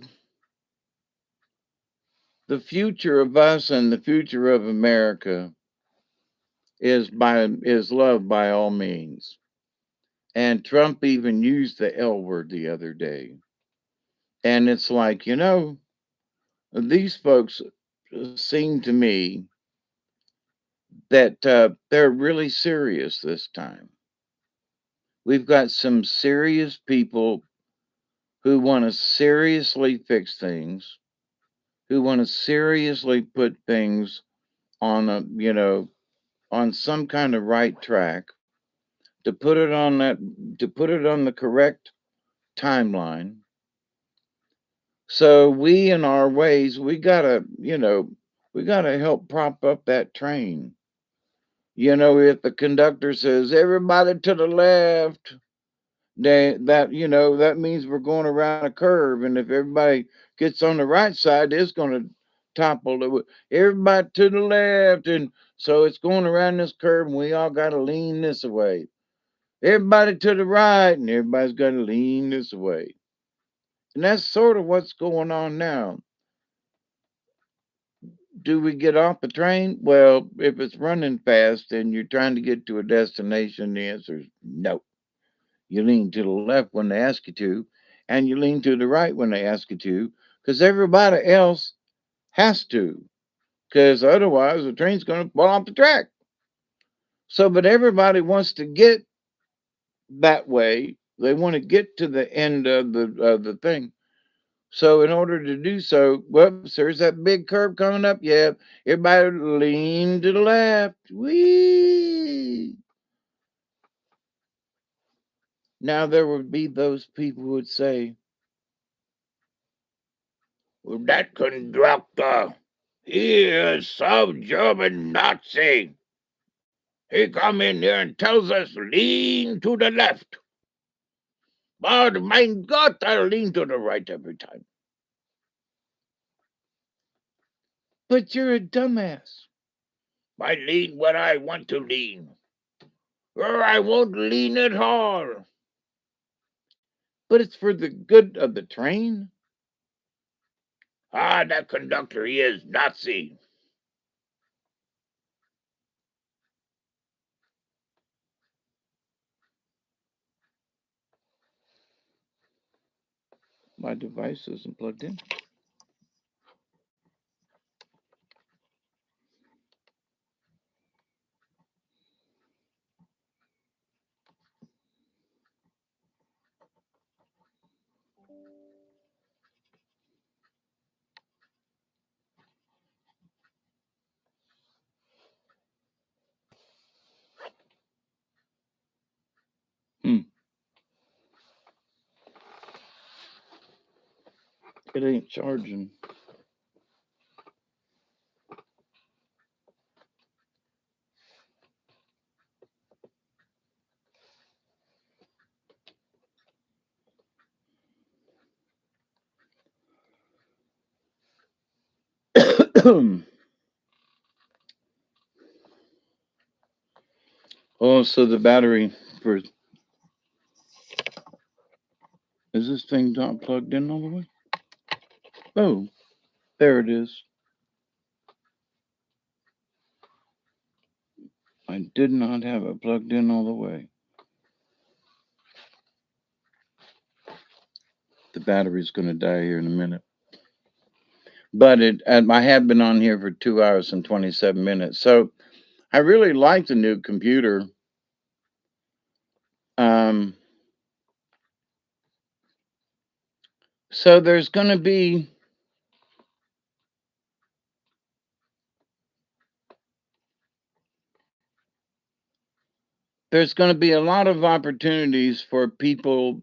S1: the future of us and the future of America is love by all means. And Trump even used the L word the other day. And it's like, these folks seem to me that they're really serious this time. We've got some serious people who want to seriously fix things, who want to seriously put things on on some kind of right track, to put it on the correct timeline. So we in our ways, we gotta help prop up that train. If the conductor says everybody to the left, that means we're going around a curve, and if everybody gets on the right side, it's going to toppled. Everybody to the left, and so it's going around this curve, and we all got to lean this way. Everybody to the right, and everybody's got to lean this way. And that's sort of what's going on now. Do we get off the train? Well, if it's running fast and you're trying to get to a destination, the answer is no. You lean to the left when they ask you to, and you lean to the right when they ask you to, because everybody else has to, because otherwise the train's going to fall off the track. So, but everybody wants to get that way. They want to get to the end of the thing. So, in order to do so, whoops, there's that big curve coming up. Yeah, everybody lean to the left. Whee! Now, there would be those people who would say, well, that conductor, he is some German Nazi. He come in here and tells us lean to the left. But mein Gott, I lean to the right every time. But you're a dumbass. I lean where I want to lean. Or I won't lean at all. But it's for the good of the train. Ah, that conductor, he is Nazi. My device isn't plugged in. It ain't charging. Oh, so the battery for is this thing not plugged in all the way? Oh, there it is. I did not have it plugged in all the way. The battery's going to die here in a minute. But I have been on here for 2 hours and 27 minutes. So I really like the new computer. Um, so there's going to be a lot of opportunities for people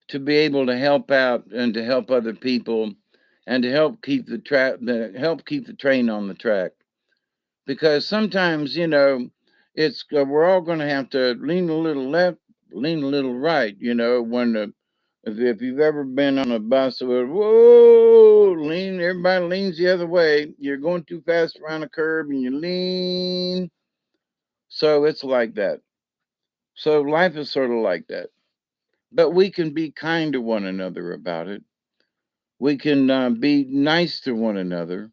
S1: to be able to help out and to help other people and to help keep the train on the track, because sometimes it's we're all going to have to lean a little left, lean a little right, when if you've ever been on a bus where whoa lean, everybody leans the other way, you're going too fast around a curve and you lean. So it's like that. So life is sort of like that, but we can be kind to one another about it. We can be nice to one another,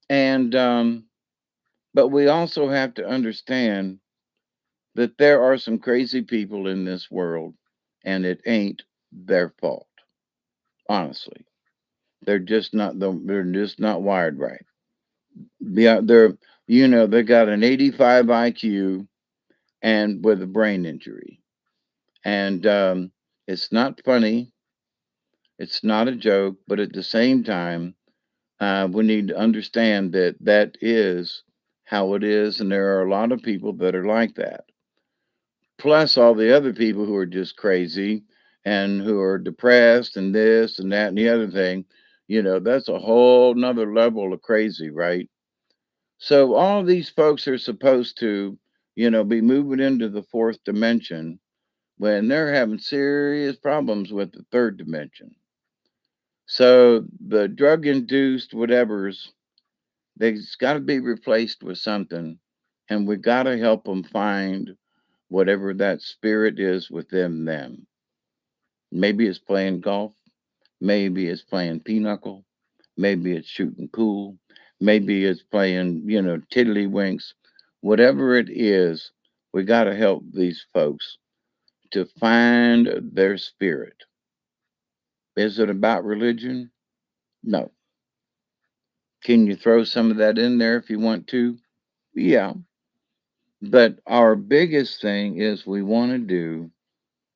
S1: and but we also have to understand that there are some crazy people in this world, and it ain't their fault. Honestly, they're just not wired right. Yeah, they got an 85 IQ and with a brain injury, and it's not funny. It's not a joke, but at the same time, we need to understand that that is how it is, and there are a lot of people that are like that. Plus, all the other people who are just crazy and who are depressed and this and that and the other thing. That's a whole nother level of crazy, right? So, all these folks are supposed to be moving into the fourth dimension when they're having serious problems with the third dimension. So the drug induced whatever's, they've got to be replaced with something. And we got to help them find whatever that spirit is within them. Maybe it's playing golf. Maybe it's playing pinochle. Maybe it's shooting pool. Maybe it's playing, tiddlywinks. Whatever it is, we got to help these folks to find their spirit. Is it about religion? No. Can you throw some of that in there if you want to? Yeah. But our biggest thing is we want to do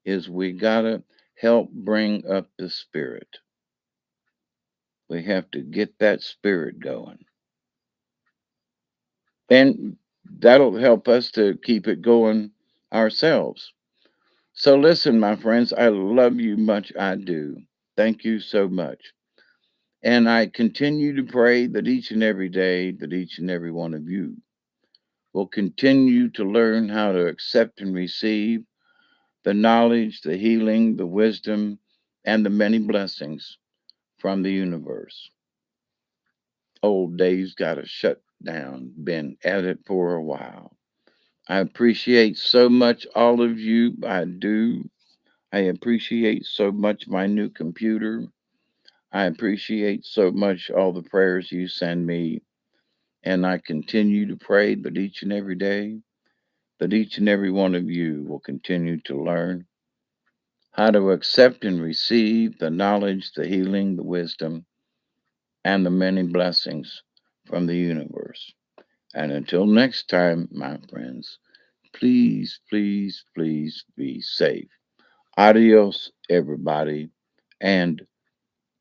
S1: is we got to help bring up the spirit. We have to get that spirit going. And that'll help us to keep it going ourselves. So, listen, my friends, I love you much. I do. Thank you so much. And I continue to pray that each and every day, that each and every one of you will continue to learn how to accept and receive the knowledge, the healing, the wisdom, and the many blessings from the universe. Old days got to shut down, been at it for a while. I appreciate so much all of you. I do. I appreciate so much my new computer. I appreciate so much all the prayers you send me. And I continue to pray that each and every day, that each and every one of you will continue to learn how to accept and receive the knowledge, the healing, the wisdom, and the many blessings from the universe. And until next time, my friends, please, please, please be safe. Adios, everybody, and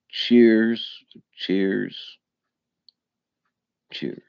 S1: cheers, cheers, cheers.